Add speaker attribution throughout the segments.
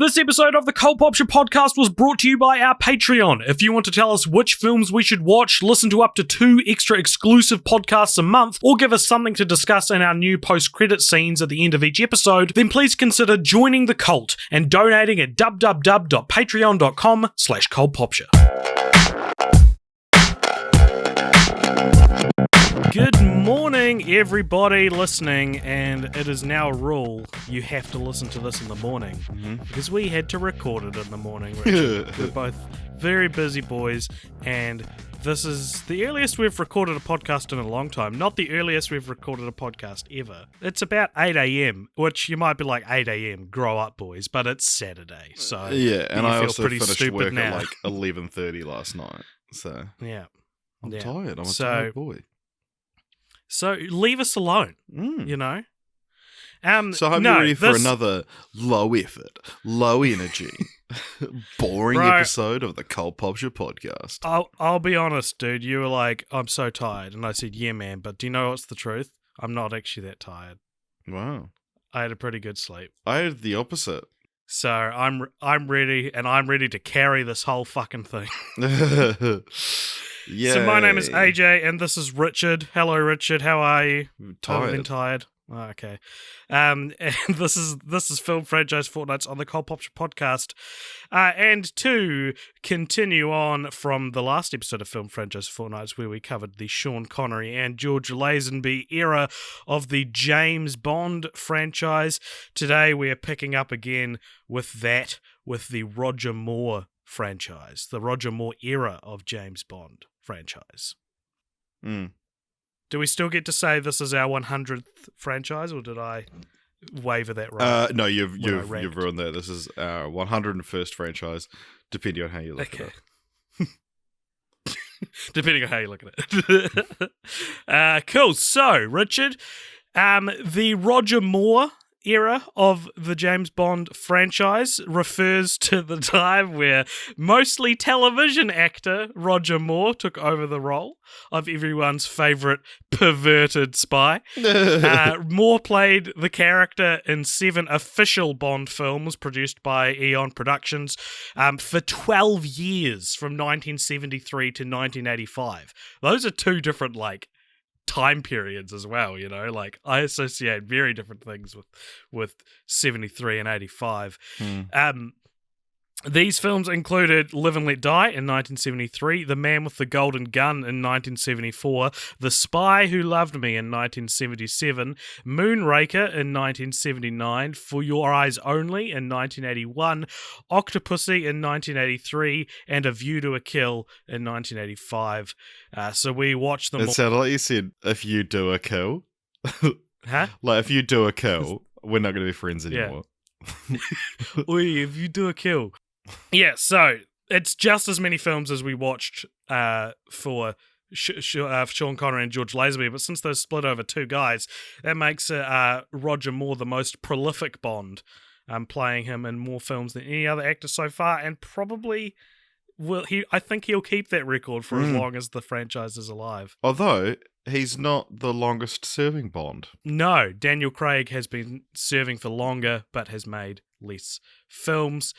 Speaker 1: This episode of the Cult Popture podcast was brought to you by our Patreon. If you want to tell us which films we should watch, listen to up to 2 extra exclusive podcasts a month, or give us something to discuss in our new post-credit scenes at the end of each episode, then please consider joining the cult and donating at www.patreon.com/cultpopture. Good morning, everybody listening, and it is now a rule you have to listen to this in the morning, because we had to record it in the morning, Richard. We're both very busy boys, and this is the earliest we've recorded a podcast in a long time. Not the earliest we've recorded a podcast ever. It's about 8 a.m, which you might be like, 8 a.m, grow up, boys, but it's Saturday, so
Speaker 2: yeah, and I also
Speaker 1: pretty
Speaker 2: finished
Speaker 1: stupid
Speaker 2: work
Speaker 1: now.
Speaker 2: at like 11:30 last night, so
Speaker 1: Yeah.
Speaker 2: I'm
Speaker 1: Yeah.
Speaker 2: tired. I'm a
Speaker 1: So-
Speaker 2: tired boy.
Speaker 1: So leave us alone, you know?
Speaker 2: So I'm ready for another low effort, low energy, boring
Speaker 1: Bro,
Speaker 2: episode of the Cult Popture podcast.
Speaker 1: I'll be honest, dude. You were like, I'm so tired. And I said, yeah, man. But do you know what's the truth? I'm not actually that tired.
Speaker 2: Wow.
Speaker 1: I had a pretty good sleep.
Speaker 2: I had the opposite.
Speaker 1: So I'm ready, and I'm ready to carry this whole fucking thing.
Speaker 2: Yeah.
Speaker 1: So my name is AJ, and this is Richard. Hello, Richard. How are you?
Speaker 2: Tired.
Speaker 1: I've been tired. Oh, okay. And this is Film Franchise Fortnights on the Cult Popture podcast. And to continue on from the last episode of Film Franchise Fortnights, where we covered the Sean Connery and George Lazenby era of the James Bond franchise, today we are picking up again with the Roger Moore franchise, the Roger Moore era of James Bond franchise. Do we still get to say this is our 100th franchise, or did I waver that right?
Speaker 2: No, you've ruined that. This is our 101st franchise, depending on how you look at it.
Speaker 1: Depending on how you look at it. Cool. So, Richard, the Roger Moore era of the James Bond franchise refers to the time where mostly television actor Roger Moore took over the role of everyone's favourite perverted spy. Moore played the character in 7 official Bond films produced by Eon Productions for 12 years, from 1973 to 1985. Those are 2 different, time periods as well, you know, I associate very different things with 73 and 85. These films included Live and Let Die in 1973, The Man with the Golden Gun in 1974, The Spy Who Loved Me in 1977, Moonraker in 1979, For Your Eyes Only in 1981, Octopussy in 1983, and A View to a Kill in 1985. So we watched them.
Speaker 2: It sounded like you said, if you do a kill.
Speaker 1: Huh?
Speaker 2: Like, if you do a kill, we're not going to be friends anymore.
Speaker 1: Oi, if you do a kill. Yeah, so it's just as many films as we watched for Sean Connery and George Lazenby, but since they're split over 2 guys, that makes Roger Moore the most prolific Bond, playing him in more films than any other actor so far, and probably I think he'll keep that record for as long as the franchise is alive.
Speaker 2: Although, he's not the longest serving Bond.
Speaker 1: No, Daniel Craig has been serving for longer, but has made less films.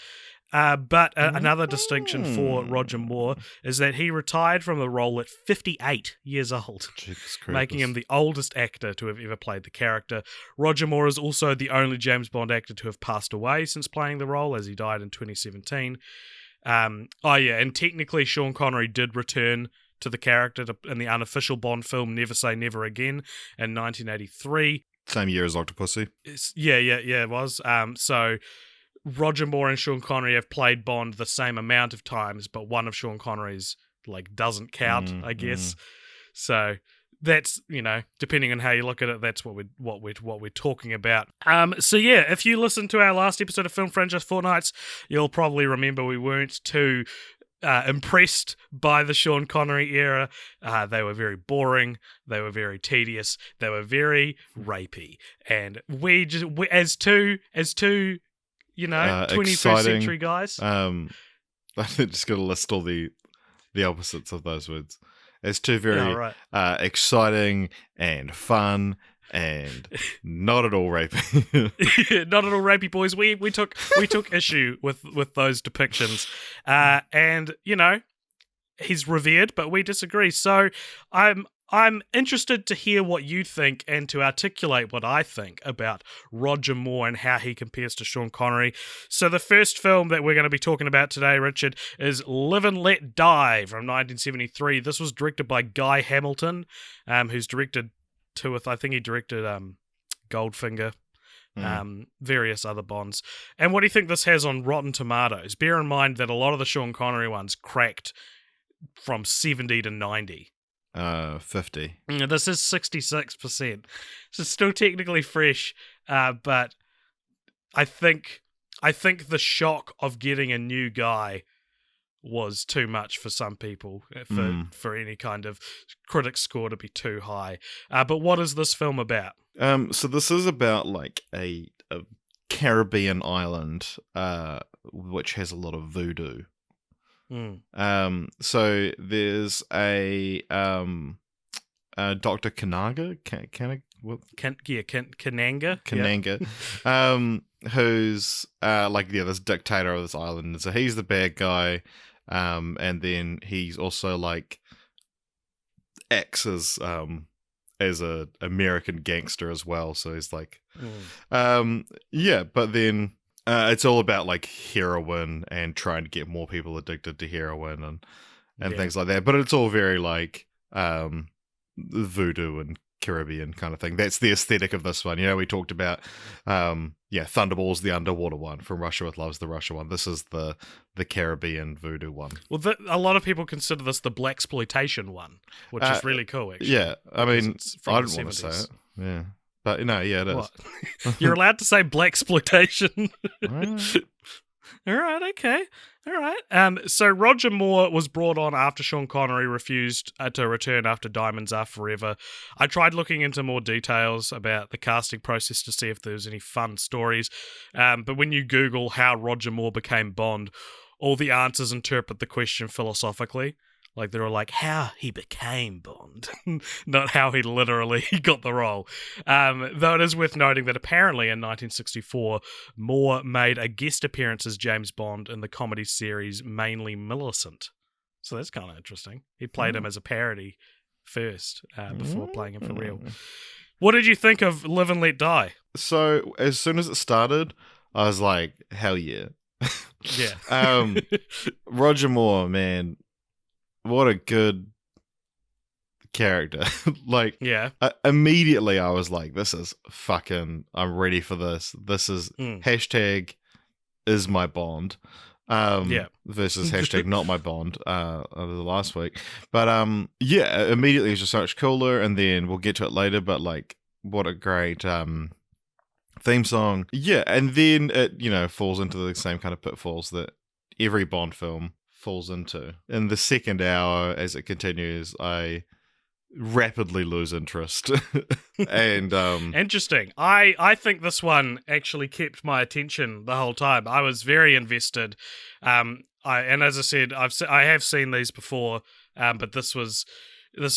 Speaker 1: But another distinction for Roger Moore is that he retired from the role at 58 years old, making him the oldest actor to have ever played the character. Roger Moore is also the only James Bond actor to have passed away since playing the role, as he died in 2017. And technically Sean Connery did return to the character in the unofficial Bond film Never Say Never Again in 1983.
Speaker 2: Same year as Octopussy.
Speaker 1: It was. So Roger Moore and Sean Connery have played Bond the same amount of times, but one of Sean Connery's doesn't count, I guess. So that's, depending on how you look at it, that's what we're talking about. So yeah, if you listen to our last episode of Film Franchise Fortnights, you'll probably remember we weren't too impressed by the Sean Connery era. They were very boring. They were very tedious. They were very rapey, and we as two 21st century guys.
Speaker 2: I'm just going to list all the opposites of those words. It's two very exciting and fun and not at all rapey.
Speaker 1: Not at all rapey, boys. We took issue with those depictions, and he's revered, but we disagree. So I'm interested to hear what you think and to articulate what I think about Roger Moore and how he compares to Sean Connery. So the first film that we're going to be talking about today, Richard, is Live and Let Die from 1973. This was directed by Guy Hamilton, who's directed I think he directed Goldfinger, various other Bonds. And what do you think this has on Rotten Tomatoes? Bear in mind that a lot of the Sean Connery ones cracked from 70 to 90.
Speaker 2: 50.
Speaker 1: This is 66%. So still technically fresh, but I think the shock of getting a new guy was too much for some people for any kind of critic score to be too high. But what is this film about?
Speaker 2: So this is about like a Caribbean island, which has a lot of voodoo. So there's a Dr. Kananga, Kananga, who's this dictator of this island. So he's the bad guy, and then he's also like acts as a American gangster as well. So he's like, but then. It's all about like heroin and trying to get more people addicted to heroin and things like that. But it's all very like voodoo and Caribbean kind of thing. That's the aesthetic of this one. We talked about Thunderball's the underwater one, From Russia with Love's the Russia one. This is the Caribbean voodoo one.
Speaker 1: Well, a lot of people consider this the blaxploitation one, which is really cool. Actually,
Speaker 2: yeah. I mean, I didn't want to say it. Yeah. But no, yeah, it is.
Speaker 1: You're allowed to say blaxploitation. All right, okay. All right. So Roger Moore was brought on after Sean Connery refused to return after Diamonds Are Forever. I tried looking into more details about the casting process to see if there was any fun stories. But when you Google how Roger Moore became Bond, all the answers interpret the question philosophically. Like, they were like, how he became Bond, not how he literally got the role. Though it is worth noting that apparently in 1964, Moore made a guest appearance as James Bond in the comedy series Mainly Millicent. So that's kind of interesting. He played him as a parody first, before playing him for real. What did you think of Live and Let Die?
Speaker 2: So, as soon as it started, I was like, hell yeah.
Speaker 1: Yeah.
Speaker 2: Roger Moore, man. What a good character. Immediately I was like, this is fucking, I'm ready for this. This is hashtag is my Bond. Versus hashtag not my Bond of the last week. But immediately it was just so much cooler, and then we'll get to it later, but like, what a great theme song. Yeah, and then it, falls into the same kind of pitfalls that every Bond film falls into. In the second hour, as it continues, I rapidly lose interest. And
Speaker 1: interesting. I think this one actually kept my attention the whole time. I was very invested. And as I said, I have seen these before, but this is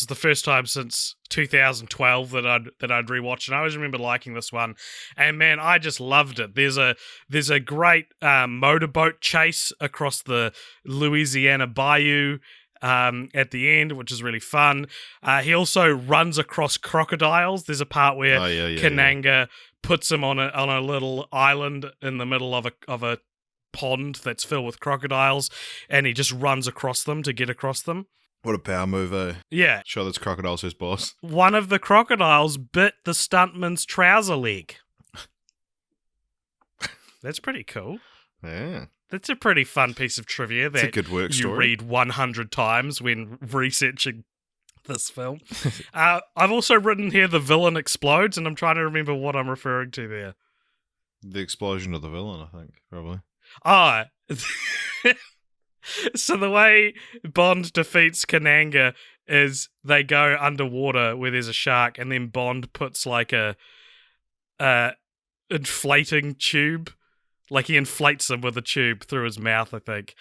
Speaker 1: the first time since 2012 that I'd rewatched, and I always remember liking this one. And man, I just loved it. There's a great motorboat chase across the Louisiana Bayou at the end, which is really fun. He also runs across crocodiles. There's a part where Kananga puts him on a little island in the middle of a pond that's filled with crocodiles, and he just runs across them to get across them.
Speaker 2: What a power move, eh?
Speaker 1: Yeah.
Speaker 2: Show those crocodiles who's boss.
Speaker 1: One of the crocodiles bit the stuntman's trouser leg. That's pretty cool.
Speaker 2: Yeah.
Speaker 1: That's a pretty fun piece of trivia that
Speaker 2: a good work
Speaker 1: you
Speaker 2: story.
Speaker 1: Read 100 times when researching this film. I've also written here the villain explodes, and I'm trying to remember what I'm referring to there.
Speaker 2: The explosion of the villain, I think, probably.
Speaker 1: So the way Bond defeats Kananga is they go underwater where there's a shark, and then Bond puts like a inflating tube. Like, he inflates him with a tube through his mouth, I think.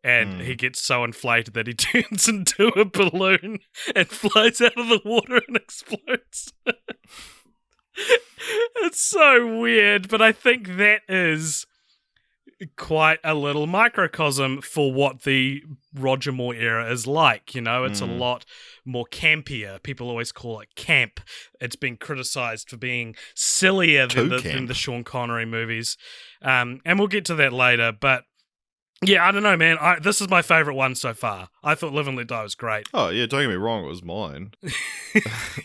Speaker 1: And he gets so inflated that he turns into a balloon and flies out of the water and explodes. It's so weird, but I think that is quite a little microcosm for what the Roger Moore era is like. You know, it's a lot more campier. People always call it camp. It's been criticized for being sillier than the Sean Connery movies. And we'll get to that later. But yeah, I don't know, man. This is my favorite one so far. I thought Live and Let Die was great.
Speaker 2: Oh, yeah, don't get me wrong, it was mine.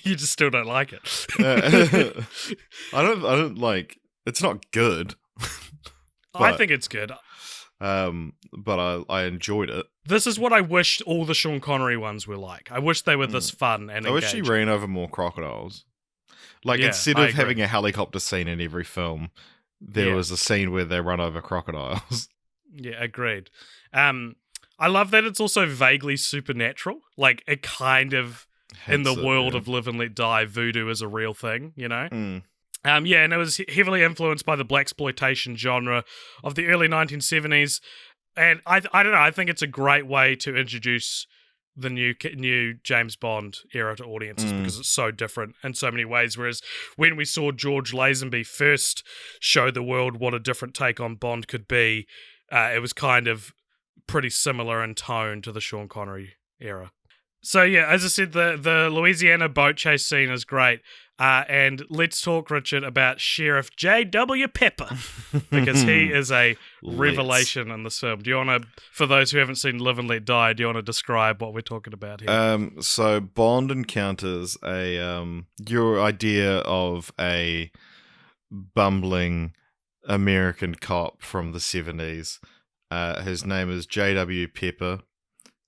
Speaker 1: You just still don't like it.
Speaker 2: I don't like, it's not good.
Speaker 1: I think it's good.
Speaker 2: But I enjoyed it.
Speaker 1: This is what I wished all the Sean Connery ones were like. I wish they were this fun and engaging.
Speaker 2: I wish he ran over more crocodiles. Like, instead of having a helicopter scene in every film, there was a scene where they run over crocodiles.
Speaker 1: Yeah, agreed. I love that it's also vaguely supernatural. Like, it kind of, in the world of Live and Let Die, voodoo is a real thing, you know? And it was heavily influenced by the blaxploitation genre of the early 1970s. And I don't know, I think it's a great way to introduce the new James Bond era to audiences because it's so different in so many ways. Whereas when we saw George Lazenby first show the world what a different take on Bond could be, it was kind of pretty similar in tone to the Sean Connery era. So yeah, as I said, the Louisiana boat chase scene is great. And let's talk, Richard, about Sheriff J.W. Pepper, because he is a revelation in this film. Do you want to, for those who haven't seen Live and Let Die, do you want to describe what we're talking about here?
Speaker 2: So Bond encounters your idea of a bumbling American cop from the 70s. His name is J.W. Pepper,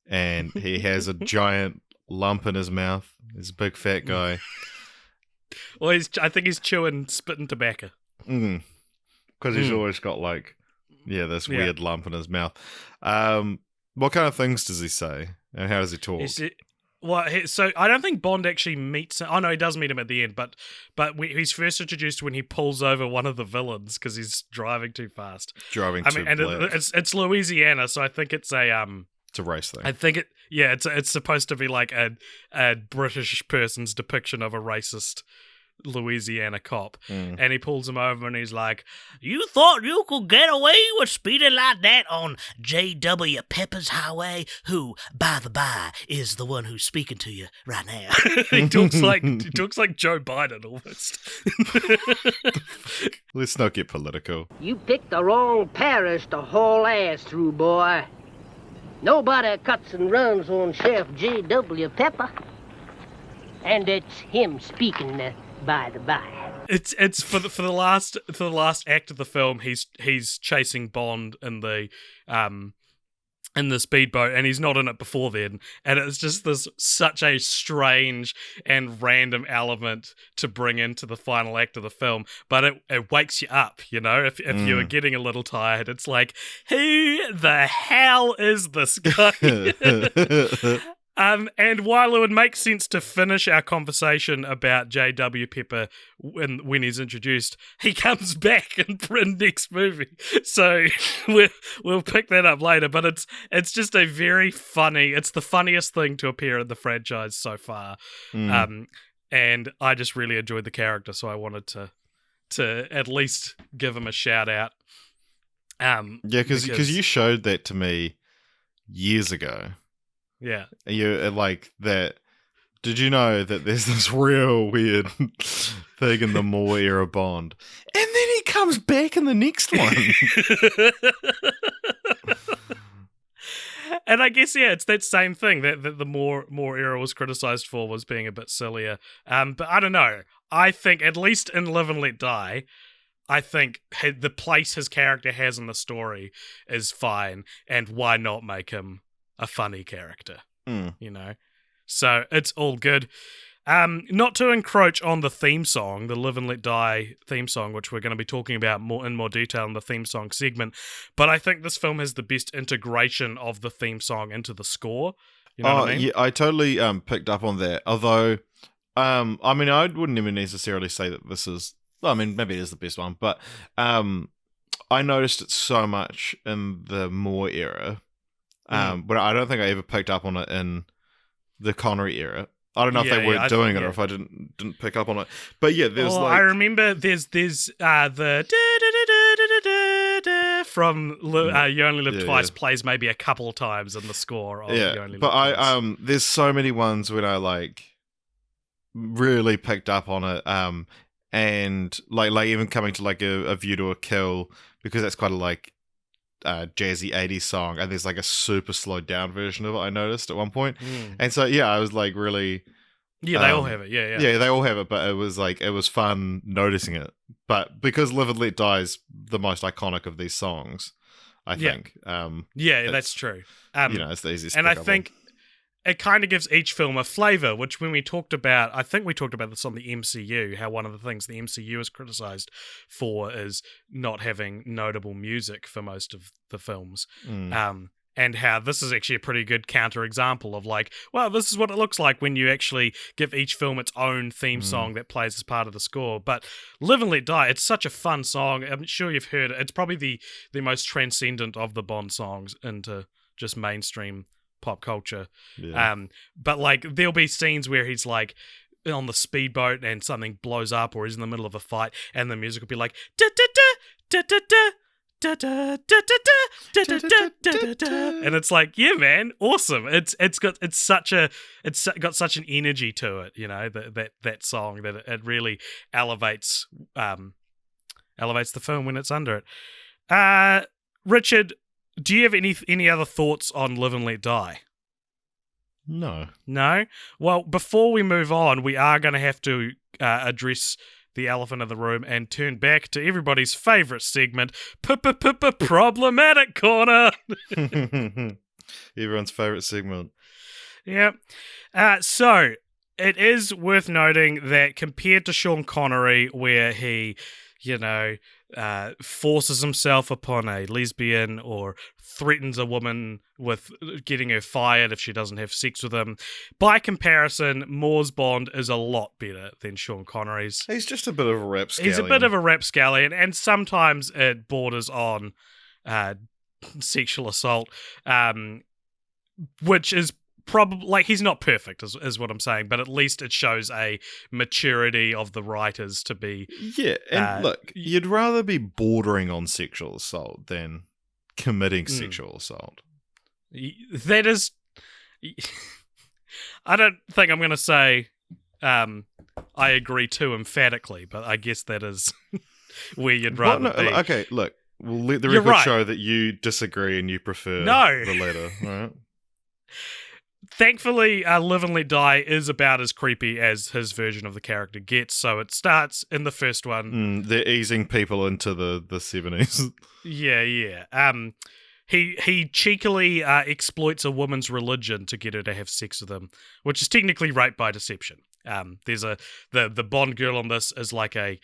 Speaker 2: and he has a giant lump in his mouth. He's a big fat guy.
Speaker 1: Well, I think he's spitting tobacco.
Speaker 2: Because he's always got this weird lump in his mouth. What kind of things does he say? And how does he talk?
Speaker 1: So I don't think Bond actually meets him. Oh, no, he does meet him at the end, but he's first introduced when he pulls over one of the villains because he's driving too fast. It's Louisiana, so I think it's
Speaker 2: it's a race thing.
Speaker 1: I think it's supposed to be like a British person's depiction of a racist Louisiana cop. And he pulls him over and he's like, "You thought you could get away with speeding like that on J.W. Pepper's highway, who, by the by, is the one who's speaking to you right now." he talks like Joe Biden almost.
Speaker 2: Let's not get political.
Speaker 3: You picked the wrong parish to haul ass through, boy. Nobody cuts and runs on Sheriff J.W. Pepper. And it's him speaking, by the by.
Speaker 1: It's for the last act of the film. He's chasing Bond in the speedboat, and he's not in it before then. And it's just such a strange and random element to bring into the final act of the film. But it wakes you up, you know. If you were getting a little tired, it's like, who the hell is this guy? And while it would make sense to finish our conversation about J.W. Pepper when he's introduced, he comes back in next movie. So we'll pick that up later. But it's just a very funny. It's the funniest thing to appear in the franchise so far. And I just really enjoyed the character, so I wanted to at least give him a shout out.
Speaker 2: Because you showed that to me years ago.
Speaker 1: Yeah.
Speaker 2: You like that. Did you know that there's this real weird thing in the Moore era Bond? And then he comes back in the next one.
Speaker 1: And I guess, it's that same thing that the Moore era was criticized for, was being a bit sillier. But I don't know. I think, at least in Live and Let Die, I think the place his character has in the story is fine. And why not make him a funny character, you know? So it's all good. Not to encroach on the theme song, the Live and Let Die theme song, which we're going to be talking about in more detail in the theme song segment, but I think this film has the best integration of the theme song into the score. You know what I mean?
Speaker 2: Yeah, I totally picked up on that. Although, I mean, I wouldn't even necessarily say that this is, well, I mean, maybe it is the best one, but I noticed it so much in the Moore era. But I don't think I ever picked up on it in the Connery era. I don't know if they weren't doing it or
Speaker 1: yeah.
Speaker 2: if I didn't pick up on it. But yeah, there's
Speaker 1: I remember there's the from You Only Live Twice plays maybe a couple of times in the score of You Only Live Twice.
Speaker 2: There's so many ones when I like really picked up on it, and like even coming to like a View to a Kill, because that's quite a like jazzy 80s song, and there's like a super slowed down version of it I noticed at one point. And so I was like really
Speaker 1: they all have it. Yeah,
Speaker 2: they all have it, but it was fun noticing it. But because Live and Let Die is the most iconic of these songs, I think
Speaker 1: that's true.
Speaker 2: It's the easiest,
Speaker 1: and I think it kind of gives each film a flavor, which when we talked about, I think we talked about this on the MCU, how one of the things the MCU is criticized for is not having notable music for most of the films. And how this is actually a pretty good counterexample of like, well, this is what it looks like when you actually give each film its own theme song that plays as part of the score. But Live and Let Die, it's such a fun song. I'm sure you've heard it. It's probably the most transcendent of the Bond songs into just mainstream pop culture. But like there'll be scenes where he's like on the speedboat and something blows up, or he's in the middle of a fight and the music will be like da da da da da da da da da da da da da, and it's like, yeah, man, awesome. It's got such an energy to it, that song, that it really elevates the film when it's under it. Richard, do you have any other thoughts on Live and Let Die?
Speaker 2: No.
Speaker 1: Well, before we move on, we are going to have to address the elephant in the room and turn back to everybody's favorite segment, Problematic Corner.
Speaker 2: Everyone's favorite segment.
Speaker 1: Yeah. So it is worth noting that compared to Sean Connery, where he, forces himself upon a lesbian or threatens a woman with getting her fired if she doesn't have sex with him, by comparison, Moore's Bond is a lot better than Sean Connery's.
Speaker 2: He's just a bit of a rapscallion.
Speaker 1: He's a bit of a rapscallion, and sometimes it borders on sexual assault, which is probably, like, he's not perfect, is what I'm saying, but at least it shows a maturity of the writers to be...
Speaker 2: Yeah, and look, you'd rather be bordering on sexual assault than committing sexual assault.
Speaker 1: That is... I don't think I'm going to say I agree too emphatically, but I guess that is where you'd rather be.
Speaker 2: Okay, look, we'll let the record show that you disagree and you prefer the latter, all right?
Speaker 1: Thankfully, Live and Let Die is about as creepy as his version of the character gets, so it starts in the first one.
Speaker 2: They're easing people into the 70s.
Speaker 1: Yeah. He cheekily exploits a woman's religion to get her to have sex with him, which is technically rape by deception. There's the Bond girl on this is like a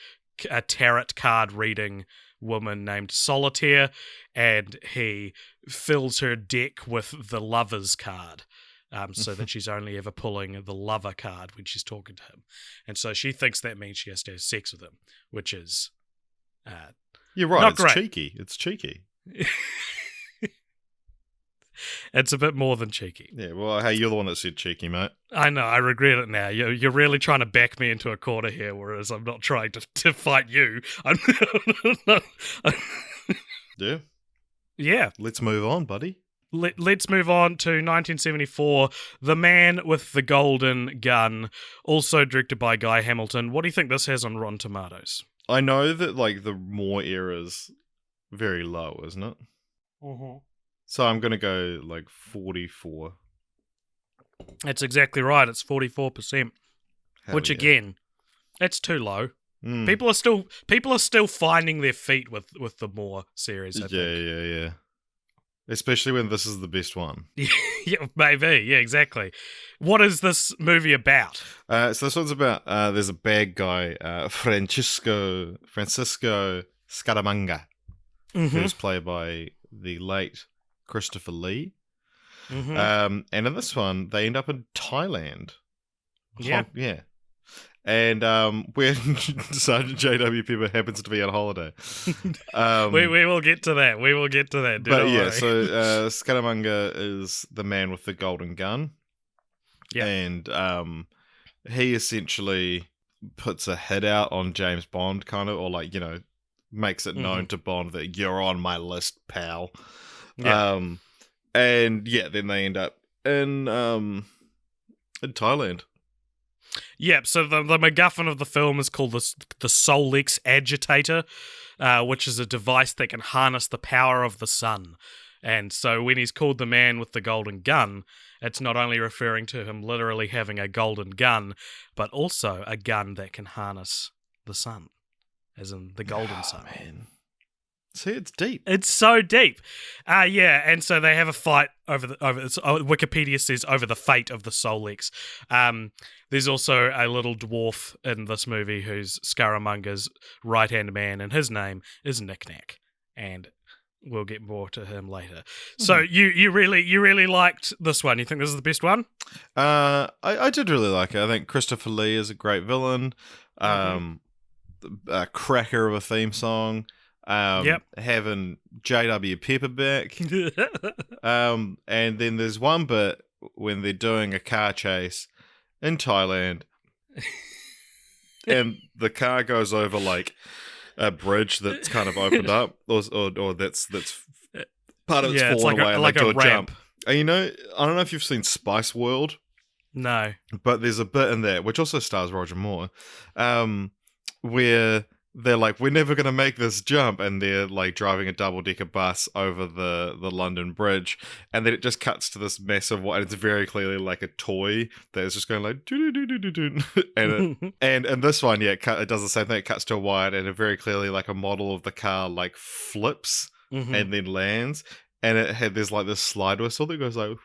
Speaker 1: tarot card reading woman named Solitaire, and he fills her deck with the Lover's card. So that she's only ever pulling the lover card when she's talking to him. And so she thinks that means she has to have sex with him, which is
Speaker 2: you're right,
Speaker 1: not great.
Speaker 2: Cheeky. It's cheeky.
Speaker 1: It's a bit more than cheeky.
Speaker 2: Yeah, well, hey, you're the one that said cheeky, mate.
Speaker 1: I know, I regret it now. You're really trying to back me into a corner here, whereas I'm not trying to fight you. Yeah.
Speaker 2: Let's move on, buddy.
Speaker 1: Let's move on to 1974, The Man with the Golden Gun, also directed by Guy Hamilton. What do you think this has on Rotten Tomatoes?
Speaker 2: I know that, like, the Moore era's very low, isn't it?
Speaker 1: Mm-hmm.
Speaker 2: So I'm going to go, like, 44.
Speaker 1: That's exactly right. It's 44%. Which, again, it's too low. People are still finding their feet with the Moore series, I think.
Speaker 2: Yeah. Especially when this is the best one.
Speaker 1: Yeah, maybe. Yeah, exactly. What is this movie about?
Speaker 2: So this one's about, there's a bad guy, Francisco Scaramanga, who's played by the late Christopher Lee. And in this one, they end up in Thailand.
Speaker 1: Yeah.
Speaker 2: Yeah. And where Sergeant J.W. Pepper happens to be on holiday.
Speaker 1: We will get to that. Don't worry.
Speaker 2: So Scaramanga is the man with the golden gun.
Speaker 1: Yeah.
Speaker 2: And he essentially puts a hit out on James Bond, kind of, or like, makes it known to Bond that you're on my list, pal.
Speaker 1: Yeah.
Speaker 2: And yeah, then they end up in Thailand.
Speaker 1: Yep, so the MacGuffin of the film is called the Solex Agitator, which is a device that can harness the power of the sun. And so when he's called the man with the golden gun, it's not only referring to him literally having a golden gun, but also a gun that can harness the sun, as in the golden sun.
Speaker 2: Man. See, it's deep.
Speaker 1: It's so deep. Yeah, and so they have a fight over Wikipedia says over the fate of the Solex. There's also a little dwarf in this movie who's Scaramanga's right-hand man, and his name is Knick Knack. And we'll get more to him later. So you really liked this one. You think this is the best one?
Speaker 2: I did really like it. I think Christopher Lee is a great villain. A cracker of a theme song. Having J.W. Pepper back. And then there's one bit when they're doing a car chase in Thailand and the car goes over like a bridge that's kind of opened up or that's part of it's fallen away and they do a jump. And I don't know if you've seen Spice World.
Speaker 1: No.
Speaker 2: But there's a bit in there, which also stars Roger Moore, where they're like, we're never going to make this jump, and they're like driving a double-decker bus over the London Bridge, and then it just cuts to this massive one, and it's very clearly like a toy that is just going like doo-doo-doo-doo-doo. And this one, it does the same thing. It cuts to a wide, and it very clearly like a model of the car like flips and then lands, and there's like this slide whistle that goes like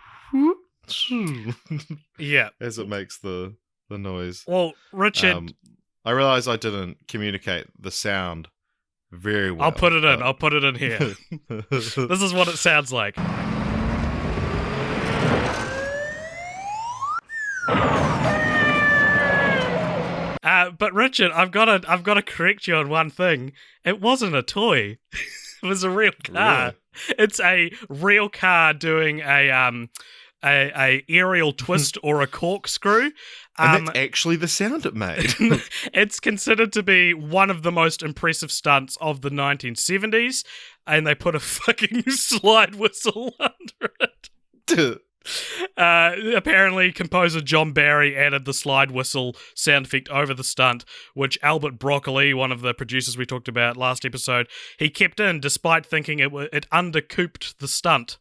Speaker 1: yeah,
Speaker 2: as it makes the noise.
Speaker 1: Well, Richard,
Speaker 2: I realize I didn't communicate the sound very well.
Speaker 1: I'll put it in here. This is what it sounds like. But Richard, I've got to correct you on one thing. It wasn't a toy. It was a real car.
Speaker 2: Really?
Speaker 1: It's a real car doing a aerial twist or a corkscrew.
Speaker 2: And that's actually the sound it made.
Speaker 1: It's considered to be one of the most impressive stunts of the 1970s, and they put a fucking slide whistle under it. Apparently, composer John Barry added the slide whistle sound effect over the stunt, which Albert Broccoli, one of the producers we talked about last episode, he kept in despite thinking it undercooped the stunt.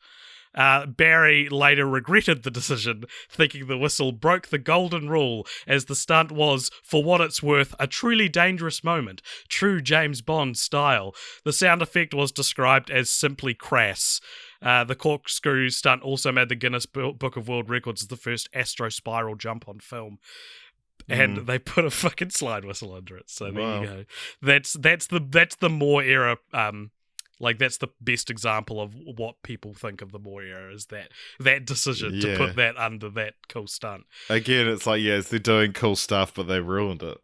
Speaker 1: Barry later regretted the decision, thinking the whistle broke the golden rule, as the stunt was, for what it's worth, a truly dangerous moment, true James Bond style. The sound effect was described as simply crass. The corkscrew stunt also made the Guinness Book of World Records as the first astro spiral jump on film. And they put a fucking slide whistle under it. So there you go. That's the Moore era. That's the best example of what people think of the Moore era, is that decision to put that under that cool stunt.
Speaker 2: Again, it's like, they're doing cool stuff, but they ruined it.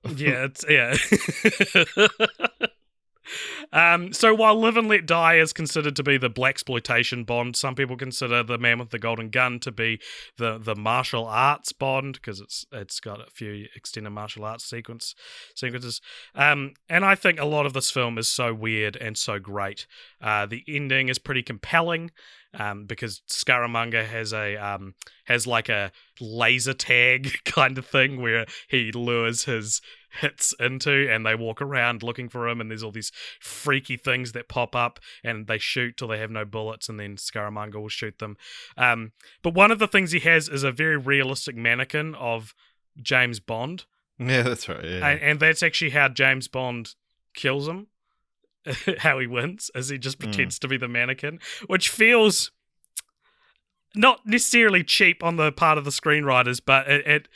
Speaker 2: So while Live and Let Die is considered to be the blaxploitation Bond, some people consider The Man with the Golden Gun to be the martial arts Bond, because it's got a few extended martial arts sequences. And I think a lot of this film is so weird and so great. The ending is pretty compelling. Because Scaramanga has like a laser tag kind of thing where he lures his hits into, and they walk around looking for him, and there's all these freaky things that pop up, and they shoot till they have no bullets, and then Scaramanga will shoot them. But one of the things he has is a very realistic mannequin of James Bond. Yeah, that's right. Yeah.
Speaker 1: And that's actually how James Bond kills him. How he wins, as he just pretends to be the mannequin, which feels not necessarily cheap on the part of the screenwriters, but it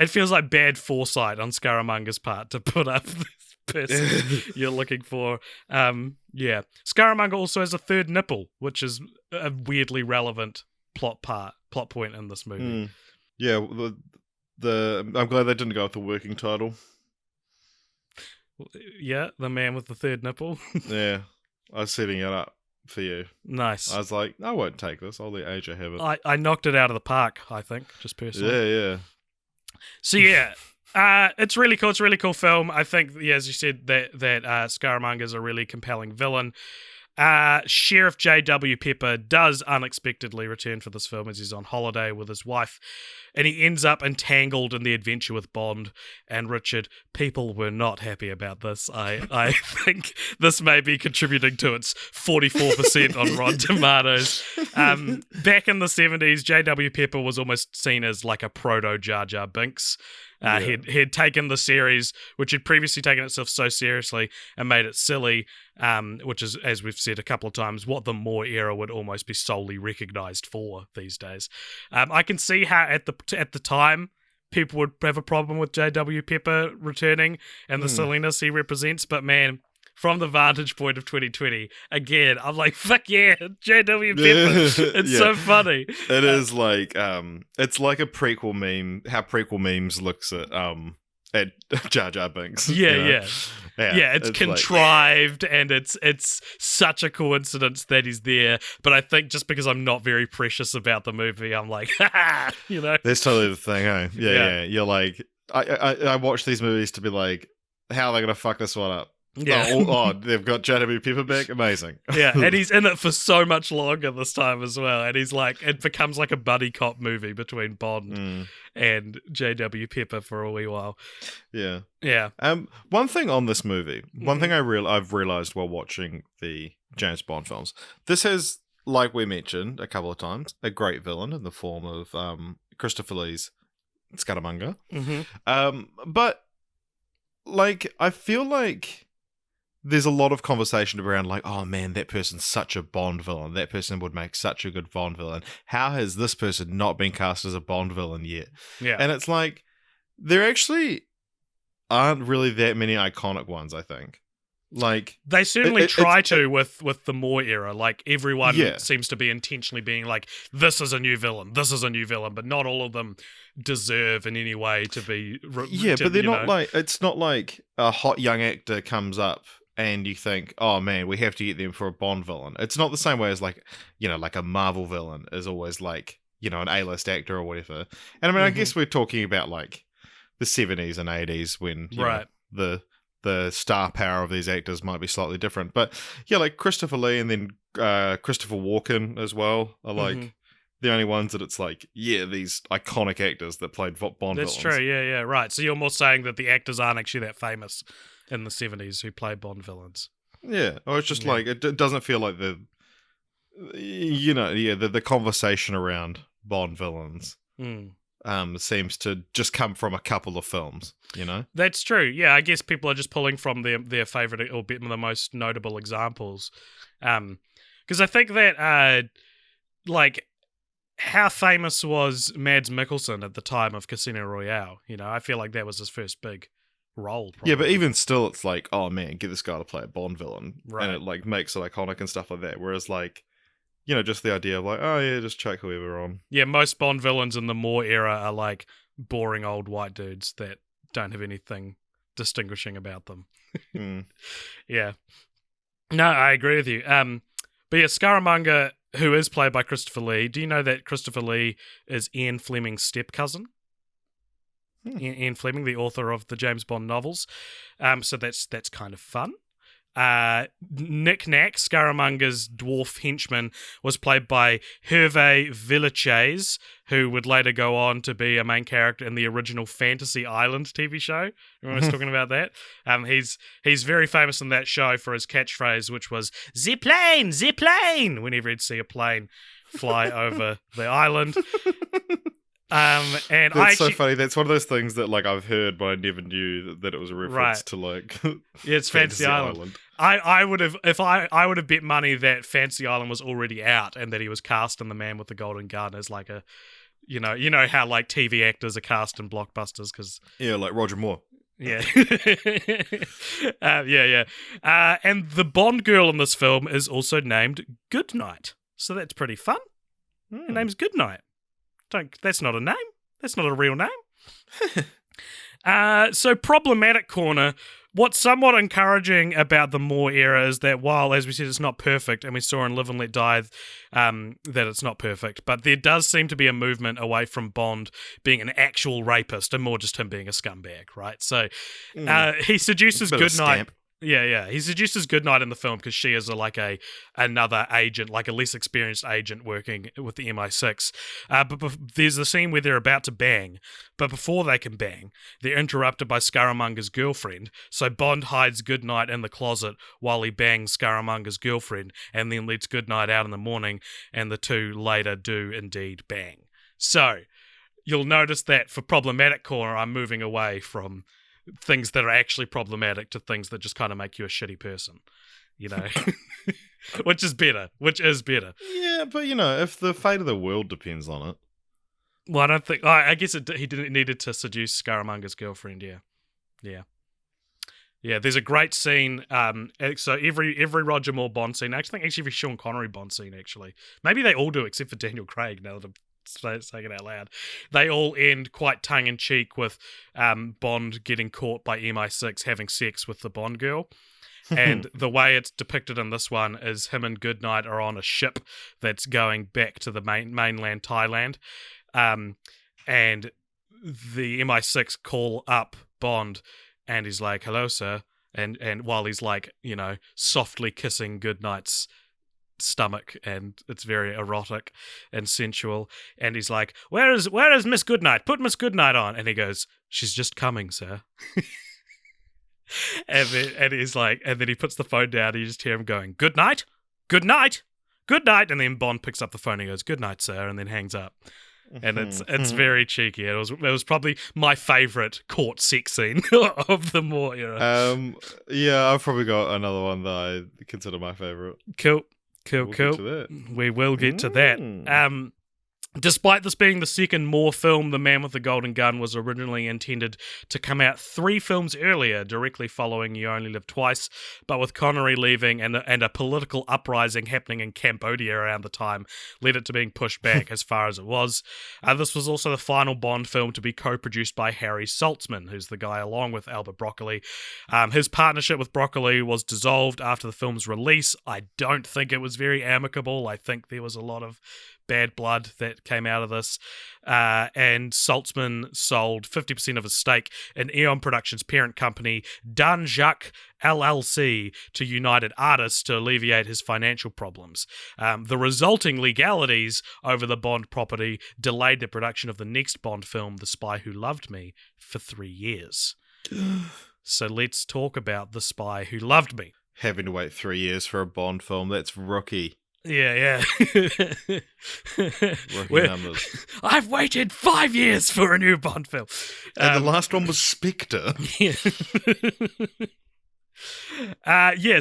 Speaker 1: feels like bad foresight on Scaramanga's part to put up this person you're looking for. Scaramanga also has a third nipple, which is a weirdly relevant plot point in this movie.
Speaker 2: Yeah, I'm glad they didn't go with the working title.
Speaker 1: Yeah, The Man with the Third Nipple.
Speaker 2: Yeah, I was setting it up for you.
Speaker 1: Nice.
Speaker 2: I was like, I won't take this. I'll let AJ have it.
Speaker 1: I knocked it out of the park, I think, just personally.
Speaker 2: Yeah.
Speaker 1: So yeah, It's really cool. It's a really cool film. I think, yeah, as you said, that Scaramanga's a really compelling villain. Sheriff J.W. Pepper does unexpectedly return for this film as he's on holiday with his wife, and he ends up entangled in the adventure with Bond and Richard. People were not happy about this. I think this may be contributing to its 44% on Rotten Tomatoes. Back in the 70s, J.W. Pepper was almost seen as like a proto Jar Jar Binks. He'd taken the series, which had previously taken itself so seriously, and made it silly, which is, as we've said a couple of times, what the Moore era would almost be solely recognised for these days. I can see how at the time people would have a problem with J.W. Pepper returning and the silliness he represents, but man, from the vantage point of 2020, again, I'm like, fuck yeah, J.W. Pepper. It's so funny.
Speaker 2: It is like, it's like a prequel meme, how prequel memes looks at Jar Jar Binks.
Speaker 1: Yeah, it's contrived, and it's such a coincidence that he's there. But I think just because I'm not very precious about the movie, I'm like, That's
Speaker 2: totally the thing, eh? Yeah. You're like, I watch these movies to be like, how are they going to fuck this one up? Yeah. They've got J.W. Pepper back? Amazing.
Speaker 1: Yeah, and he's in it for so much longer this time as well. And he's like, it becomes like a buddy cop movie between Bond and J.W. Pepper for a wee while.
Speaker 2: Yeah.
Speaker 1: Yeah.
Speaker 2: One thing on this movie, one thing I've realised while watching the James Bond films, this has, like we mentioned a couple of times, a great villain in the form of Christopher Lee's Scaramanga. But, like, I feel like there's a lot of conversation around like, oh man, that person's such a Bond villain. That person would make such a good Bond villain. How has this person not been cast as a Bond villain yet?
Speaker 1: Yeah.
Speaker 2: And it's like, there actually aren't really that many iconic ones, I think. Like,
Speaker 1: they certainly try to with the Moore era. Like, everyone seems to be intentionally being like, this is a new villain, but not all of them deserve in any way to be.
Speaker 2: But they're not like, it's not like a hot young actor comes up and you think, oh man, we have to get them for a Bond villain. It's not the same way as like, like a Marvel villain is always like, an A-list actor or whatever. And I mean, I guess we're talking about like the 70s and 80s when know, the star power of these actors might be slightly different. But yeah, like Christopher Lee and then Christopher Walken as well are like the only ones that it's like, these iconic actors that played Bond villains.
Speaker 1: That's true, yeah, right. So you're more saying that the actors aren't actually that famous in the 70s who played Bond villains.
Speaker 2: Yeah, or it's just like, it doesn't feel like the conversation around Bond villains seems to just come from a couple of films, That's true. Yeah, I guess people are just pulling from their favourite or the most notable examples.
Speaker 1: Because I think that, like, how famous was Mads Mikkelsen at the time of Casino Royale? I feel like that was his first big role. Probably.
Speaker 2: Yeah, but even still, it's like, oh man, get this guy to play a Bond villain. Right. And it like makes it iconic and stuff like that. Whereas like, just the idea of like, oh yeah, just chuck whoever on.
Speaker 1: Yeah, most Bond villains in the Moore era are like boring old white dudes that don't have anything distinguishing about them. Yeah. No, I agree with you. But yeah, Scaramanga, who is played by Christopher Lee, do you know that Christopher Lee is Ian Fleming's step-cousin? Ian Fleming, the author of the James Bond novels. So that's kind of fun. Nick Nack, Scaramanga's dwarf henchman, was played by Hervé Villechaize, who would later go on to be a main character in the original Fantasy Island TV show. Remember I was talking about that? He's very famous in that show for his catchphrase, which was "Zip plane, zip plane," whenever he'd see a plane fly over the island. And
Speaker 2: that's so funny. That's one of those things that like I've heard, but I never knew that it was a reference to like
Speaker 1: it's Fantasy Island. I would have I would have bet money that Fantasy Island was already out and that he was cast in The Man with the Golden Gun as like a how like TV actors are cast in blockbusters because
Speaker 2: like Roger Moore.
Speaker 1: Yeah. And the Bond girl in this film is also named Goodnight, so that's pretty fun. Her name's Goodnight. That's not a name. That's not a real name. So Problematic Corner, What's somewhat encouraging about the Moore era is that while, as we said, it's not perfect, and we saw in Live and Let Die that it's not perfect, but there does seem to be a movement away from Bond being an actual rapist and more just him being a scumbag, right? So he seduces Goodnight. Yeah. He seduces Goodnight in the film because she is another agent, like a less experienced agent working with the MI6. But there's a scene where they're about to bang, but before they can bang, they're interrupted by Scaramanga's girlfriend. So Bond hides Goodnight in the closet while he bangs Scaramanga's girlfriend, and then lets Goodnight out in the morning, and the two later do indeed bang. So you'll notice that for Problematic Corner, I'm moving away from things that are actually problematic to things that just kind of make you a shitty person, which is better.
Speaker 2: Yeah, but if the fate of the world depends on it.
Speaker 1: Well, I don't think. I guess he needed to seduce Scaramanga's girlfriend. Yeah. There's a great scene. So every Roger Moore Bond scene, I think actually every Sean Connery Bond scene, actually, maybe they all do except for Daniel Craig. Now that I'm saying it out loud, they all end quite tongue-in-cheek with Bond getting caught by MI6 having sex with the Bond girl. And the way it's depicted in this one is him and Goodnight are on a ship that's going back to the mainland Thailand, and the MI6 call up Bond, and he's like, "Hello, sir," and while he's softly kissing Goodnight's stomach, and it's very erotic and sensual, and he's like, where is Miss Goodnight? Put Miss Goodnight on. And he goes, "She's just coming, sir." and then he puts the phone down, and you just hear him going, "Good night, good night, good night," and then Bond picks up the phone and goes, "Good night, sir," and then hangs up. And it's very cheeky. It was probably my favourite court sex scene of the Moore era.
Speaker 2: Yeah, I've probably got another one that I consider my favourite.
Speaker 1: Cool.
Speaker 2: We'll get to that.
Speaker 1: We will get to that. Despite this being the second Moore film, The Man with the Golden Gun was originally intended to come out 3 films earlier, directly following You Only Live Twice, but with Connery leaving and a political uprising happening in Cambodia around the time, led it to being pushed back as far as it was. This was also the final Bond film to be co-produced by Harry Saltzman, who's the guy along with Albert Broccoli. His partnership with Broccoli was dissolved after the film's release. I don't think it was very amicable. I think there was a lot of bad blood that came out of this, and Saltzman sold 50% of his stake in Eon Productions' parent company, Dan Jacques LLC, to United Artists to alleviate his financial problems. The resulting legalities over the Bond property delayed the production of the next Bond film, The Spy Who Loved Me, for 3 years. So let's talk about The Spy Who Loved Me.
Speaker 2: Having to wait 3 years for a Bond film, that's rookie.
Speaker 1: Yeah.
Speaker 2: Rookie numbers.
Speaker 1: I've waited 5 years for a new Bond film.
Speaker 2: And the last one was Spectre.
Speaker 1: Yeah.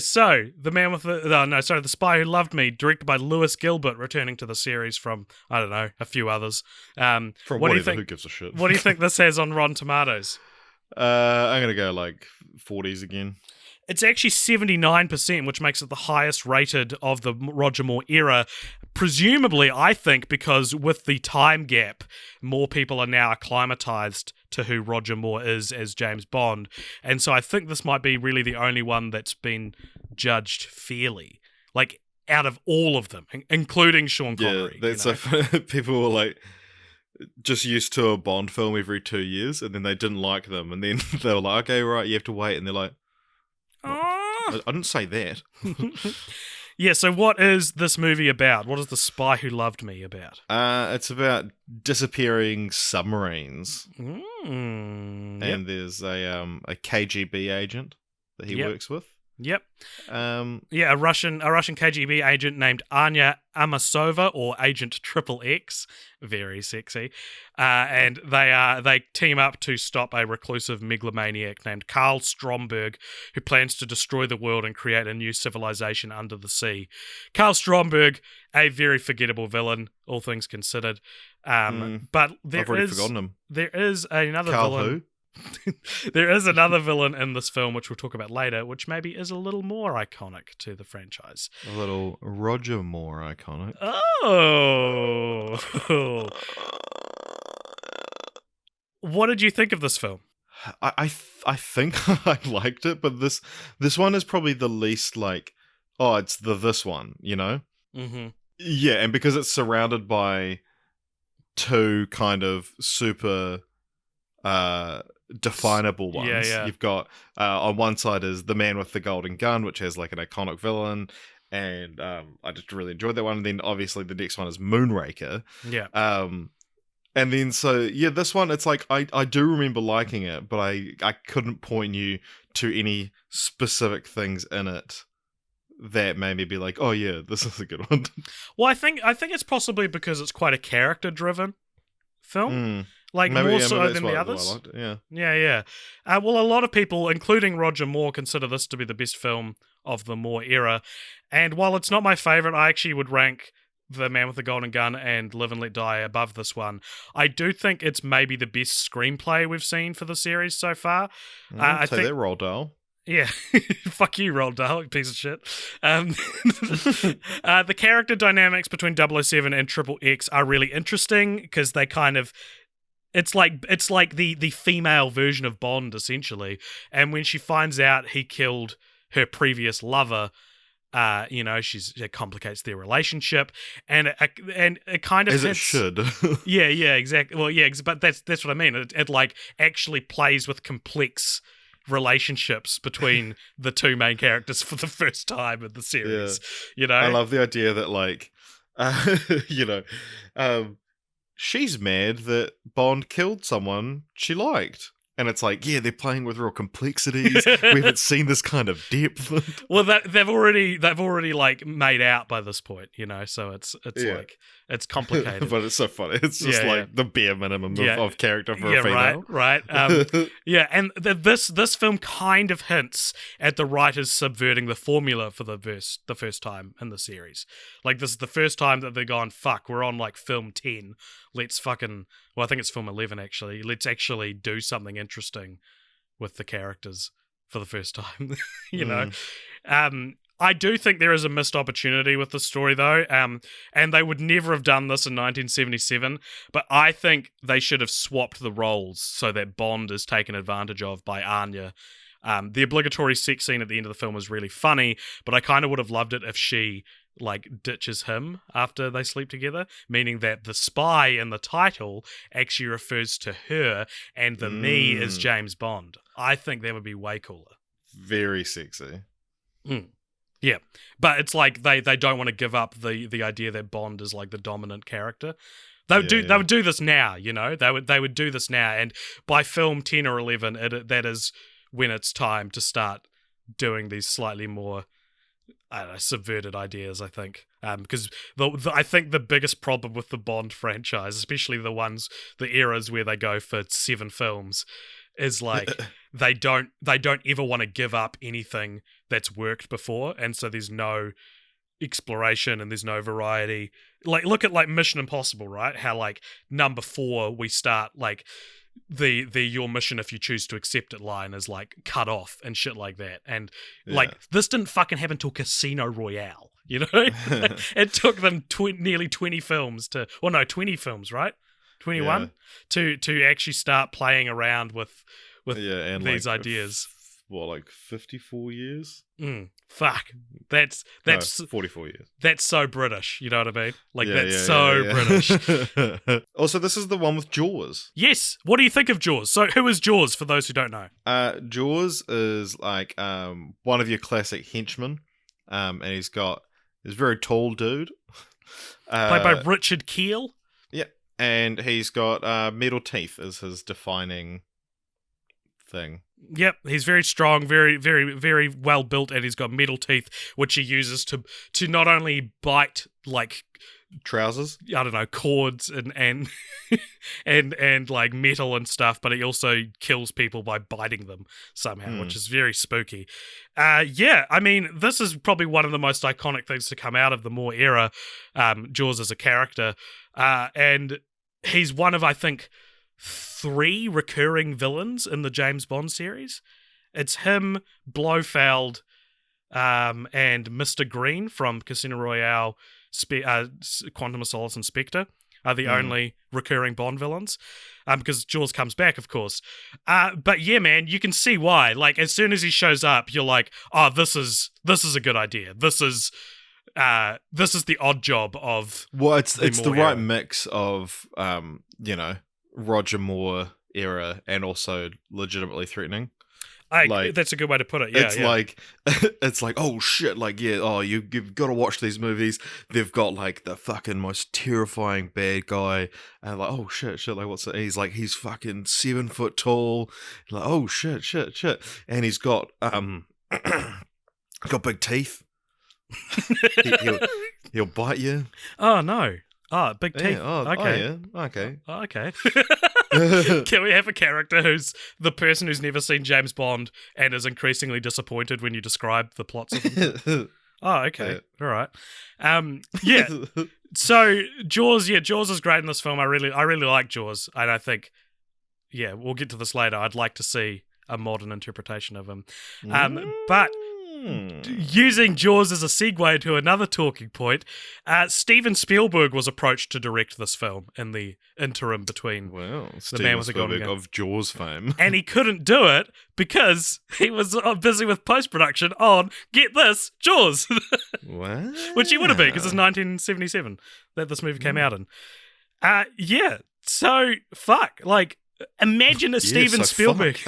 Speaker 1: So The Spy Who Loved Me, directed by Lewis Gilbert, returning to the series from, I don't know, a few others.
Speaker 2: From whatever, who gives a shit?
Speaker 1: What do you think this has on Rotten Tomatoes?
Speaker 2: I'm going to go 40s again.
Speaker 1: It's actually 79%, which makes it the highest rated of the Roger Moore era. Presumably, I think, because with the time gap, more people are now acclimatized to who Roger Moore is as James Bond. And so I think this might be really the only one that's been judged fairly. Out of all of them, including Sean Connery.
Speaker 2: Yeah, that's people were just used to a Bond film every 2 years, and then they didn't like them. And then they were like, okay, right, you have to wait. And they're like, I didn't say that.
Speaker 1: Yeah, so what is this movie about? What is The Spy Who Loved Me about?
Speaker 2: It's about disappearing submarines.
Speaker 1: And
Speaker 2: there's a KGB agent that he works with.
Speaker 1: Yep. A Russian KGB agent named Anya Amasova, or Agent XXX, very sexy, and they team up to stop a reclusive megalomaniac named Karl Stromberg, who plans to destroy the world and create a new civilization under the sea. Karl Stromberg, a very forgettable villain, all things considered. But
Speaker 2: I've already forgotten him.
Speaker 1: There is another
Speaker 2: Karl
Speaker 1: villain.
Speaker 2: Who?
Speaker 1: There is another villain in this film, which we'll talk about later, which maybe is a little more iconic to the franchise.
Speaker 2: A little Roger Moore iconic.
Speaker 1: Oh. What did you think of this film?
Speaker 2: I think I liked it, but this one is probably the least like, oh, it's this one, you know?
Speaker 1: Mm-hmm.
Speaker 2: Yeah, and because it's surrounded by two kind of super definable ones.
Speaker 1: Yeah.
Speaker 2: You've got on one side is the man with the golden gun, which has like an iconic villain, and I just really enjoyed that one. And then obviously the next one is Moonraker.
Speaker 1: Yeah.
Speaker 2: And then so yeah, this one it's like I do remember liking it, but I couldn't point you to any specific things in it that made me be like, oh yeah, this is a good one.
Speaker 1: Well, I think it's possibly because it's quite a character-driven film. Like,
Speaker 2: maybe,
Speaker 1: more
Speaker 2: yeah,
Speaker 1: so
Speaker 2: maybe
Speaker 1: than
Speaker 2: that's
Speaker 1: the
Speaker 2: why
Speaker 1: others.
Speaker 2: I liked it, yeah.
Speaker 1: Yeah. Well, a lot of people, including Roger Moore, consider this to be the best film of the Moore era. And while it's not my favourite, I actually would rank The Man with the Golden Gun and Live and Let Die above this one. I do think it's maybe the best screenplay we've seen for the series so far.
Speaker 2: I think that, Roald Dahl.
Speaker 1: Yeah, fuck you, Roald Dahl, piece of shit. The character dynamics between 007 and Triple X are really interesting because they kind of, it's like the female version of Bond essentially. And when she finds out he killed her previous lover, it complicates their relationship, and it kind of
Speaker 2: as
Speaker 1: hits,
Speaker 2: it should.
Speaker 1: yeah, exactly. Well, yeah, but that's what I mean. It like actually plays with complex relationships between the two main characters for the first time in the series.
Speaker 2: Yeah. I love the idea that like she's mad that Bond killed someone she liked, and it's like, yeah, they're playing with real complexities. We haven't seen this kind of depth.
Speaker 1: Well, they've already like made out by this point, so it's like it's complicated.
Speaker 2: But it's so funny. It's just the bare minimum of character for a female.
Speaker 1: Right. And this film kind of hints at the writers subverting the formula for the first time in the series. Like, this is the first time that they're gone, fuck, we're on like film 10. Let's fucking, well, I think it's film 11 actually. Let's actually do something interesting with the characters for the first time, know? I do think there is a missed opportunity with the story, though, and they would never have done this in 1977, but I think they should have swapped the roles so that Bond is taken advantage of by Anya. The obligatory sex scene at the end of the film is really funny, but I kind of would have loved it if she like ditches him after they sleep together, meaning that the spy in the title actually refers to her and the me is James Bond. I think that would be way cooler.
Speaker 2: Very sexy.
Speaker 1: Yeah, but it's like they don't want to give up the idea that Bond is like the dominant character. They would do this now, They would do this now, and by film 10 or 11, that is when it's time to start doing these slightly more, I don't know, subverted ideas, I think. Because I think the biggest problem with the Bond franchise, especially the eras where they go for 7 films, is like they don't ever want to give up anything that's worked before, and so there's no exploration and there's no variety. Like, look at like Mission Impossible, right? How like number 4 we start like the your mission if you choose to accept it line is like cut off and shit like that. And like this didn't fucking happen till Casino Royale, It took them nearly 20 films 20 films, right? 21 to actually start playing around with and these like ideas.
Speaker 2: 54 years?
Speaker 1: Fuck. That's
Speaker 2: 44 years.
Speaker 1: That's so British, you know what I mean? Like, British.
Speaker 2: Also, this is the one with Jaws.
Speaker 1: Yes. What do you think of Jaws? So, who is Jaws, for those who don't know?
Speaker 2: Jaws is like one of your classic henchmen, and he's very tall dude.
Speaker 1: Played by Richard Keel.
Speaker 2: Yeah, and he's got metal teeth as his defining thing.
Speaker 1: Yep, he's very strong, very, very, very well built, and he's got metal teeth, which he uses to not only bite like
Speaker 2: trousers,
Speaker 1: I don't know, cords and and like metal and stuff, but he also kills people by biting them somehow, which is very spooky. I mean, this is probably one of the most iconic things to come out of the Moore era, Jaws as a character, and he's one of, I think, 3 recurring villains in the James Bond series. It's him, Blofeld, and Mr. Green from Casino Royale, Quantum of Solace, and Spectre. are the only recurring Bond villains. Because Jaws comes back, of course. But yeah, man, you can see why. Like, as soon as he shows up, you're like, oh, this is a good idea. This is the odd job of.
Speaker 2: Well, it's the
Speaker 1: era.
Speaker 2: right mix of Roger Moore era and also legitimately threatening.
Speaker 1: That's a good way to put it. Yeah,
Speaker 2: it's like, oh shit, like, yeah, oh, you've got to watch these movies. They've got like the fucking most terrifying bad guy, and like, oh shit, like, what's it? He's like, he's fucking 7 foot tall. Like, oh shit, and he's got got big teeth. He'll bite you.
Speaker 1: Oh no. Oh, big teeth.
Speaker 2: Yeah,
Speaker 1: okay.
Speaker 2: Okay.
Speaker 1: Okay. Can we have a character who's the person who's never seen James Bond and is increasingly disappointed when you describe the plots of them? Oh, okay. Yeah. All right. Yeah. So Jaws is great in this film. I really like Jaws, and I think, yeah, we'll get to this later. I'd like to see a modern interpretation of him. But using Jaws as a segue to another talking point, Steven Spielberg was approached to direct this film in the interim between The Man with the Golden Gun
Speaker 2: of Jaws fame.
Speaker 1: And he couldn't do it because he was busy with post-production on, get this, Jaws.
Speaker 2: Wow.
Speaker 1: Which he would have been, because it's 1977 that this movie came out in. Yeah, so, fuck. Like, imagine a Steven Spielberg...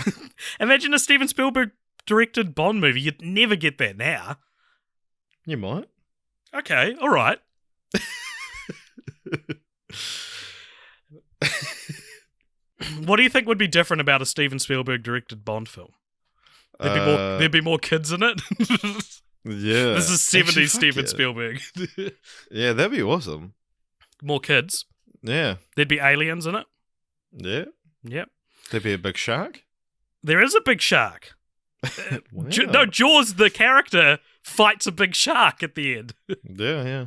Speaker 1: Imagine a Steven Spielberg directed Bond movie. You'd never get that now.
Speaker 2: You might.
Speaker 1: Okay, all right. What do you think would be different about a Steven Spielberg directed Bond film? There'd be more kids in it.
Speaker 2: Yeah.
Speaker 1: This is 70s Steven Spielberg.
Speaker 2: Yeah, that'd be awesome.
Speaker 1: More kids.
Speaker 2: Yeah.
Speaker 1: There'd be aliens in it.
Speaker 2: Yeah.
Speaker 1: Yep.
Speaker 2: There'd be a big shark.
Speaker 1: There is a big shark.
Speaker 2: Wow.
Speaker 1: No, Jaws, the character, fights a big shark at the end.
Speaker 2: Yeah.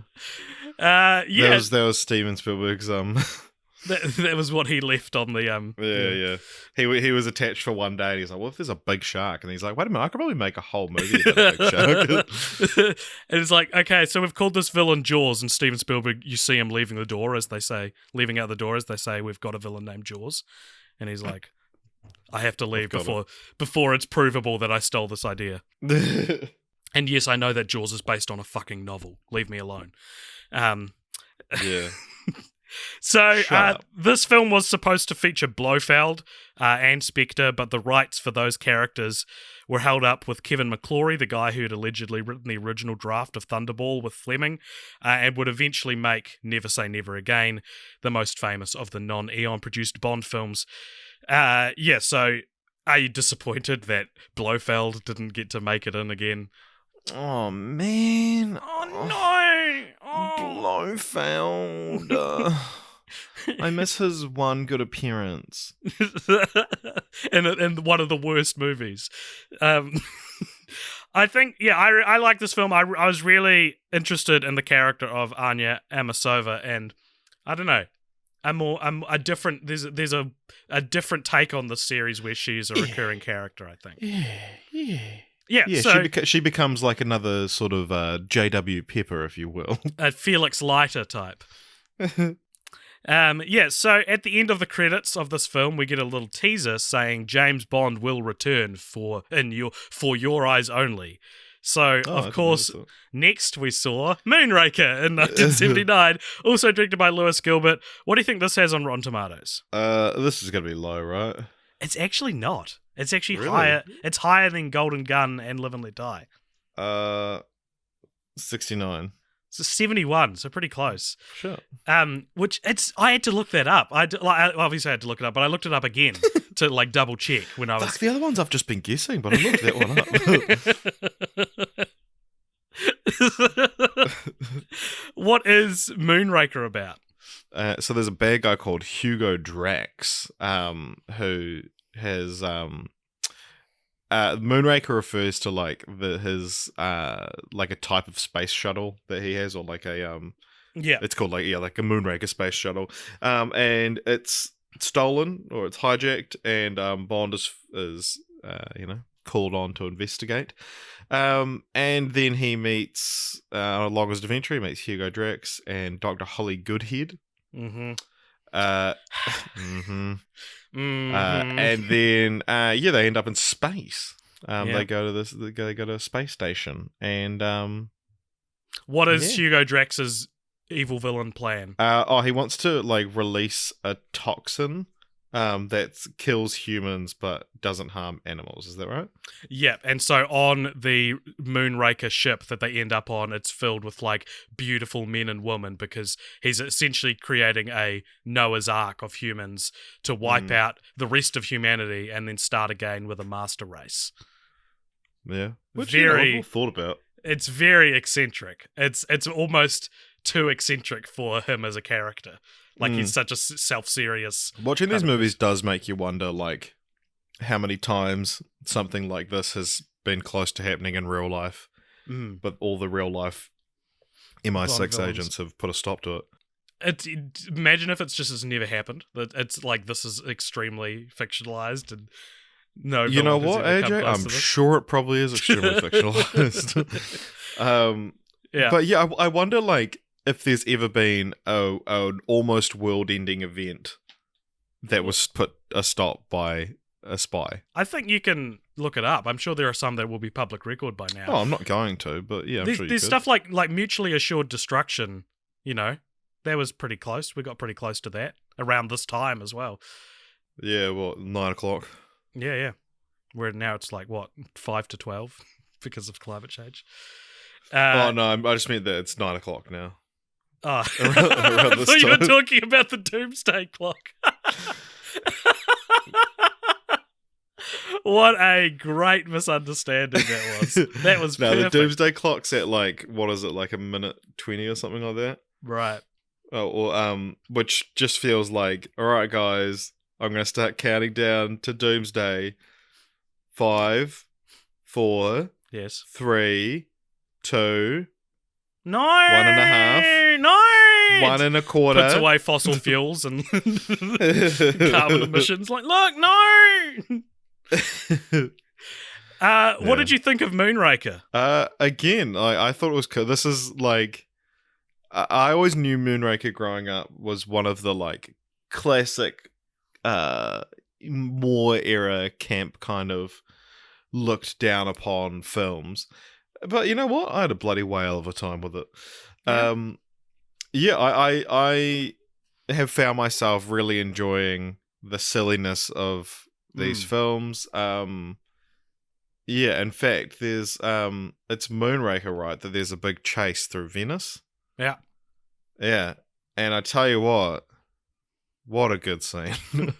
Speaker 1: Yeah.
Speaker 2: That was Steven Spielberg's
Speaker 1: That was what he left on the
Speaker 2: Yeah. He was attached for one day and he's like, well, if there's a big shark, and he's like, wait a minute, I could probably make a whole movie about a big shark.
Speaker 1: And it's like, okay, so we've called this villain Jaws, and Steven Spielberg, you see him leaving out the door as they say, we've got a villain named Jaws. And he's like, I have to leave before it's provable that I stole this idea. And yes, I know that Jaws is based on a fucking novel. Leave me alone.
Speaker 2: Yeah.
Speaker 1: So this film was supposed to feature Blofeld and Spectre, but the rights for those characters were held up with Kevin McClory, the guy who had allegedly written the original draft of Thunderball with Fleming, and would eventually make Never Say Never Again, the most famous of the non-Eon produced Bond films. So are you disappointed that Blofeld didn't get to make it in again?
Speaker 2: Oh, man.
Speaker 1: Oh, no.
Speaker 2: Blofeld. I miss his one good appearance.
Speaker 1: in one of the worst movies. I think, I like this film. I was really interested in the character of Anya Amasova, and I don't know. There's a different take on the series where she's a recurring character, I think. Yeah, so
Speaker 2: she becomes like another sort of J.W. Pepper, if you will.
Speaker 1: A Felix Leiter type. So at the end of the credits of this film, we get a little teaser saying James Bond will return for your eyes only. So, of course, next we saw Moonraker in 1979, also directed by Lewis Gilbert. What do you think this has on Rotten Tomatoes?
Speaker 2: This is going to be low, right?
Speaker 1: It's actually not. It's actually
Speaker 2: Really?
Speaker 1: higher. It's higher than Golden Gun and Live and Let Die.
Speaker 2: 69.
Speaker 1: So 71, so pretty close.
Speaker 2: Sure.
Speaker 1: I had to look that up. I obviously had to look it up, but I looked it up again to like double check when I was.
Speaker 2: Fuck, the other ones I've just been guessing, but I looked that one up.
Speaker 1: What is Moonraker about?
Speaker 2: So there's a bad guy called Hugo Drax, who has Moonraker refers to like his like a type of space shuttle that he has, or like a it's called like a Moonraker space shuttle, and it's stolen or it's hijacked, and Bond is called on to investigate, and then he meets along his adventure, he meets Hugo Drax and Dr. Holly Goodhead.
Speaker 1: Mm-hmm.
Speaker 2: Mm-hmm.
Speaker 1: Mm-hmm.
Speaker 2: And then they end up in space.
Speaker 1: Yeah.
Speaker 2: They go to they go to a space station, and
Speaker 1: what is Hugo Drax's evil villain plan?
Speaker 2: He wants to like release a toxin that kills humans but doesn't harm animals. Is that right?
Speaker 1: Yeah, and so on the Moonraker ship that they end up on, it's filled with like beautiful men and women because he's essentially creating a Noah's Ark of humans to wipe out the rest of humanity and then start again with a master race.
Speaker 2: Yeah, which
Speaker 1: very
Speaker 2: I've thought about.
Speaker 1: It's very eccentric. It's almost too eccentric for him as a character. Like he's such a self-serious.
Speaker 2: Watching these movies does make you wonder, like, how many times something like this has been close to happening in real life, but all the real life MI6 agents have put a stop to it.
Speaker 1: Imagine if it's just has never happened. That it's like this is extremely fictionalized and no.
Speaker 2: You know what, AJ? I'm sure it probably is extremely fictionalized.
Speaker 1: Yeah,
Speaker 2: but yeah, I wonder, like, if there's ever been an almost world-ending event that was put a stop by a spy.
Speaker 1: I think you can look it up. I'm sure there are some that will be public record by now.
Speaker 2: Oh, I'm not going to, but yeah, I'm sure you
Speaker 1: there's
Speaker 2: could.
Speaker 1: stuff like mutually assured destruction. You know, that was pretty close. We got pretty close to that around this time as well.
Speaker 2: Yeah, well, 9:00.
Speaker 1: Yeah. Where now it's like what 5 to 12 because of climate change.
Speaker 2: Oh no, I just meant that it's 9:00 now.
Speaker 1: Oh,
Speaker 2: around
Speaker 1: I
Speaker 2: this
Speaker 1: thought you were
Speaker 2: time.
Speaker 1: talking about the doomsday clock. What a great misunderstanding that was. That was
Speaker 2: no,
Speaker 1: perfect.
Speaker 2: the doomsday clock's at like, what is it, like a minute 20 or something like that?
Speaker 1: Right.
Speaker 2: Oh, or which just feels like, all right, guys, I'm going to start counting down to doomsday. 5, 4,
Speaker 1: Yes.
Speaker 2: 3, 2,
Speaker 1: No.
Speaker 2: 1.5.
Speaker 1: No.
Speaker 2: 1.25.
Speaker 1: Puts away fossil fuels and carbon emissions. Like, look, no. What did you think of Moonraker?
Speaker 2: Again, I thought it was cool. This is like, I always knew Moonraker growing up was one of the like classic, Moore era camp kind of looked down upon films. But you know what? I had a bloody whale of a time with it. I have found myself really enjoying the silliness of these films. In fact, there's it's Moonraker, right? That there's a big chase through Venice.
Speaker 1: Yeah.
Speaker 2: Yeah. And I tell you what a good scene. Do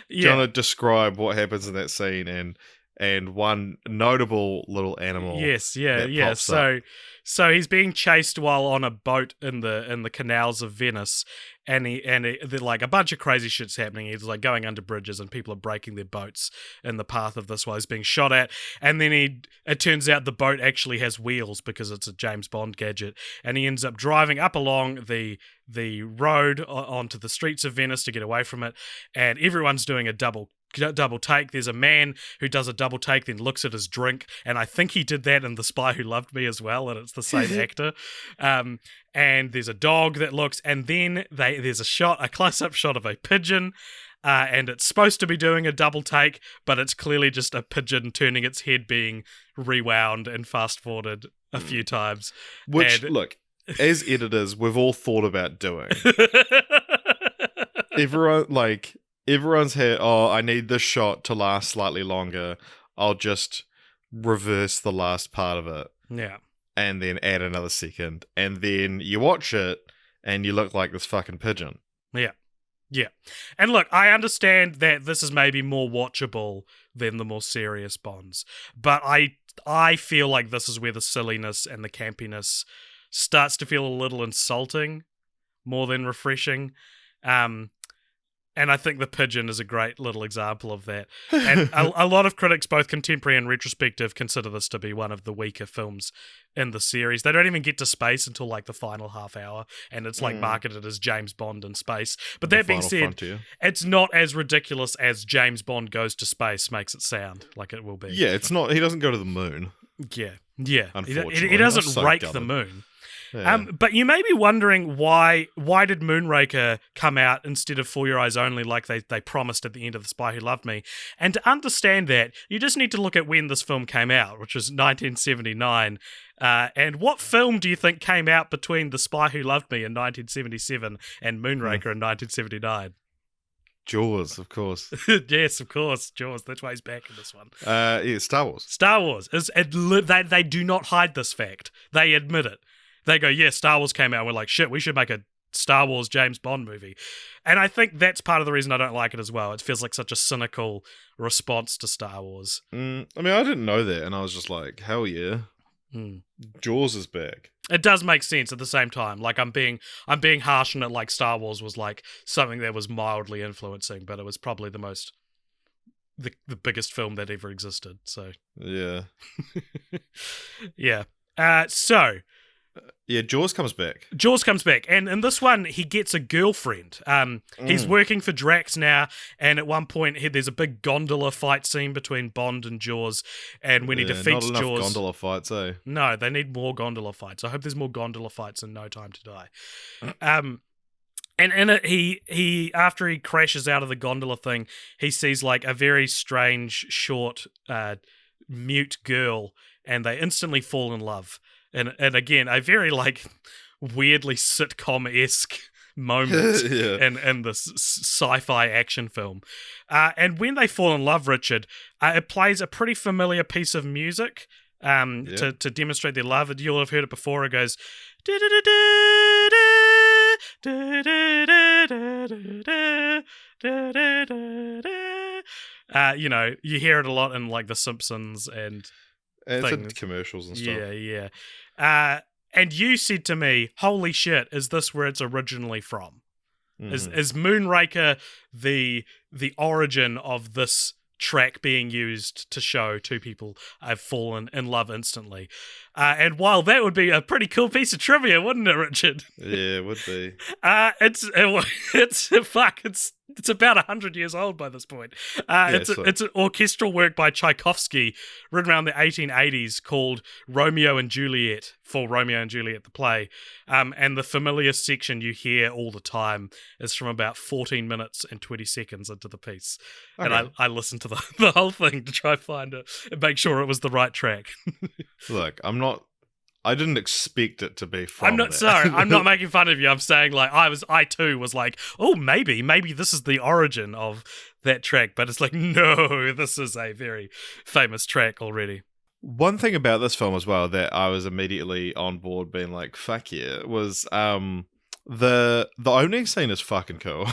Speaker 2: you want to describe what happens in that scene and one notable little animal?
Speaker 1: Yes,
Speaker 2: pops up?
Speaker 1: So he's being chased while on a boat in the canals of Venice, and like a bunch of crazy shit's happening. He's like going under bridges, and people are breaking their boats in the path of this while he's being shot at. And then it turns out the boat actually has wheels because it's a James Bond gadget, and he ends up driving up along the road onto the streets of Venice to get away from it, and everyone's doing a double take. There's a man who does a double take, then looks at his drink, and I think he did that in The Spy Who Loved Me as well, and it's the same actor. And there's a dog that looks, and then there's a close-up shot of a pigeon, and it's supposed to be doing a double take, but it's clearly just a pigeon turning its head, being rewound and fast-forwarded a few times.
Speaker 2: Which, look, as editors, we've all thought about doing. Everyone's here, I need this shot to last slightly longer. I'll just reverse the last part of it.
Speaker 1: Yeah.
Speaker 2: And then add another second. And then you watch it, and you look like this fucking pigeon.
Speaker 1: Yeah. Yeah. And look, I understand that this is maybe more watchable than the more serious Bonds. But I feel like this is where the silliness and the campiness starts to feel a little insulting more than refreshing. And I think the pigeon is a great little example of that. And a lot of critics, both contemporary and retrospective, consider this to be one of the weaker films in the series. They don't even get to space until like the final half hour, and it's like marketed as James Bond in space. But that being said,
Speaker 2: frontier.
Speaker 1: It's not as ridiculous as James Bond Goes to Space makes it sound like it will be.
Speaker 2: Yeah, it's not. He doesn't go to the moon.
Speaker 1: Yeah.
Speaker 2: Unfortunately.
Speaker 1: He doesn't rake the moon.
Speaker 2: Yeah.
Speaker 1: But you may be wondering why did Moonraker come out instead of For Your Eyes Only like they promised at the end of The Spy Who Loved Me? And to understand that, you just need to look at when this film came out, which was 1979. And what film do you think came out between The Spy Who Loved Me in 1977 and Moonraker in 1979?
Speaker 2: Jaws, of course.
Speaker 1: Yes, of course, Jaws. That's why he's back in this one.
Speaker 2: Yeah, Star Wars.
Speaker 1: Star Wars. They do not hide this fact. They admit it. They go, yeah, Star Wars came out. And we're like, shit, we should make a Star Wars James Bond movie. And I think that's part of the reason I don't like it as well. It feels like such a cynical response to Star Wars.
Speaker 2: I mean, I didn't know that, and I was just like, hell yeah. Jaws is back.
Speaker 1: It does make sense at the same time. Like I'm being harsh on it. Like Star Wars was like something that was mildly influencing, but it was probably the biggest film that ever existed. So
Speaker 2: yeah,
Speaker 1: yeah. So
Speaker 2: yeah, Jaws comes back.
Speaker 1: And in this one, he gets a girlfriend. He's working for Drax now, and at one point, there's a big gondola fight scene between Bond and Jaws, and when he defeats
Speaker 2: not enough
Speaker 1: Jaws...
Speaker 2: gondola fights, eh?
Speaker 1: No, they need more gondola fights. I hope there's more gondola fights in No Time to Die. And in it, he after he crashes out of the gondola thing, he sees like a very strange, short, mute girl, and they instantly fall in love. And again, a very like weirdly sitcom-esque moment in this sci-fi action film. And when they fall in love, Richard, it plays a pretty familiar piece of music to demonstrate their love. You'll have heard it before. It goes... you know, you hear it a lot in like The Simpsons and
Speaker 2: it's in commercials and stuff.
Speaker 1: Yeah. And you said to me, holy shit, is this where it's originally from? Is Moonraker the origin of this track being used to show two people have fallen in love instantly? And while that would be a pretty cool piece of trivia, wouldn't it, Richard?
Speaker 2: Yeah, it would be.
Speaker 1: It's about 100 years old by this point. It's an orchestral work by Tchaikovsky written around the 1880s called Romeo and Juliet, for Romeo and Juliet the play. And the familiar section you hear all the time is from about 14 minutes and 20 seconds into the piece. Okay. And I listened to the whole thing to try find it and make sure it was the right track.
Speaker 2: Look, I didn't expect it to be from
Speaker 1: Sorry, I'm not making fun of you. I'm saying like I too was like, oh, maybe this is the origin of that track, but it's like, no, this is a very famous track already.
Speaker 2: One thing about this film as well that I was immediately on board being like, fuck yeah, was the opening scene is fucking cool.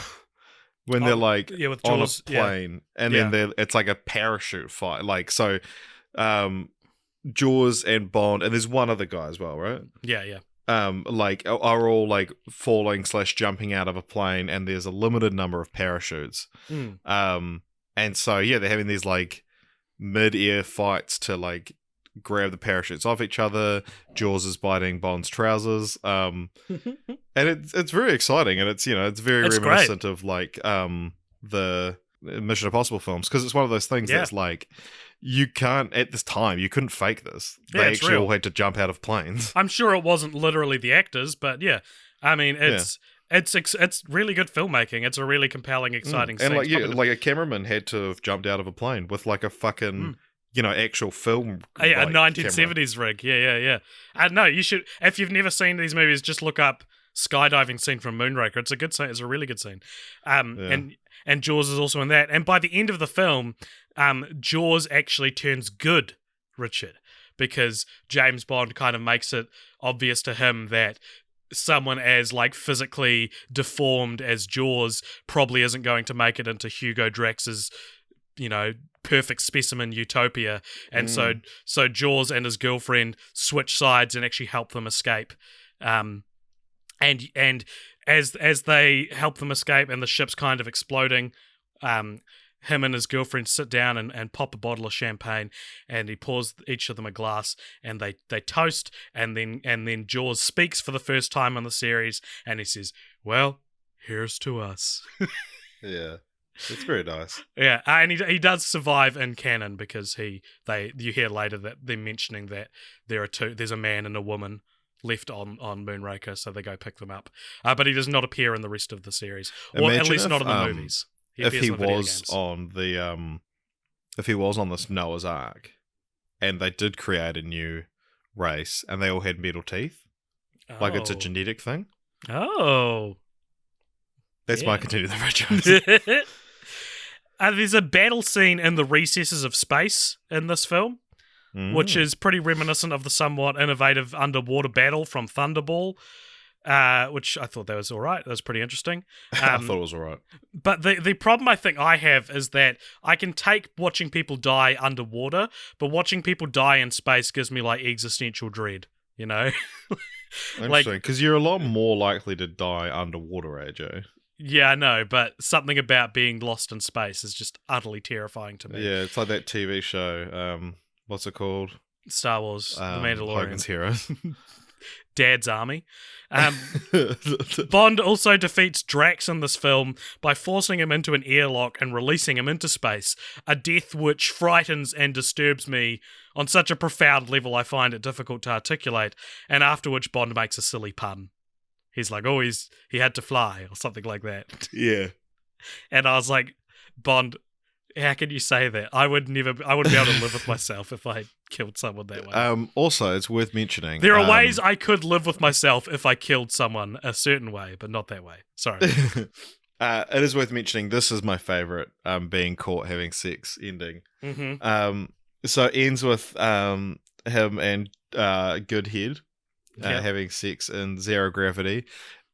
Speaker 2: When they're like
Speaker 1: with
Speaker 2: on
Speaker 1: Jaws,
Speaker 2: a plane and then it's like a parachute fight. Like so Jaws and Bond, and there's one other guy as well, right?
Speaker 1: Yeah.
Speaker 2: Like are all like falling / jumping out of a plane, and there's a limited number of parachutes. And so they're having these like mid-air fights to like grab the parachutes off each other. Jaws is biting Bond's trousers. And it's very exciting, and it's very reminiscent of like the Mission Impossible films, because it's one of those things that's like, you can't, at this time, you couldn't fake this. They actually all had to jump out of planes.
Speaker 1: I'm sure it wasn't literally the actors, but I mean, it's really good filmmaking. It's a really compelling, exciting scene.
Speaker 2: And like a cameraman had to have jumped out of a plane with like a fucking, actual film.
Speaker 1: A 1970s camera. Rig. Yeah. No, you should, if you've never seen these movies, just look up skydiving scene from Moonraker. It's a good scene. It's a really good scene. And Jaws is also in that. And by the end of the film, Jaws actually turns good, Richard, because James Bond kind of makes it obvious to him that someone as like physically deformed as Jaws probably isn't going to make it into Hugo Drax's, perfect specimen utopia. And so Jaws and his girlfriend switch sides and actually help them escape. And as they help them escape and the ship's kind of exploding, him and his girlfriend sit down and pop a bottle of champagne, and he pours each of them a glass, and they toast, and then Jaws speaks for the first time in the series, and he says, "Well, here's to us."
Speaker 2: Yeah, it's very nice.
Speaker 1: Yeah, and he does survive in canon because you hear later that they're mentioning that there's a man and a woman left on Moonraker, so they go pick them up. But he does not appear in the rest of the series, or at least not in the movies.
Speaker 2: If he was on the if he was on this Noah's Ark, and they did create a new race, and they all had metal teeth, like it's a genetic thing.
Speaker 1: Oh,
Speaker 2: that's my continued the franchise.
Speaker 1: There's a battle scene in the recesses of space in this film, which is pretty reminiscent of the somewhat innovative underwater battle from Thunderball, which I thought that was all right. That was pretty interesting.
Speaker 2: I thought it was all right.
Speaker 1: But the problem I think I have is that I can take watching people die underwater, but watching people die in space gives me like existential dread, you know?
Speaker 2: Interesting, because you're a lot more likely to die underwater, AJ.
Speaker 1: Yeah, I know, but something about being lost in space is just utterly terrifying to me.
Speaker 2: Yeah, it's like that TV show. What's it called?
Speaker 1: Star Wars, The Mandalorian.
Speaker 2: Hogan's Heroes.
Speaker 1: Dad's Army. Bond also defeats Drax in this film by forcing him into an airlock and releasing him into space, a death which frightens and disturbs me on such a profound level I find it difficult to articulate, and after which Bond makes a silly pun. He's like, oh, he had to fly, or something like that.
Speaker 2: Yeah.
Speaker 1: And I was like, Bond, how can you say that? I wouldn't be able to live with myself if I killed someone that way.
Speaker 2: Also, it's worth mentioning.
Speaker 1: There are ways I could live with myself if I killed someone a certain way, but not that way. Sorry.
Speaker 2: It is worth mentioning, this is my favourite being caught having sex ending.
Speaker 1: Mm-hmm.
Speaker 2: So it ends with him and Goodhead having sex in zero gravity,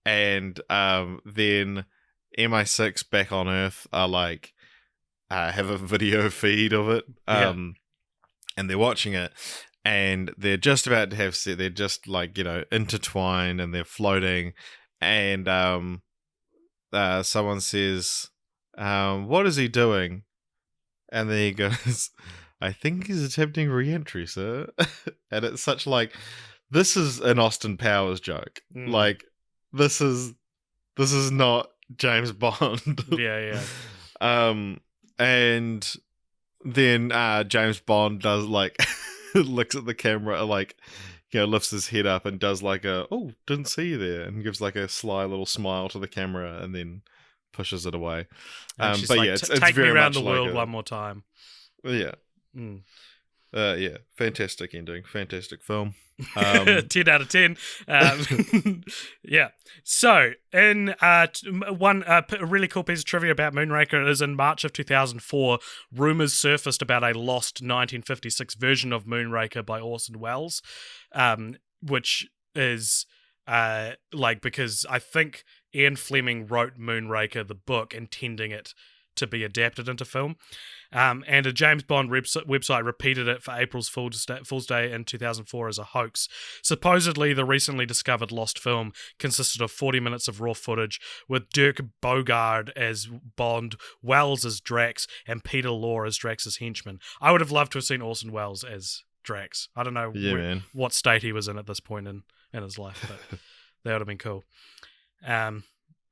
Speaker 2: and then MI6 back on Earth are like have a video feed of it, and they're watching it, and they're just about to have sex. They're just like, intertwined, and they're floating, and someone says, "What is he doing?" And then he goes, "I think he's attempting re-entry, sir." And it's such like, this is an Austin Powers joke. Like, this is not James Bond.
Speaker 1: Yeah.
Speaker 2: And then James Bond does like looks at the camera, like, lifts his head up and does like oh, didn't see you there, and gives like a sly little smile to the camera, and then pushes it away. But
Speaker 1: like,
Speaker 2: yeah, it's
Speaker 1: take
Speaker 2: very
Speaker 1: me around
Speaker 2: much
Speaker 1: the world
Speaker 2: like
Speaker 1: one more time.
Speaker 2: Yeah. Yeah, fantastic ending, fantastic film.
Speaker 1: 10 out of 10. Yeah. So, in one really cool piece of trivia about Moonraker is in March of 2004, rumors surfaced about a lost 1956 version of Moonraker by Orson Welles, which is because I think Ian Fleming wrote Moonraker, the book, intending it to be adapted into film. And a James Bond website repeated it for April's Fool's Day in 2004 as a hoax. Supposedly, the recently discovered lost film consisted of 40 minutes of raw footage with Dirk Bogarde as Bond, Welles as Drax, and Peter Lorre as Drax's henchman. I would have loved to have seen Orson Welles as Drax. I don't know what state he was in at this point in his life, but that would have been cool.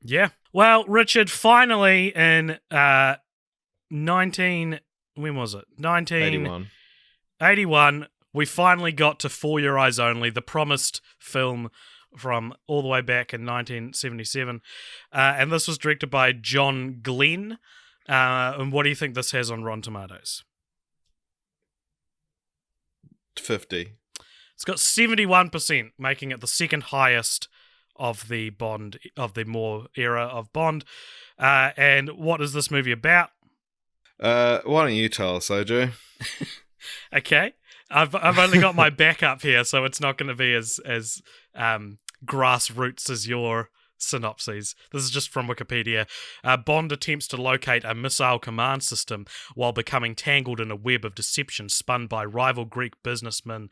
Speaker 1: Yeah. Well, Richard, finally in 1981, we finally got to For Your Eyes Only, the promised film from all the way back in 1977. And this was directed by John Glenn. And what do you think this has on Rotten Tomatoes?
Speaker 2: 50.
Speaker 1: It's got 71%, making it the second highest of the Moore era of Bond. And what is this movie about?
Speaker 2: Why don't you tell us, OJ?
Speaker 1: Okay, I've only got my backup here, so it's not going to be as grassroots as your synopses. This is just from Wikipedia. Bond attempts to locate a missile command system while becoming tangled in a web of deception spun by rival Greek businessmen,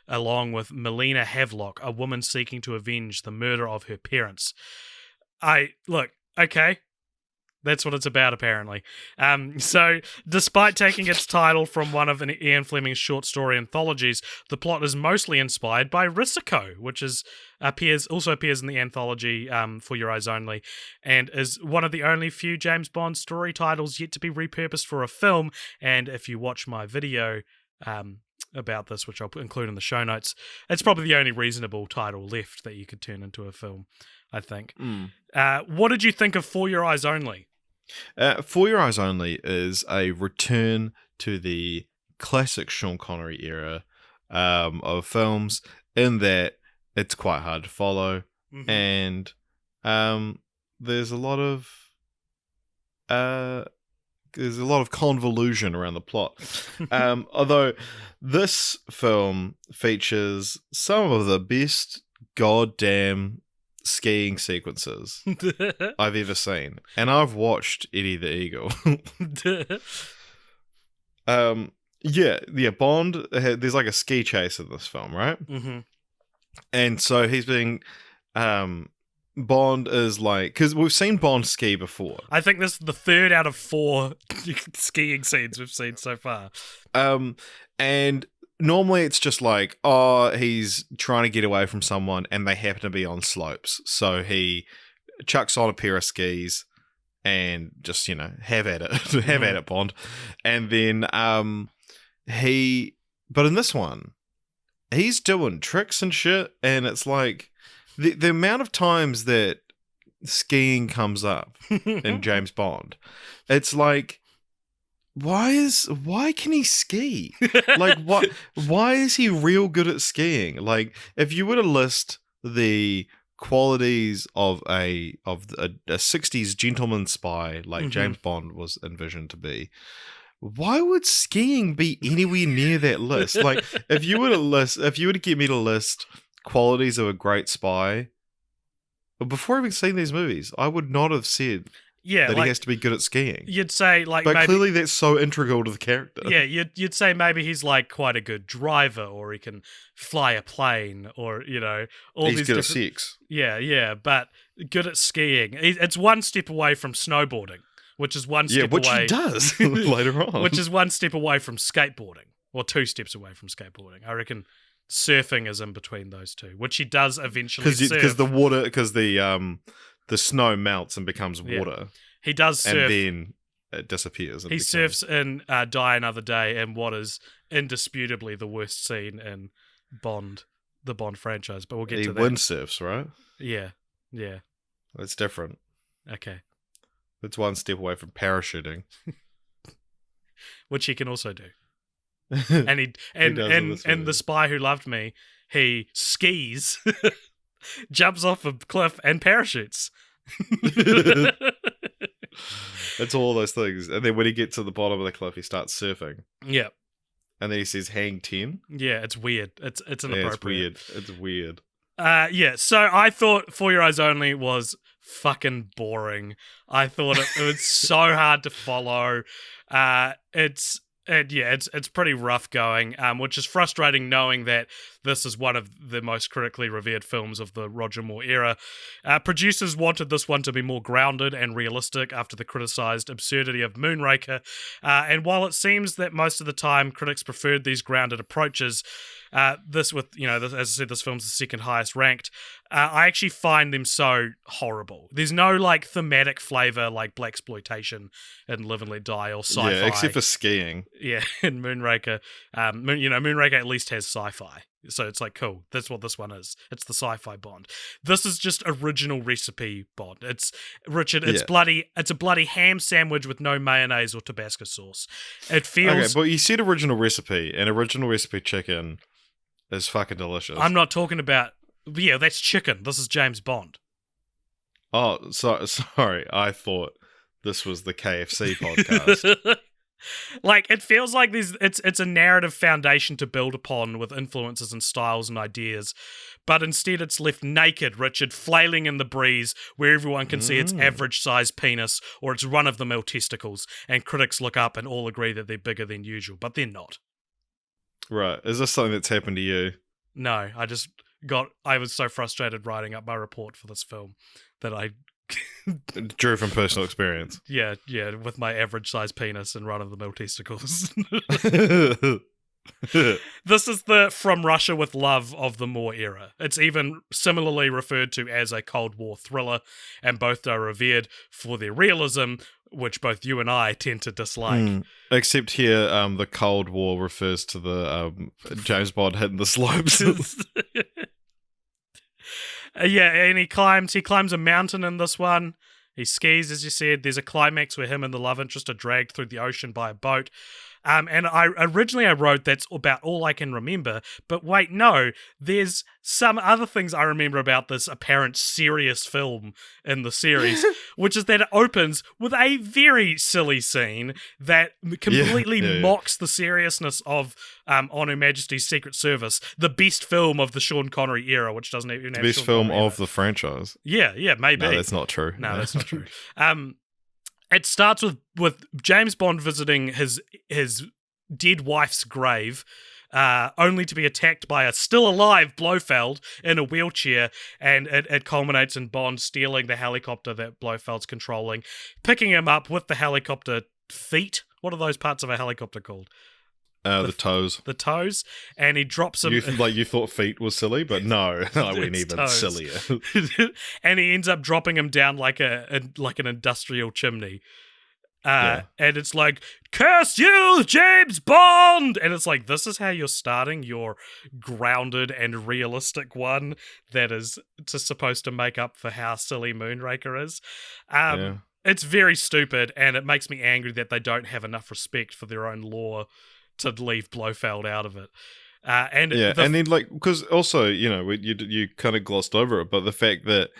Speaker 1: along with Melina Havelock, a woman seeking to avenge the murder of her parents. Okay. That's what it's about, apparently. So, despite taking its title from one of Ian Fleming's short story anthologies, the plot is mostly inspired by Risiko, which also appears in the anthology For Your Eyes Only, and is one of the only few James Bond story titles yet to be repurposed for a film. And if you watch my video about this, which I'll include in the show notes. It's probably the only reasonable title left that you could turn into a film, I think. What did you think of For Your Eyes Only?
Speaker 2: For Your Eyes Only is a return to the classic Sean Connery era of films, in that it's quite hard to follow, and there's a lot of convolution around the plot. Although this film features some of the best goddamn skiing sequences I've ever seen, and I've watched Eddie the Eagle. Bond. There's like a ski chase in this film, right? And so he's being Bond is like, because we've seen Bond ski before.
Speaker 1: I think this is the 3rd out of 4 skiing scenes we've seen so far.
Speaker 2: And normally it's just like, oh, he's trying to get away from someone and they happen to be on slopes. So he chucks on a pair of skis and just, have at it. Have at it, Bond. And then but in this one, he's doing tricks and shit, and it's like the amount of times that skiing comes up in James Bond, it's like, why can he ski? Like, why is he real good at skiing? Like, if you were to list the qualities of a 60s gentleman spy like James Bond was envisioned to be, why would skiing be anywhere near that list? Like, if you were to get me to list qualities of a great spy, before having seen these movies, I would not have said that he has to be good at skiing.
Speaker 1: You'd say, like,
Speaker 2: but
Speaker 1: maybe,
Speaker 2: clearly that's so integral to the character.
Speaker 1: Yeah, you'd say maybe he's like quite a good driver, or he can fly a plane, or all
Speaker 2: he's
Speaker 1: these
Speaker 2: good
Speaker 1: different...
Speaker 2: at sex.
Speaker 1: Yeah, but good at skiing. It's one step away from snowboarding, which is one step away.
Speaker 2: Yeah, which he does later on.
Speaker 1: Which is one step away from skateboarding, or 2 steps away from skateboarding. I reckon surfing is in between those two, which he does eventually surf.
Speaker 2: Because the snow melts and becomes water.
Speaker 1: Yeah. He does surf.
Speaker 2: And then it disappears.
Speaker 1: He surfs in Die Another Day, and what is indisputably the worst scene in the Bond franchise. But we'll get to that.
Speaker 2: He windsurfs, right?
Speaker 1: Yeah.
Speaker 2: It's different.
Speaker 1: Okay.
Speaker 2: It's one step away from parachuting.
Speaker 1: Which he can also do. And and The Spy Who Loved Me, he skis, jumps off a cliff, and parachutes.
Speaker 2: It's all those things. And then when he gets to the bottom of the cliff, he starts surfing.
Speaker 1: Yeah.
Speaker 2: And then he says, hang 10.
Speaker 1: Yeah, it's weird. It's inappropriate.
Speaker 2: It's weird.
Speaker 1: So I thought For Your Eyes Only was fucking boring. I thought it was so hard to follow. It's pretty rough going, which is frustrating knowing that this is one of the most critically revered films of the Roger Moore era. Producers wanted this one to be more grounded and realistic after the criticised absurdity of Moonraker. And while it seems that most of the time critics preferred these grounded approaches, as I said, this film's the second highest ranked. I actually find them so horrible. There's no like thematic flavor like blaxploitation in Live and Let Die or sci-fi.
Speaker 2: Yeah, except for skiing.
Speaker 1: Yeah, in Moonraker, Moonraker at least has sci-fi, so it's like cool. That's what this one is. It's the sci-fi Bond. This is just original recipe Bond. It's Richard. It's bloody. It's a bloody ham sandwich with no mayonnaise or Tabasco sauce. It feels.
Speaker 2: Okay, but you said original recipe, and original recipe chicken is fucking delicious.
Speaker 1: I'm not talking about. Yeah, that's chicken. This is James Bond.
Speaker 2: Oh, sorry. I thought this was the KFC podcast.
Speaker 1: Like, it feels like it's a narrative foundation to build upon with influences and styles and ideas, but instead it's left naked, Richard, flailing in the breeze where everyone can see its average-sized penis or its run-of-the-mill testicles, and critics look up and all agree that they're bigger than usual, but they're not.
Speaker 2: Right. Is this something that's happened to you?
Speaker 1: No, I was so frustrated writing up my report for this film that I
Speaker 2: drew from personal experience.
Speaker 1: Yeah, with my average size penis and run-of-the-mill testicles. This is the From Russia with Love of the Moore era. It's even similarly referred to as a Cold War thriller, and both are revered for their realism, which both you and I tend to dislike.
Speaker 2: Except here, the Cold War refers to the James Bond hitting the slopes.
Speaker 1: Yeah, and he climbs a mountain in this one. He skis, as you said. There's a climax where him and the love interest are dragged through the ocean by a boat. And I wrote that's about all I can remember. But wait, no, there's some other things I remember about this apparent serious film in the series, which is that it opens with a very silly scene that completely mocks the seriousness of On Her Majesty's Secret Service, the best film of the Sean Connery era, which doesn't even have
Speaker 2: the best
Speaker 1: Sean
Speaker 2: film
Speaker 1: Connery
Speaker 2: of the franchise.
Speaker 1: Yeah, maybe.
Speaker 2: No, that's not true.
Speaker 1: No, that's not true. It starts with James Bond visiting his dead wife's grave, only to be attacked by a still alive Blofeld in a wheelchair, and it culminates in Bond stealing the helicopter that Blofeld's controlling, picking him up with the helicopter feet. What are those parts of a helicopter called?
Speaker 2: The toes.
Speaker 1: The toes, and he drops him.
Speaker 2: You thought feet was silly, but no, I went even
Speaker 1: toes.
Speaker 2: sillier.
Speaker 1: And he ends up dropping him down like an industrial chimney. And it's like, curse you, James Bond! And it's like, this is how you're starting your grounded and realistic one that is supposed to make up for how silly Moonraker is. It's very stupid, and it makes me angry that they don't have enough respect for their own lore to leave Blofeld out of it. And then
Speaker 2: because also, you kind of glossed over it, but the fact that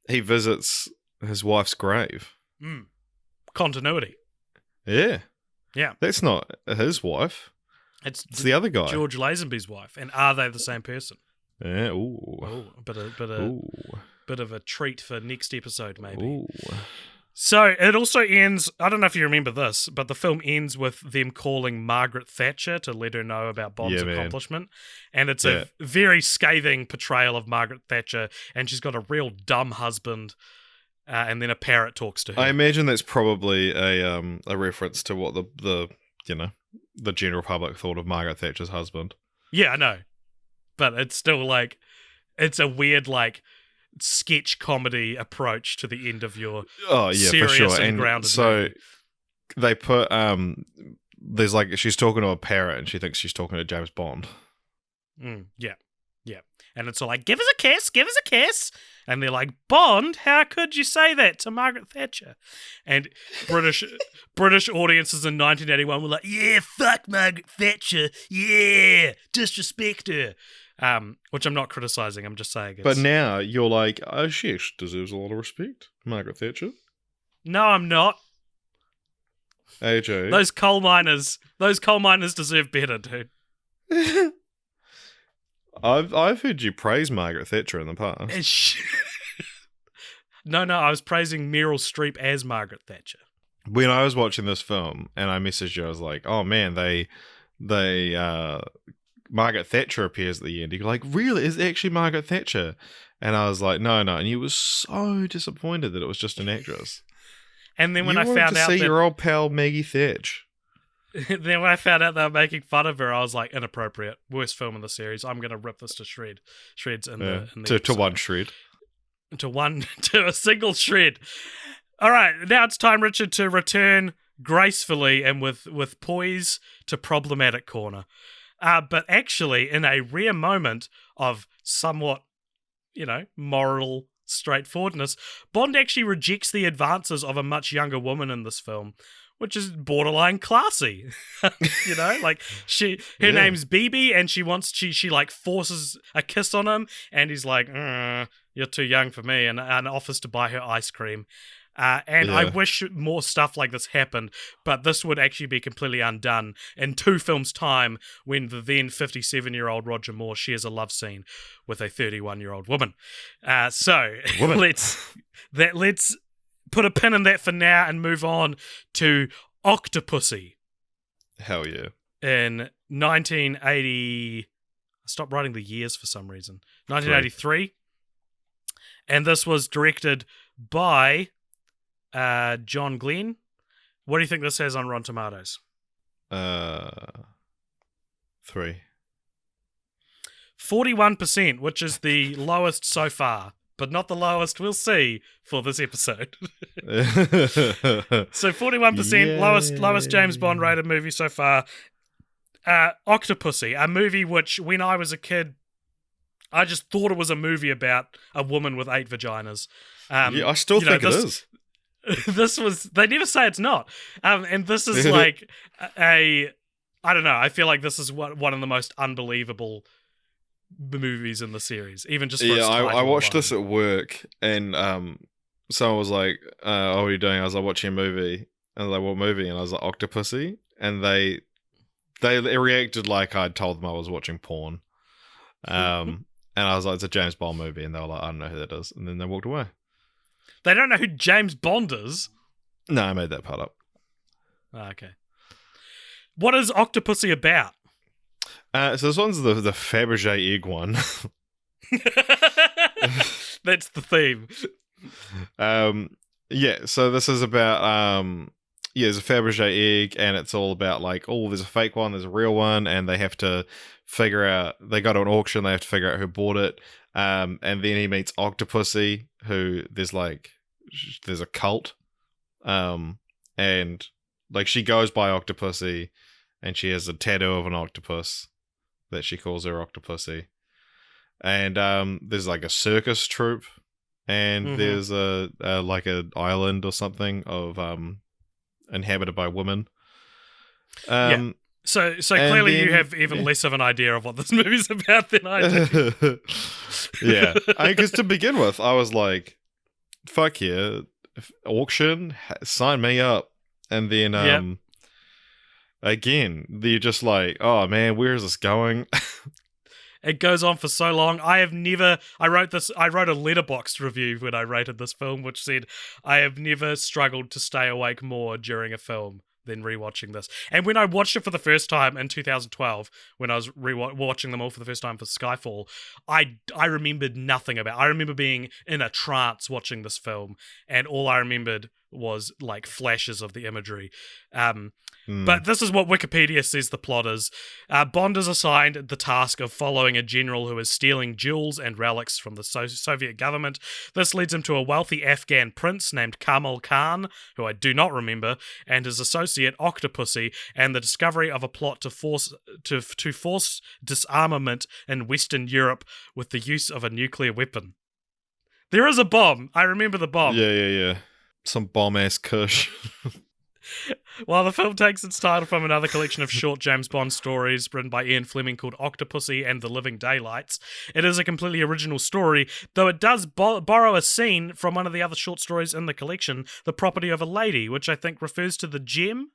Speaker 2: he visits his wife's grave.
Speaker 1: Continuity.
Speaker 2: Yeah.
Speaker 1: Yeah.
Speaker 2: That's not his wife. It's the other guy.
Speaker 1: George Lazenby's wife. And are they the same person?
Speaker 2: Yeah. Ooh.
Speaker 1: Bit of a treat for next episode, maybe.
Speaker 2: Ooh.
Speaker 1: So it also ends, I don't know if you remember this, but the film ends with them calling Margaret Thatcher to let her know about Bond's accomplishment. And it's a very scathing portrayal of Margaret Thatcher, and she's got a real dumb husband, and then a parrot talks to her.
Speaker 2: I imagine that's probably a reference to what the general public thought of Margaret Thatcher's husband.
Speaker 1: Yeah, I know. But it's still it's a weird sketch comedy approach to the end of your serious
Speaker 2: for sure.
Speaker 1: and grounded
Speaker 2: so
Speaker 1: movie.
Speaker 2: They put there's she's talking to a parrot and she thinks she's talking to James Bond.
Speaker 1: Yeah and it's all like, give us a kiss, and they're like, Bond, how could you say that to Margaret Thatcher? And British audiences in 1981 were like, yeah, fuck Margaret Thatcher, yeah, disrespect her. Which I'm not criticizing, I'm just saying.
Speaker 2: But now you're like, oh, she deserves a lot of respect, Margaret Thatcher.
Speaker 1: No, I'm not.
Speaker 2: AJ.
Speaker 1: Those coal miners deserve better, dude.
Speaker 2: I've heard you praise Margaret Thatcher in the past.
Speaker 1: No, I was praising Meryl Streep as Margaret Thatcher.
Speaker 2: When I was watching this film and I messaged you, I was like, oh man, they Margaret Thatcher appears at the end. You're like, really? Is it actually Margaret Thatcher? And I was like, no. And you were so disappointed that it was just an actress.
Speaker 1: And then when
Speaker 2: I
Speaker 1: found out
Speaker 2: that your old pal Maggie Thatch.
Speaker 1: Then when I found out they were making fun of her, I was like, inappropriate. Worst film in the series. I'm going to rip this to shreds in the
Speaker 2: to one shred.
Speaker 1: To a single shred. All right, now it's time, Richard, to return gracefully and with poise to problematic corner. But actually, in a rare moment of somewhat, moral straightforwardness, Bond actually rejects the advances of a much younger woman in this film, which is borderline classy. Her name's Bibi, and she forces a kiss on him, and he's like, you're too young for me, and offers to buy her ice cream. I wish more stuff like this happened, but this would actually be completely undone in 2 films' time when the then 57-year-old Roger Moore shares a love scene with a 31-year-old woman. Let's put a pin in that for now and move on to Octopussy.
Speaker 2: Hell yeah.
Speaker 1: In 1980... I stopped writing the years for some reason. 1983. And this was directed by... John Glenn. What do you think this has on Rotten Tomatoes?
Speaker 2: 3.
Speaker 1: 41%, which is the lowest so far but not the lowest we'll see for this episode. So 41%, lowest James Bond rated movie so far. Octopussy, a movie which, when I was a kid, I just thought it was a movie about a woman with 8 vaginas.
Speaker 2: I still think it is.
Speaker 1: This was, they never say it's not. And this is like I don't know, I feel like this is one of the most unbelievable movies in the series, even just for its title
Speaker 2: I watched
Speaker 1: alone.
Speaker 2: this at work, and someone was like, "Oh, what are you doing?" I was like, "Watching a movie." And I was like, "What movie?" And I was like, "Octopussy." And they reacted like I'd told them I was watching porn. And I was like, "It's a James Bond movie," and they were like, "I don't know who that is," and then they walked away.
Speaker 1: They don't know who James Bond is.
Speaker 2: No, I made that part up.
Speaker 1: Okay. What is Octopussy about?
Speaker 2: So this one's the Fabergé egg one.
Speaker 1: That's the theme.
Speaker 2: So this is about there's a Fabergé egg, and it's all about like, oh, there's a fake one, there's a real one, and they have to figure out, they go to an auction, they have to figure out who bought it. And then he meets Octopussy, who there's a cult. And like she goes by Octopussy, and she has a tattoo of an octopus that she calls her Octopussy. And there's like a circus troupe, and there's a like an island or something of inhabited by women.
Speaker 1: So clearly you have even less of an idea of what this movie's about than I do.
Speaker 2: Yeah, because to begin with, I was like, "Fuck yeah, auction, sign me up." And then again, you're just like, "Oh man, where is this going?"
Speaker 1: It goes on for so long. I wrote a Letterboxd review when I rated this film, which said, I have never struggled to stay awake more during a film than rewatching this. And when I watched it for the first time in 2012, when I was watching them all for the first time for Skyfall, I remembered nothing about it. I remember being in a trance watching this film, and all I remembered was like flashes of the imagery. But this is what Wikipedia says the plot is. Bond is assigned the task of following a general who is stealing jewels and relics from the Soviet government. This leads him to a wealthy Afghan prince named Kamal Khan, who I do not remember, and his associate Octopussy, and the discovery of a plot to force disarmament in Western Europe with the use of a nuclear weapon. There is a bomb. I remember the bomb.
Speaker 2: Yeah. Some bomb-ass kush.
Speaker 1: While the film takes its title from another collection of short James Bond stories written by Ian Fleming called Octopussy and the Living Daylights, it is a completely original story, though it does borrow a scene from one of the other short stories in the collection, The Property of a Lady, which I think refers to the gem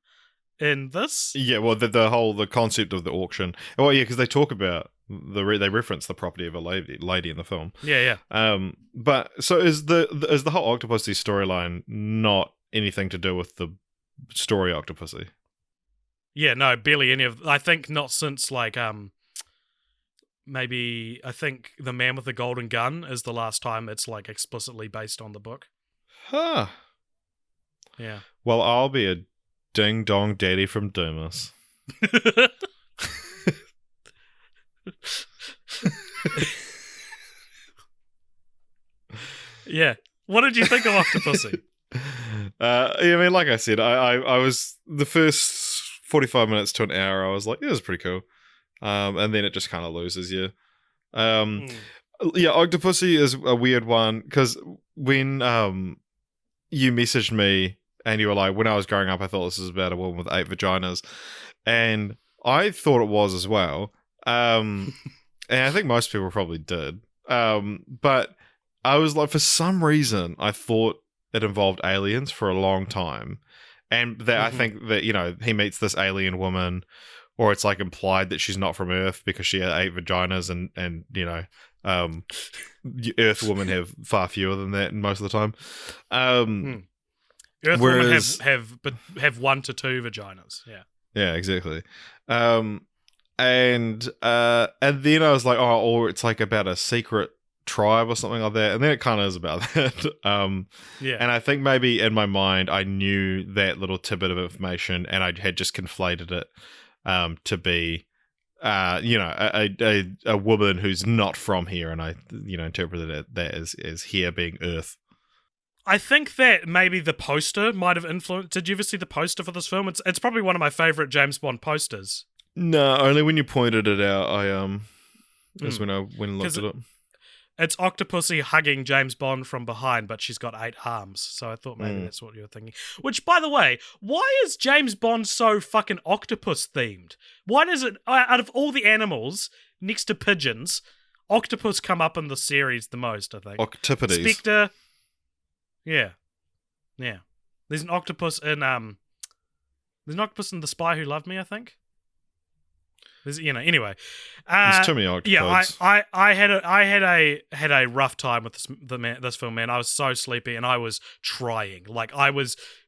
Speaker 1: in this.
Speaker 2: Yeah, well, the concept of the auction. Well, yeah, because they talk about they reference the property of a lady in the film.
Speaker 1: Yeah.
Speaker 2: But so is the whole Octopussy storyline not anything to do with the story Octopussy?
Speaker 1: Yeah, no, barely any of. I think not since like maybe I think The Man with the Golden Gun is the last time it's like explicitly based on the book.
Speaker 2: Huh.
Speaker 1: Yeah.
Speaker 2: Well, I'll be a ding dong daddy from Dumas.
Speaker 1: Yeah. What did you think of Octopussy?
Speaker 2: I mean, like I said, I was the first 45 minutes to an hour, I was like, yeah, it was pretty cool. And then it just kind of loses you. Yeah, Octopussy is a weird one, because when you messaged me and you were like, when I was growing up, I thought this was about a woman with 8 vaginas. And I thought it was as well. And I think most people probably did. But I was like, for some reason, I thought it involved aliens for a long time. And that I think that, you know, he meets this alien woman, or it's like implied that she's not from Earth because she had 8 vaginas, and you know, Earth women have far fewer than that most of the time.
Speaker 1: Earth women have 1 to 2 vaginas.
Speaker 2: Yeah, exactly. And then I was like, oh, or it's like about a secret tribe or something like that, and then it kind of is about that. And I think maybe in my mind I knew that little tidbit of information, and I had just conflated it to be a woman who's not from here, and I interpreted that as here being Earth.
Speaker 1: I think that maybe the poster might have influenced. Did you ever see the poster for this film? It's probably one of my favorite James Bond posters.
Speaker 2: No, only when you pointed it out, is when I went and looked at it.
Speaker 1: It's Octopussy hugging James Bond from behind, but she's got 8 arms. So I thought maybe that's what you were thinking. Which, by the way, why is James Bond so fucking octopus themed? Why does it, out of all the animals, next to pigeons, octopus come up in the series the most, I think.
Speaker 2: Octopodes.
Speaker 1: Spectre. Yeah. There's an octopus in The Spy Who Loved Me, I think. Anyway.
Speaker 2: There's too many octopodes.
Speaker 1: Yeah, I had a rough time with this film, man. I was so sleepy and I was trying. Like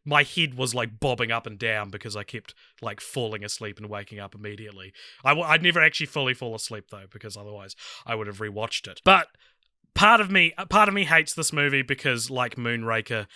Speaker 1: my head was like bobbing up and down because I kept like falling asleep and waking up immediately. I'd never actually fully fall asleep though, because otherwise I would have rewatched it. But part of me hates this movie because, like Moonraker,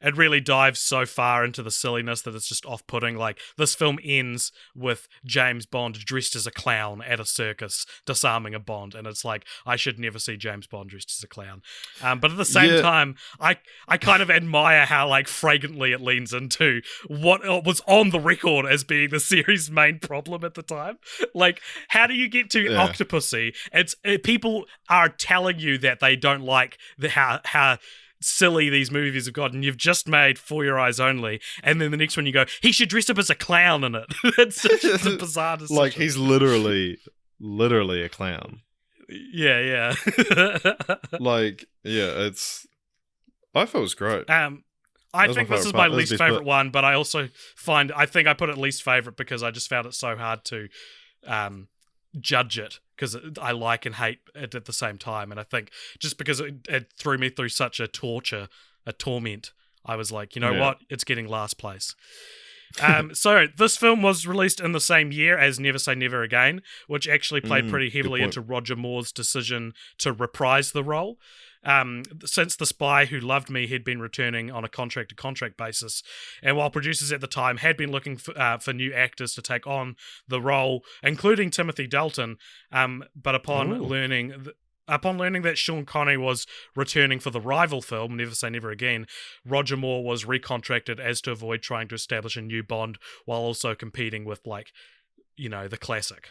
Speaker 1: it really dives so far into the silliness that it's just off-putting. Like, this film ends with James Bond dressed as a clown at a circus disarming a Bond, and it's like, I should never see James Bond dressed as a clown. But at the same time, I kind of admire how, like, fragrantly it leans into what was on the record as being the series' main problem at the time. Like, how do you get to Octopussy? People are telling you that they don't like how silly these movies have gotten. You've just made For Your Eyes Only, and then the next one you go, he should dress up as a clown in it. It's such a bizarre decision.
Speaker 2: Like, he's literally a clown.
Speaker 1: Yeah.
Speaker 2: Like, yeah, I thought it was great.
Speaker 1: I think this is my least favorite one, but I also I think I put it least favorite because I just found it so hard to judge it, because I like and hate it at the same time. And I think just because it threw me through such a torment, I was like, what? It's getting last place. So this film was released in the same year as Never Say Never Again, which actually played pretty heavily into Roger Moore's decision to reprise the role. Since The Spy Who Loved Me had been returning on a contract-to-contract basis, and while producers at the time had been looking for new actors to take on the role, including Timothy Dalton, but upon learning that Sean Connery was returning for the rival film, Never Say Never Again, Roger Moore was recontracted as to avoid trying to establish a new Bond while also competing with, the classic.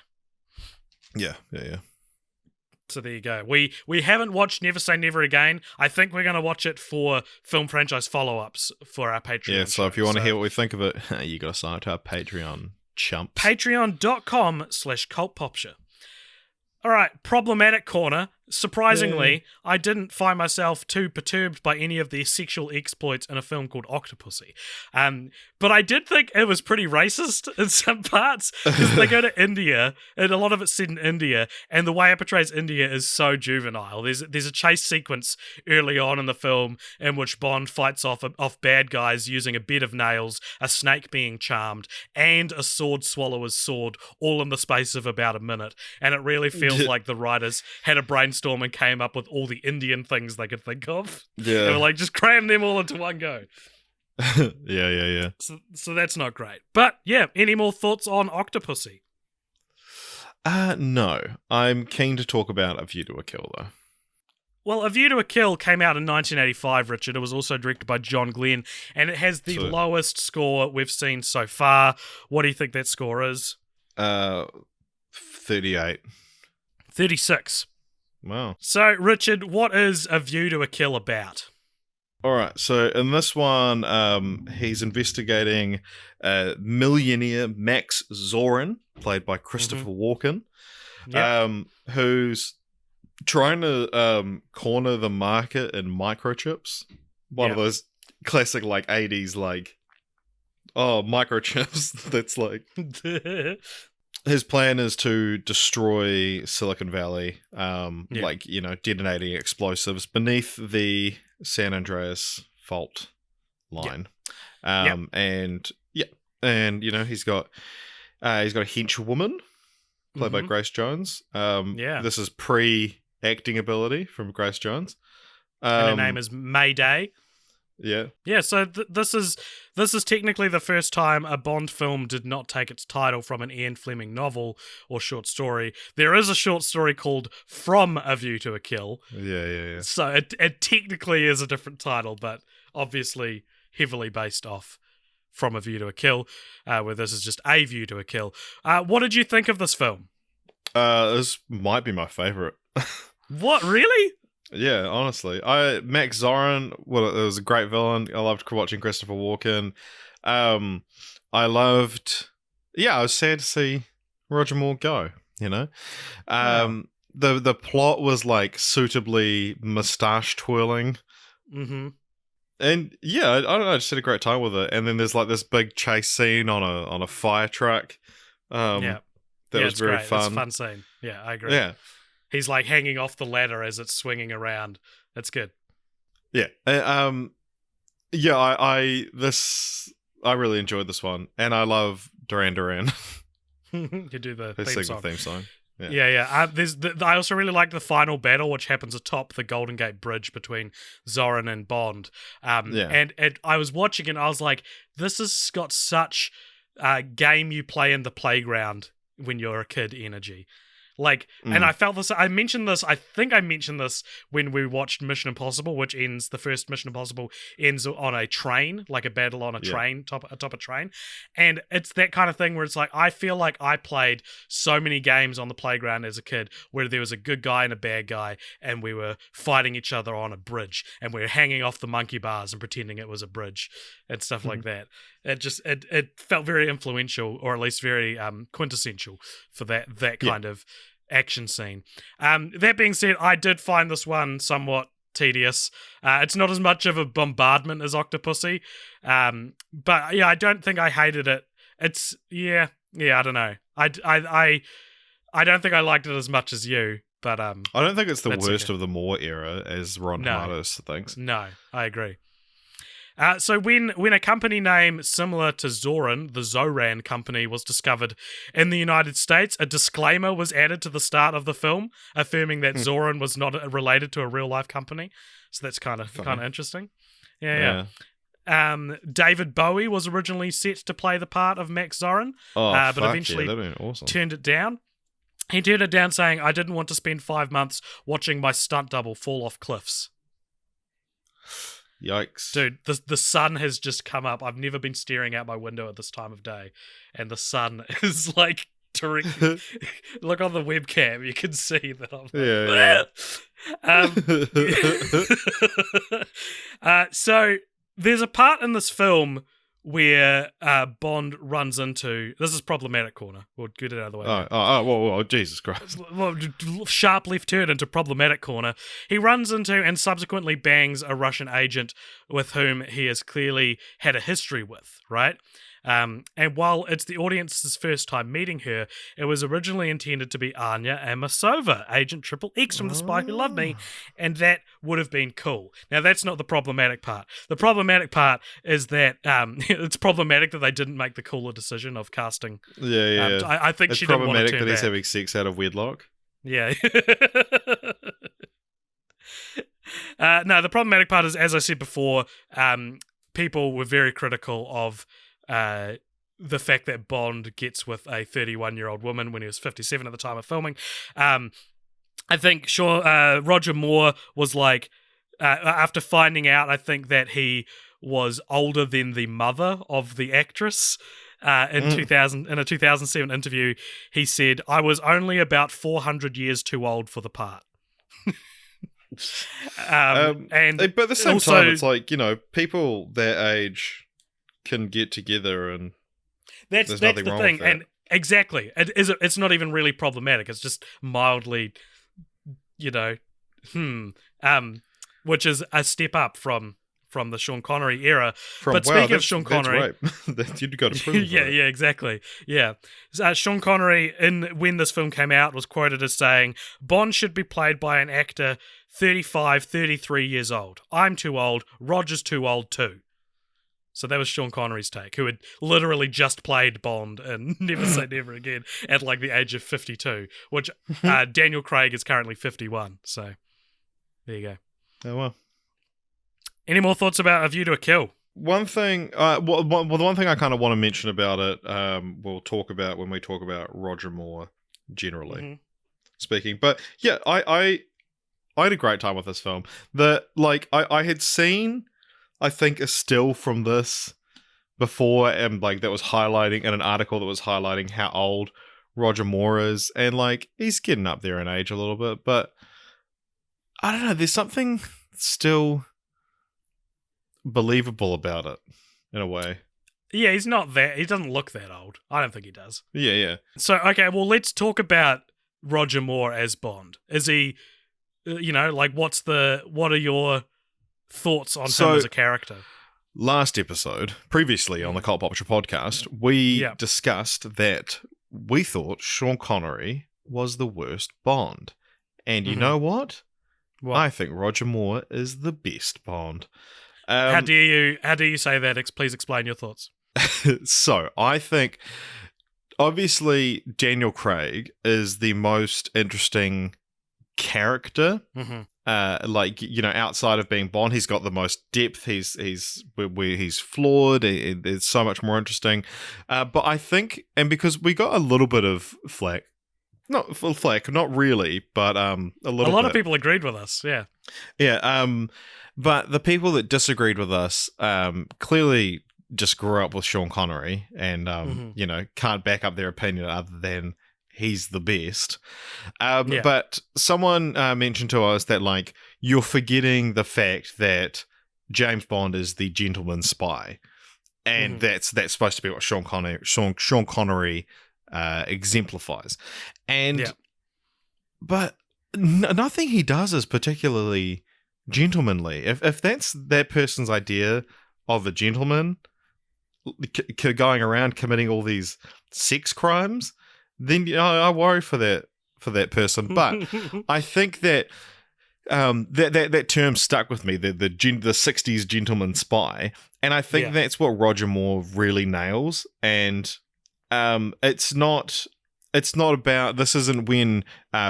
Speaker 2: Yeah.
Speaker 1: So there you go. We haven't watched Never Say Never Again. I think we're going to watch it for film franchise follow-ups for our Patreon.
Speaker 2: Yeah, so if you want to hear what we think of it, you got to sign up to our Patreon, chumps.
Speaker 1: Patreon.com/cultpopture. All right, problematic corner. Surprisingly, I didn't find myself too perturbed by any of the sexual exploits in a film called Octopussy. But I did think it was pretty racist in some parts, because they go to India, and a lot of it's set in India, and the way it portrays India is so juvenile. There's a chase sequence early on in the film in which Bond fights off bad guys using a bed of nails, a snake being charmed, and a sword swallower's sword, all in the space of about a minute. And it really feels like the writers had a brainstorm and came up with all the Indian things they could think of.
Speaker 2: Yeah.
Speaker 1: They were like, just cram them all into one go.
Speaker 2: Yeah.
Speaker 1: So that's not great. But yeah, any more thoughts on Octopussy?
Speaker 2: No. I'm keen to talk about A View to a Kill, though.
Speaker 1: Well, A View to a Kill came out in 1985, Richard. It was also directed by John Glenn, and it has the lowest score we've seen so far. What do you think that score is?
Speaker 2: 38.
Speaker 1: 36.
Speaker 2: Wow.
Speaker 1: So, Richard, what is A View to a Kill about?
Speaker 2: All right, so in this one, he's investigating millionaire Max Zorin, played by Christopher Walken, who's trying to corner the market in microchips. One of those classic, 80s, microchips. That's his plan is to destroy Silicon Valley, detonating explosives beneath the San Andreas fault line. And he's got a henchwoman played by Grace Jones. This is pre-acting ability from Grace Jones.
Speaker 1: And her name is Mayday.
Speaker 2: Yeah.
Speaker 1: Yeah, so this is technically the first time a Bond film did not take its title from an Ian Fleming novel or short story. There is a short story called From a View to a Kill.
Speaker 2: Yeah.
Speaker 1: So it technically is a different title, but obviously heavily based off From a View to a Kill, where this is just A View to a Kill. What did you think of this film?
Speaker 2: This might be my favorite.
Speaker 1: What, really?
Speaker 2: Yeah, honestly, Max Zorin. Well, it was a great villain. I loved watching Christopher Walken. I loved. Yeah, I was sad to see Roger Moore go. You know, the plot was like suitably mustache twirling.
Speaker 1: Mm-hmm.
Speaker 2: And yeah, I don't know. I just had a great time with it. And then there's like this big chase scene on a fire truck. That was very
Speaker 1: great.
Speaker 2: fun.
Speaker 1: It's a fun scene. Yeah, I agree.
Speaker 2: Yeah.
Speaker 1: He's like hanging off the ladder as it's swinging around. That's good.
Speaker 2: Yeah. I really enjoyed this one, and I love Duran Duran.
Speaker 1: You do the
Speaker 2: theme song.
Speaker 1: Yeah. I also really like the final battle, which happens atop the Golden Gate Bridge between Zorin and Bond. And I was watching it, and I was like, this has got such game you play in the playground when you're a kid energy. Like, and I felt this, I think I mentioned this when we watched Mission Impossible, which the first Mission Impossible ends on a train, like a battle on a train, atop a train. And it's that kind of thing where it's like, I feel like I played so many games on the playground as a kid where there was a good guy and a bad guy, and we were fighting each other on a bridge, and we were hanging off the monkey bars and pretending it was a bridge and stuff like that. It felt very influential, or at least very quintessential for that kind of action scene. That being said, I did find this one somewhat tedious. It's not as much of a bombardment as Octopussy, but yeah, I don't think I hated it. It's I don't know. I don't think I liked it as much as you, but
Speaker 2: I don't think it's the worst of the Moore era, as Ron Tomatoes thinks.
Speaker 1: No, I agree. So when a company name similar to Zoran, the Zoran company, was discovered in the United States, a disclaimer was added to the start of the film, affirming that Zoran was not related to a real-life company. So that's kind of interesting. Yeah. David Bowie was originally set to play the part of Max Zorin, but eventually turned it down. He turned it down saying, "I didn't want to spend 5 months watching my stunt double fall off cliffs."
Speaker 2: Yikes.
Speaker 1: Dude, the sun has just come up. I've never been staring out my window at this time of day, and the sun is like directly... Look on the webcam, you can see that I'm so there's a part in this film where Bond runs into... This is problematic corner. We'll get it out of the way.
Speaker 2: Whoa, Jesus Christ.
Speaker 1: Well, sharp left turn into problematic corner. He runs into and subsequently bangs a Russian agent with whom he has clearly had a history with, right? And while it's the audience's first time meeting her, it was originally intended to be Anya Amasova, Agent Triple X from The Spy Who Loved Me, and that would have been cool. Now, that's not the problematic part. The problematic part is that it's problematic that they didn't make the cooler decision of casting.
Speaker 2: Yeah.
Speaker 1: I think
Speaker 2: it's
Speaker 1: she didn't want to turn
Speaker 2: problematic that he's
Speaker 1: back.
Speaker 2: having sex out of wedlock.
Speaker 1: Yeah. No, the problematic part is, as I said before, people were very critical of the fact that Bond gets with a 31-year-old woman when he was 57 at the time of filming. I think Roger Moore was like, after finding out, I think that he was older than the mother of the actress. In a 2007 interview, he said, "I was only about 400 years too old for the part."
Speaker 2: But at the same time, it's like, people their age can get together, and
Speaker 1: that's
Speaker 2: nothing
Speaker 1: the
Speaker 2: wrong
Speaker 1: thing.
Speaker 2: with that.
Speaker 1: And exactly, it's not even really problematic. It's just mildly, which is a step up from the Sean Connery era. Speaking of Sean Connery,
Speaker 2: you'd go to prison.
Speaker 1: yeah, exactly. Yeah, Sean Connery, when this film came out, was quoted as saying, "Bond should be played by an actor 35, 33 years old. I'm too old. Roger's too old too." So that was Sean Connery's take, who had literally just played Bond and Never Say Never Again at like the age of 52, which Daniel Craig is currently 51. So there you go.
Speaker 2: Oh, well.
Speaker 1: Any more thoughts about A View to a Kill?
Speaker 2: One thing, the one thing I kind of want to mention about it, we'll talk about when we talk about Roger Moore generally speaking. But yeah, I had a great time with this film. I had seen, I think, a still from this before, and like that was highlighting in an article that was highlighting how old Roger Moore is, and like he's getting up there in age a little bit, but I don't know. There's something still believable about it in a way.
Speaker 1: Yeah, he doesn't look that old. I don't think he does.
Speaker 2: Yeah.
Speaker 1: So, okay, well, let's talk about Roger Moore as Bond. Is he, what are your thoughts on him as a character?
Speaker 2: Last episode, previously on the Cult Popture podcast, we discussed that we thought Sean Connery was the worst Bond. And you know what? I think Roger Moore is the best Bond.
Speaker 1: How do you say that? Please explain your thoughts.
Speaker 2: So, I think, obviously, Daniel Craig is the most interesting character. Outside of being Bond, he's got the most depth. He's flawed. It's so much more interesting. But I think, and because we got a little bit of flack, not really, but a little.
Speaker 1: A lot of people agreed with us. Yeah.
Speaker 2: But the people that disagreed with us clearly just grew up with Sean Connery and can't back up their opinion other than he's the best. But someone mentioned to us that like you're forgetting the fact that James Bond is the gentleman spy, and that's supposed to be what Sean Connery exemplifies. But nothing he does is particularly gentlemanly. If that's that person's idea of a gentleman, going around committing all these sex crimes, then I worry for that person. But I think that that term stuck with me, the 60s gentleman spy, and I think that's what Roger Moore really nails. And it's not about, this isn't when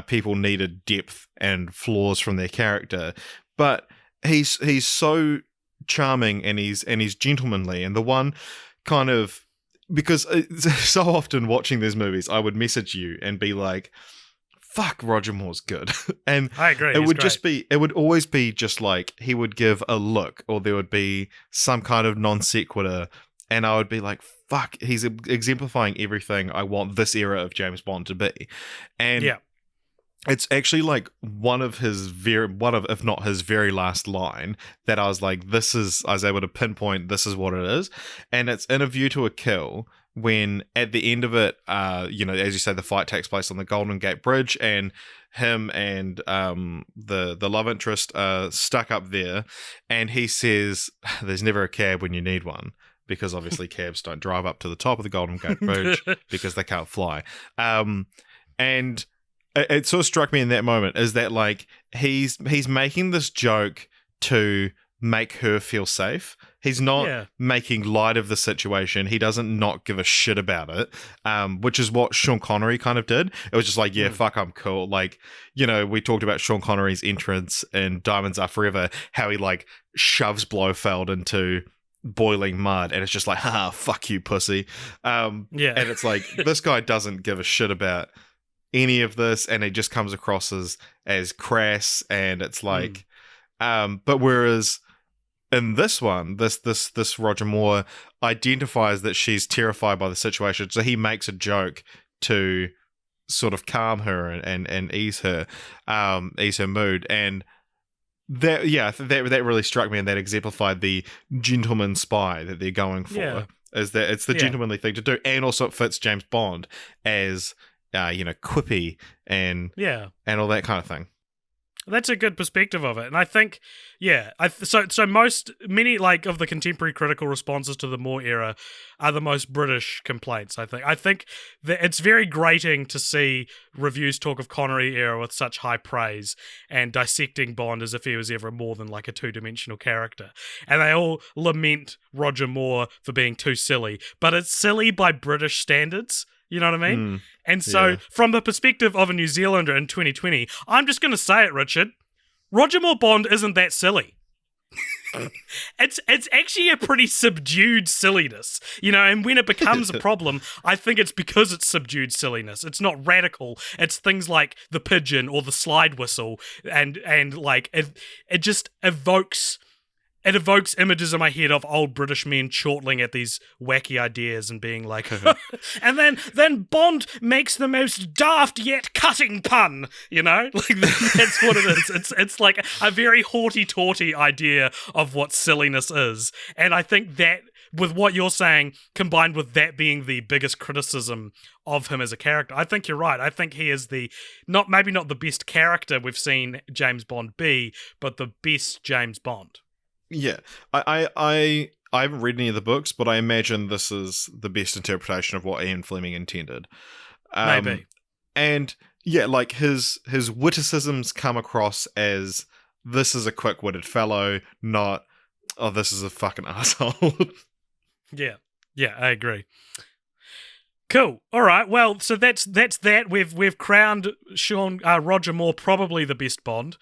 Speaker 2: people needed depth and flaws from their character, but he's so charming and he's gentlemanly, and the one kind of, because so often watching these movies, I would message you and be like, fuck, Roger Moore's good. And
Speaker 1: I agree.
Speaker 2: It would always be just like, he would give a look, or there would be some kind of non sequitur, and I would be like, fuck, he's exemplifying everything I want this era of James Bond to be. And it's actually like one of if not his very last line that I was like, I was able to pinpoint this is what it is. And it's in A View to a Kill, when at the end of it, as you say, the fight takes place on the Golden Gate Bridge, and him and the love interest are stuck up there, and he says, there's never a cab when you need one, because obviously cabs don't drive up to the top of the Golden Gate Bridge because they can't fly. And it sort of struck me in that moment is that like he's making this joke to make her feel safe. He's not making light of the situation. He doesn't not give a shit about it, which is what Sean Connery kind of did. It was just like, fuck, I'm cool. Like, we talked about Sean Connery's entrance in Diamonds Are Forever, how he like shoves Blofeld into boiling mud, and it's just like, haha, fuck you, pussy. And it's like, this guy doesn't give a shit about any of this, and it just comes across as crass, and it's like but whereas in this one, this Roger Moore identifies that she's terrified by the situation, so he makes a joke to sort of calm her and ease her mood. And that really struck me, and that exemplified the gentleman spy that they're going for. Is that it's the gentlemanly thing to do, and also it fits James Bond as quippy and all that kind of thing.
Speaker 1: That's a good perspective of it, and I think, many like of the contemporary critical responses to the Moore era are the most British complaints. I think that it's very grating to see reviews talk of Connery era with such high praise and dissecting Bond as if he was ever more than like a two-dimensional character, and they all lament Roger Moore for being too silly, but it's silly by British standards. You know what I mean? And so, from the perspective of a New Zealander in 2020, I'm just going to say it, Richard. Roger Moore Bond isn't that silly. It's actually a pretty subdued silliness, and when it becomes a problem, I think it's because it's subdued silliness. It's not radical. It's things like the pigeon or the slide whistle, and like it just evokes images in my head of old British men chortling at these wacky ideas and being like, and then Bond makes the most daft yet cutting pun, like that's what it is. It's like a very haughty-taughty idea of what silliness is, and I think that with what you're saying, combined with that being the biggest criticism of him as a character, I think you're right. I think he is maybe not the best character we've seen James Bond be, but the best James Bond.
Speaker 2: Yeah, I haven't read any of the books, but I imagine this is the best interpretation of what Ian Fleming intended.
Speaker 1: Maybe.
Speaker 2: And yeah, like his witticisms come across as this is a quick-witted fellow, not this is a fucking asshole.
Speaker 1: Yeah, I agree. Cool. All right. Well, so that's that. We've crowned Roger Moore probably the best Bond.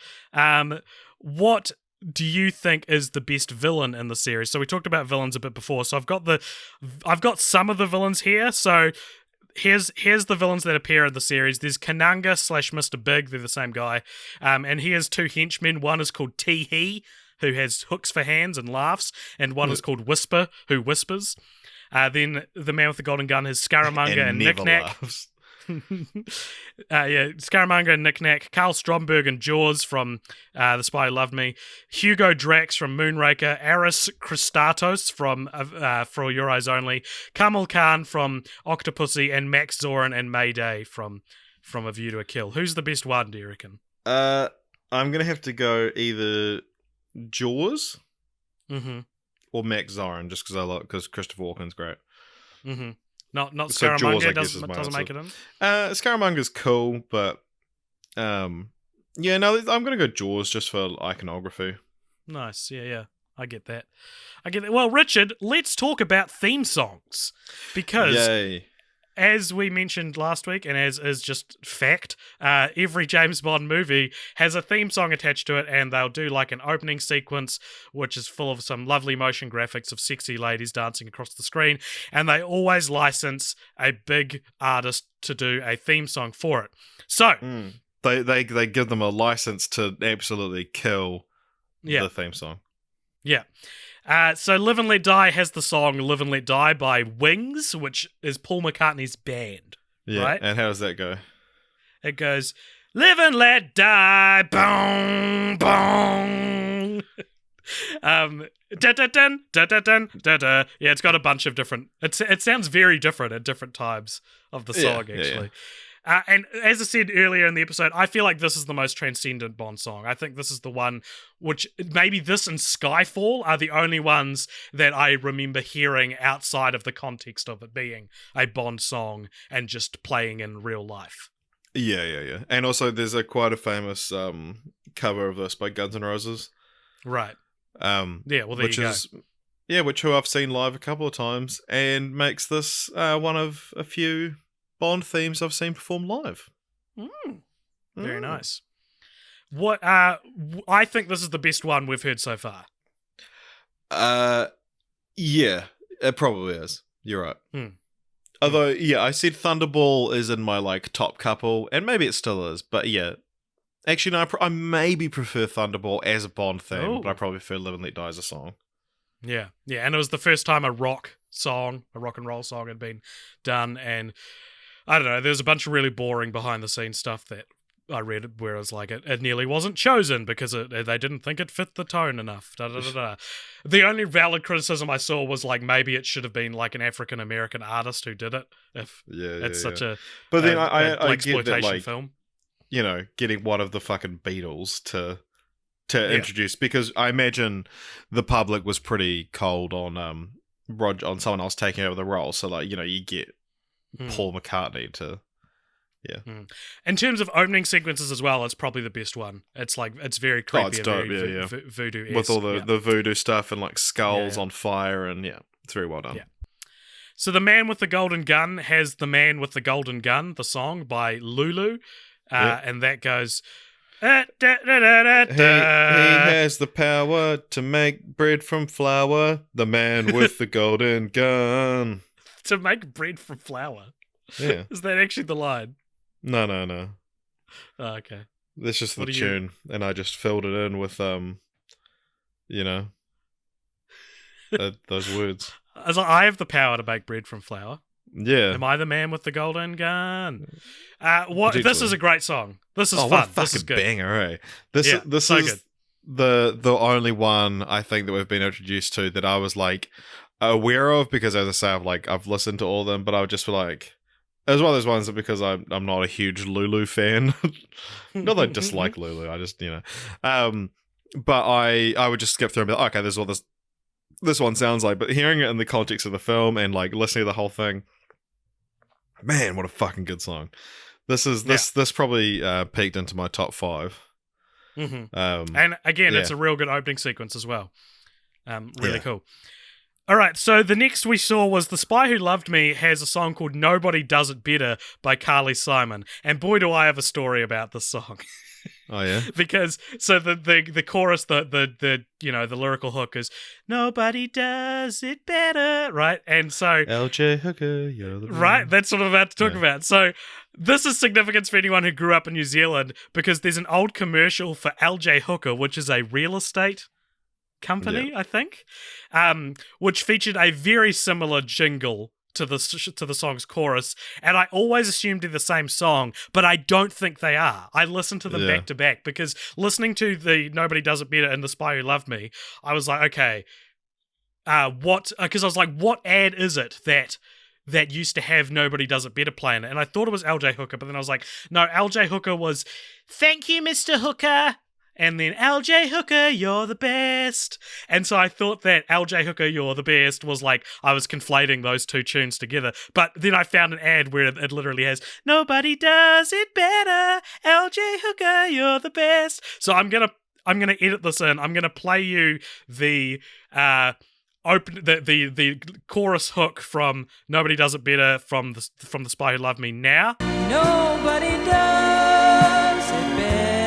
Speaker 1: What do you think is the best villain in the series? So we talked about villains a bit before. So I've got some of the villains here. So here's the villains that appear in the series. There's Kananga / Mr. Big. They're the same guy. And he has two henchmen. One is called Tee-Hee, who has hooks for hands and laughs, and one is called Whisper, who whispers. Then the man with the golden gun has Scaramanga and Knick-Knack. Scaramanga and Knick-Knack, Carl Stromberg and Jaws from The Spy Who Loved Me, Hugo Drax from Moonraker, Aris Christatos from For Your Eyes Only, Kamal Khan from Octopussy, and Max Zorin and Mayday from A View to a Kill. Who's the best one, do you reckon?
Speaker 2: I'm gonna have to go either Jaws or Max Zorin, just because Christopher Walken's great.
Speaker 1: Not
Speaker 2: So
Speaker 1: Scaramanga
Speaker 2: Jaws, I guess,
Speaker 1: doesn't
Speaker 2: is my
Speaker 1: make
Speaker 2: answer.
Speaker 1: it in.
Speaker 2: Scaramanga's cool, but I'm gonna go Jaws just for iconography.
Speaker 1: Nice, yeah, I get that. Well, Richard, let's talk about theme songs, because
Speaker 2: Yay.
Speaker 1: as we mentioned last week, and as is just fact, every James Bond movie has a theme song attached to it, and they'll do like an opening sequence, which is full of some lovely motion graphics of sexy ladies dancing across the screen, and they always license a big artist to do a theme song for it. So
Speaker 2: they give them a license to absolutely kill the theme song.
Speaker 1: Yeah. So Live and Let Die has the song Live and Let Die by Wings, which is Paul McCartney's band.
Speaker 2: Yeah,
Speaker 1: right?
Speaker 2: And how does that go?
Speaker 1: It goes, Live and Let Die, boom, boom. Da-da-dun, da-da-dun, da-da. Yeah, it's got a bunch of different... It sounds very different at different times of the song, actually. And as I said earlier in the episode, I feel like this is the most transcendent Bond song. I think this is the one which, maybe this and Skyfall are the only ones that I remember hearing outside of the context of it being a Bond song and just playing in real life.
Speaker 2: Yeah. And also there's quite a famous cover of this by Guns N' Roses.
Speaker 1: Right. Well, there
Speaker 2: which
Speaker 1: you go.
Speaker 2: Which I've seen live a couple of times, and makes this one of a few Bond themes I've seen performed live.
Speaker 1: Very nice. What I think this is the best one we've heard so far.
Speaker 2: Yeah, it probably is. You're right. Although, I said Thunderball is in my top couple, and maybe it still is, but yeah. Actually, no, I maybe prefer Thunderball as a Bond theme, but I probably prefer Live and Let Die as a song. Yeah,
Speaker 1: and it was the first time a rock and roll song had been done, and I don't know, there's a bunch of really boring behind-the-scenes stuff that I read where it was like, it nearly wasn't chosen because they didn't think it fit the tone enough. The only valid criticism I saw was maybe it should have been an African-American artist who did it, if it's such a
Speaker 2: but then I
Speaker 1: exploitation
Speaker 2: get that,
Speaker 1: film.
Speaker 2: Getting one of the fucking Beatles to introduce, because I imagine the public was pretty cold on on someone else taking over the role, so you get Paul McCartney to
Speaker 1: In terms of opening sequences as well, it's probably the best one. It's it's very creepy.
Speaker 2: It's dope,
Speaker 1: voodoo-esque.
Speaker 2: with all the voodoo stuff and skulls on fire, and it's very well done.
Speaker 1: So The Man with the Golden Gun has The Man with the Golden Gun, the song by Lulu, and that goes,
Speaker 2: has the power to make bread from flour. The man with the golden gun.
Speaker 1: To make bread from flour.
Speaker 2: Yeah.
Speaker 1: Is that actually the line?
Speaker 2: No.
Speaker 1: Oh, okay.
Speaker 2: That's just the tune, and I just filled it in with those words.
Speaker 1: As I have the power to make bread from flour.
Speaker 2: Yeah.
Speaker 1: Am I the man with the golden gun? This is a great song. This is fun.
Speaker 2: What a
Speaker 1: this is
Speaker 2: fucking
Speaker 1: good.
Speaker 2: banger, eh? This
Speaker 1: so
Speaker 2: is
Speaker 1: good.
Speaker 2: the only one I think that we've been introduced to that I was like aware of, because as I say, I've listened to all of them, but I would just be like, it was one of those ones that because I'm not a huge Lulu fan. Not that I dislike Lulu, I just but I would just skip through and be like, okay, this is what this one sounds like. But hearing it in the context of the film and like listening to the whole thing, man, what a fucking good song. This probably peaked into my top 5.
Speaker 1: Mm-hmm. And again, it's a real good opening sequence as well. Really cool. All right, so the next we saw was The Spy Who Loved Me has a song called Nobody Does It Better by Carly Simon. And boy, do I have a story about this song.
Speaker 2: Oh, yeah?
Speaker 1: Because, so the chorus, the lyrical hook is, nobody does it better, right? And so...
Speaker 2: LJ Hooker, you're the...
Speaker 1: Right, that's what I'm about to talk about. So this is significance for anyone who grew up in New Zealand, because there's an old commercial for LJ Hooker, which is a real estate company, I think, which featured a very similar jingle to the song's chorus, and I always assumed they're the same song, but I don't think they are. I listened to them back to back, because listening to the Nobody Does It Better and The Spy Who Loved Me, I was like, okay, because I was like, what ad is it that used to have Nobody Does It Better playing it? And I thought it was LJ Hooker, but then I was like, no, LJ Hooker was, thank you, Mr. Hooker. And then LJ Hooker, you're the best. And so I thought that LJ Hooker, you're the best was like, I was conflating those two tunes together. But then I found an ad where it literally has, nobody does it better. LJ Hooker, you're the best. So I'm gonna edit this in. I'm gonna play you the the chorus hook from Nobody Does It Better from the Spy Who Loved Me now.
Speaker 4: Nobody does it better.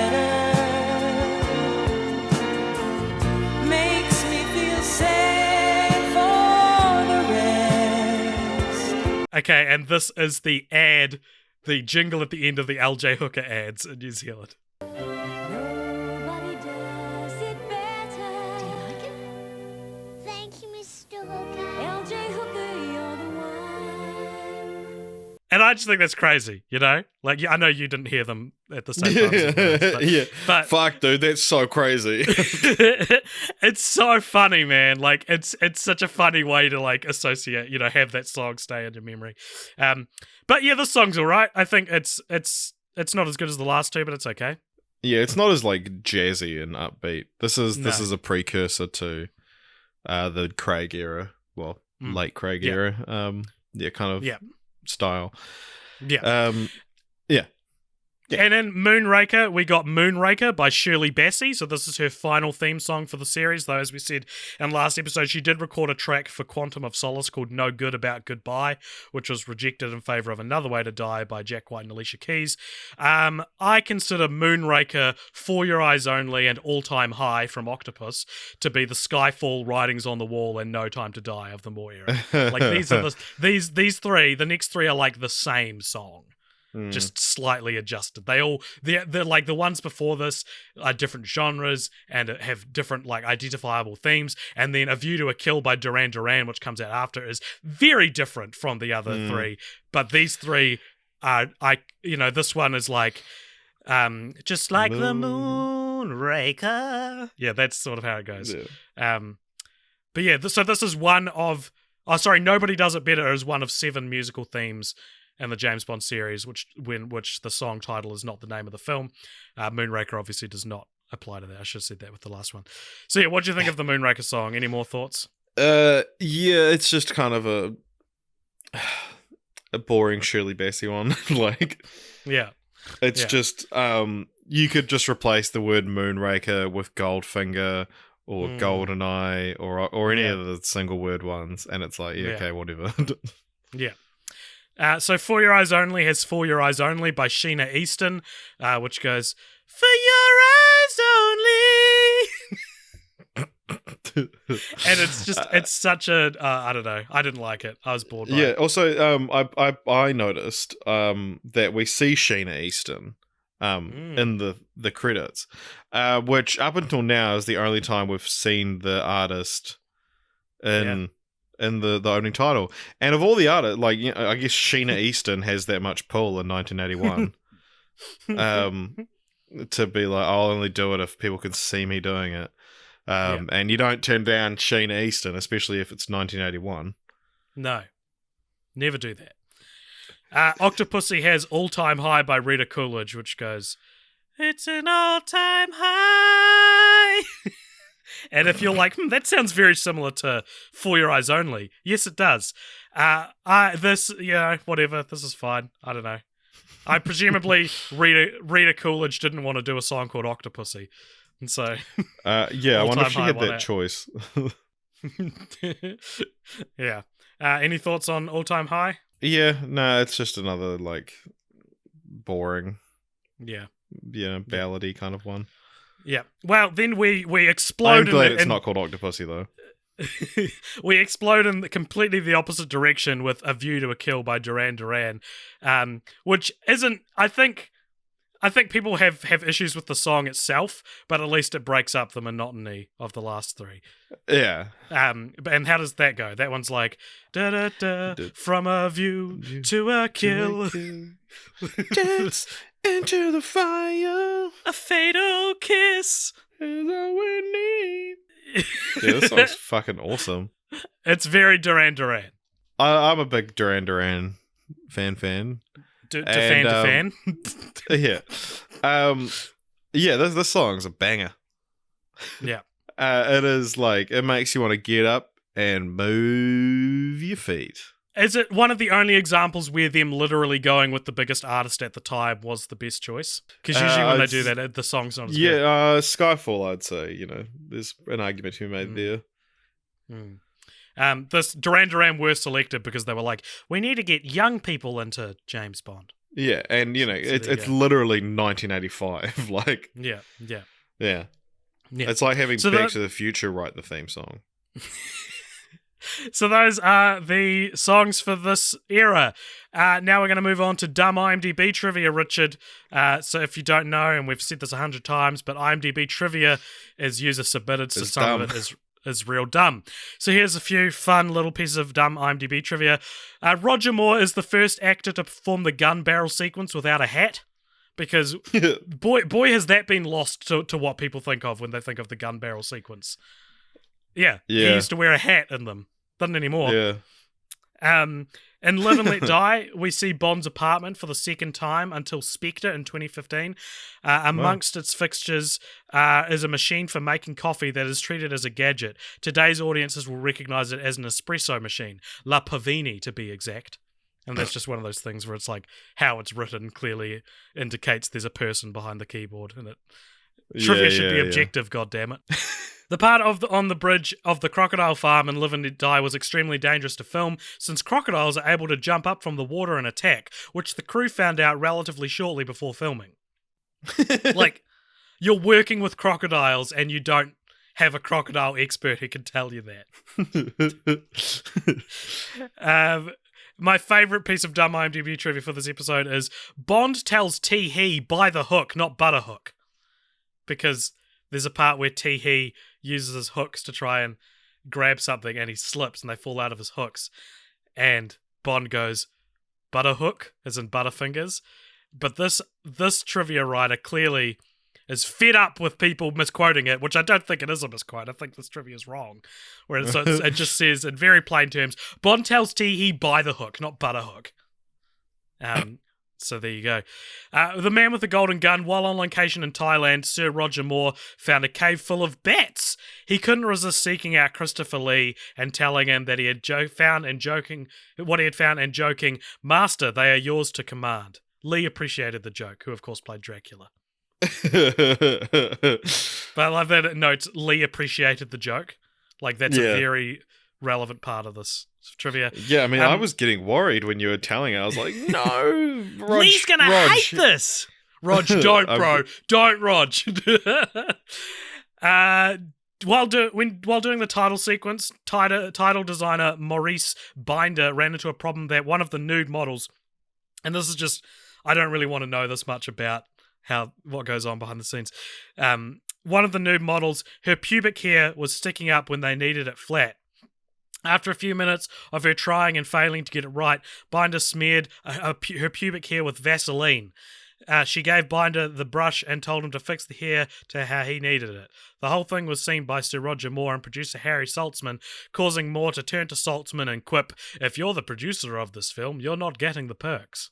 Speaker 4: Makes me feel sad for the rest.
Speaker 1: Okay, and this is the ad, the jingle at the end of the LJ Hooker ads in New Zealand.
Speaker 5: Nobody does it better. Do you like it? Thank you, Mr. Hooker.
Speaker 4: LJ Hooker, you're the one.
Speaker 1: And I just think that's crazy, you know? Like, I know you didn't hear them at the same time.
Speaker 2: But fuck, dude, that's so crazy.
Speaker 1: It's so funny, man. Like, it's such a funny way to like associate, have that song stay in your memory. But yeah, this song's all right. I think it's not as good as the last two, but it's okay.
Speaker 2: Yeah, it's not as like jazzy and upbeat. This is a precursor to the Craig era. Well, late Craig era. Style.
Speaker 1: Yeah.
Speaker 2: Yeah.
Speaker 1: And in Moonraker, we got Moonraker by Shirley Bassey. So this is her final theme song for the series, though, as we said in last episode, she did record a track for Quantum of Solace called No Good About Goodbye, which was rejected in favour of Another Way to Die by Jack White and Alicia Keys. I consider Moonraker, For Your Eyes Only, and All Time High from Octopus to be the Skyfall, Writings on the Wall, and No Time to Die of the Moore era. Like, these are these three, the next three are like the same song. Just slightly adjusted. They're like the ones before this are different genres and have different like identifiable themes. And then A View to a Kill by Duran Duran, which comes out after, is very different from the other three. But these three are, this one is like, just like the Moonraker. Yeah, that's sort of how it goes. Yeah. But yeah, so this is one of, Nobody Does It Better is one of 7 musical themes and the James Bond series, which the song title is not the name of the film. Moonraker obviously does not apply to that. I should have said that with the last one. So yeah, what do you think of the Moonraker song? Any more thoughts?
Speaker 2: Yeah, it's just kind of a boring Shirley Bassey one. Like,
Speaker 1: yeah,
Speaker 2: it's just you could just replace the word Moonraker with Goldfinger or Goldeneye or any of the single word ones, and it's like, okay, whatever.
Speaker 1: Yeah. So For Your Eyes Only has For Your Eyes Only by Sheena Easton, which goes, for your eyes only. And it's such a I don't know. I didn't like it. I was bored by it.
Speaker 2: Also, I noticed that we see Sheena Easton in the credits, which up until now is the only time we've seen the artist in the opening title. And of all the artists, like, you know, I guess Sheena Easton has that much pull in 1981 to be like, I'll only do it if people can see me doing it. And you don't turn down Sheena Easton, especially if it's 1981.
Speaker 1: No, never do that. Octopussy has All Time High by Rita Coolidge, which goes, it's an all-time high. And if you're like, that sounds very similar to For Your Eyes Only. Yes, it does. Whatever, this is fine. I don't know. I presumably Rita Coolidge didn't want to do a song called Octopussy. And so,
Speaker 2: I wonder if she had that choice.
Speaker 1: Yeah. Any thoughts on All Time High?
Speaker 2: Yeah, no, it's just another like boring, ballady kind of one.
Speaker 1: Yeah. Well, then we explode.
Speaker 2: I'm glad it's not called Octopussy though.
Speaker 1: We explode in completely the opposite direction with A View to a Kill by Duran Duran, which isn't. I think people have issues with the song itself, but at least it breaks up the monotony of the last three.
Speaker 2: Yeah.
Speaker 1: And how does that go? That one's like da da da from a view to a kill.
Speaker 2: Dance into the fire.
Speaker 1: A fatal kiss
Speaker 2: Is all we need. Yeah, this song's fucking awesome.
Speaker 1: It's very Duran Duran.
Speaker 2: I'm a big Duran Duran fan.
Speaker 1: Fan.
Speaker 2: Yeah. This song's a banger.
Speaker 1: Yeah.
Speaker 2: It is like, it makes you want to get up and move your feet.
Speaker 1: Is it one of the only examples where them literally going with the biggest artist at the time was the best choice? Because usually when they do that, the song's not as good.
Speaker 2: Skyfall, I'd say, you know, there's an argument to be made there.
Speaker 1: This Duran Duran were selected because they were like, we need to get young people into James Bond.
Speaker 2: Yeah, and you know, it's literally 1985. Like, yeah. It's like having Back to the Future write the theme song.
Speaker 1: So those are the songs for this era. Now we're going to move on to dumb IMDb trivia, Richard. So if you don't know, and we've said this 100 times, but IMDb trivia is user submitted, so some of it is real dumb. So here's a few fun little pieces of dumb IMDb trivia. Roger Moore is the first actor to perform the gun barrel sequence without a hat. Because boy has that been lost to what people think of when they think of the gun barrel sequence. Yeah. He used to wear a hat in them. Doesn't anymore.
Speaker 2: Yeah.
Speaker 1: In Live and Let Die, we see Bond's apartment for the second time until Spectre in 2015. Amongst its fixtures is a machine for making coffee that is treated as a gadget. Today's audiences will recognize it as an espresso machine, La Pavini to be exact. And that's just one of those things where it's like how it's written clearly indicates there's a person behind the keyboard, and it trivia should be objective. God damn it! The part on the bridge of the crocodile farm in Live and Let Die was extremely dangerous to film, since crocodiles are able to jump up from the water and attack, which the crew found out relatively shortly before filming. Like, you're working with crocodiles and you don't have a crocodile expert who can tell you that. My favourite piece of dumb IMDb trivia for this episode is Bond tells Tee-Hee by the hook, not butter hook. Because there's a part where Tee-Hee uses his hooks to try and grab something and he slips and they fall out of his hooks. And Bond goes, butter hook, as in butterfingers. But this trivia writer clearly is fed up with people misquoting it, which I don't think it is a misquote. I think this trivia is wrong. Whereas it just says in very plain terms, Bond tells Tee-Hee by the hook, not butter hook. So there you go. The Man with the Golden Gun. While on location in Thailand, Sir Roger Moore found a cave full of bats. He couldn't resist seeking out Christopher Lee and telling him that he had found and joking, Master, they are yours to command. Lee appreciated the joke, who of course played Dracula. But I love that it notes Lee appreciated the joke. Like, that's a very relevant part of this trivia.
Speaker 2: Yeah, I mean, I was getting worried when you were telling it. I was like, no,
Speaker 1: Lee's gonna hate this. Rog, don't, bro. Don't, Rog. While doing the title sequence, title designer Maurice Binder ran into a problem that one of the nude models, and this is just, I don't really want to know this much about what goes on behind the scenes. One of the nude models, her pubic hair was sticking up when they needed it flat. After a few minutes of her trying and failing to get it right, Binder smeared her pubic hair with Vaseline. She gave Binder the brush and told him to fix the hair to how he needed it. The whole thing was seen by Sir Roger Moore and producer Harry Saltzman, causing Moore to turn to Saltzman and quip, "If you're the producer of this film, you're not getting the perks."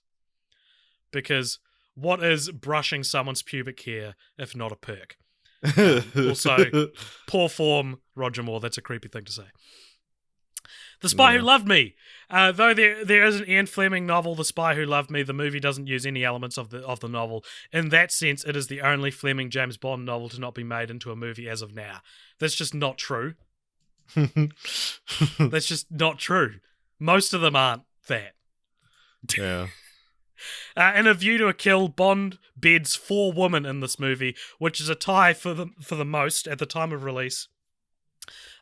Speaker 1: Because what is brushing someone's pubic hair if not a perk? Also, poor form, Roger Moore. That's a creepy thing to say. The Spy Who Loved Me. Though there is an Ian Fleming novel, The Spy Who Loved Me, the movie doesn't use any elements of the novel. In that sense, it is the only Fleming James Bond novel to not be made into a movie as of now. That's just not true. That's just not true. Most of them aren't that.
Speaker 2: Yeah.
Speaker 1: In A View to a Kill, Bond beds 4 women in this movie, which is a tie for the most at the time of release.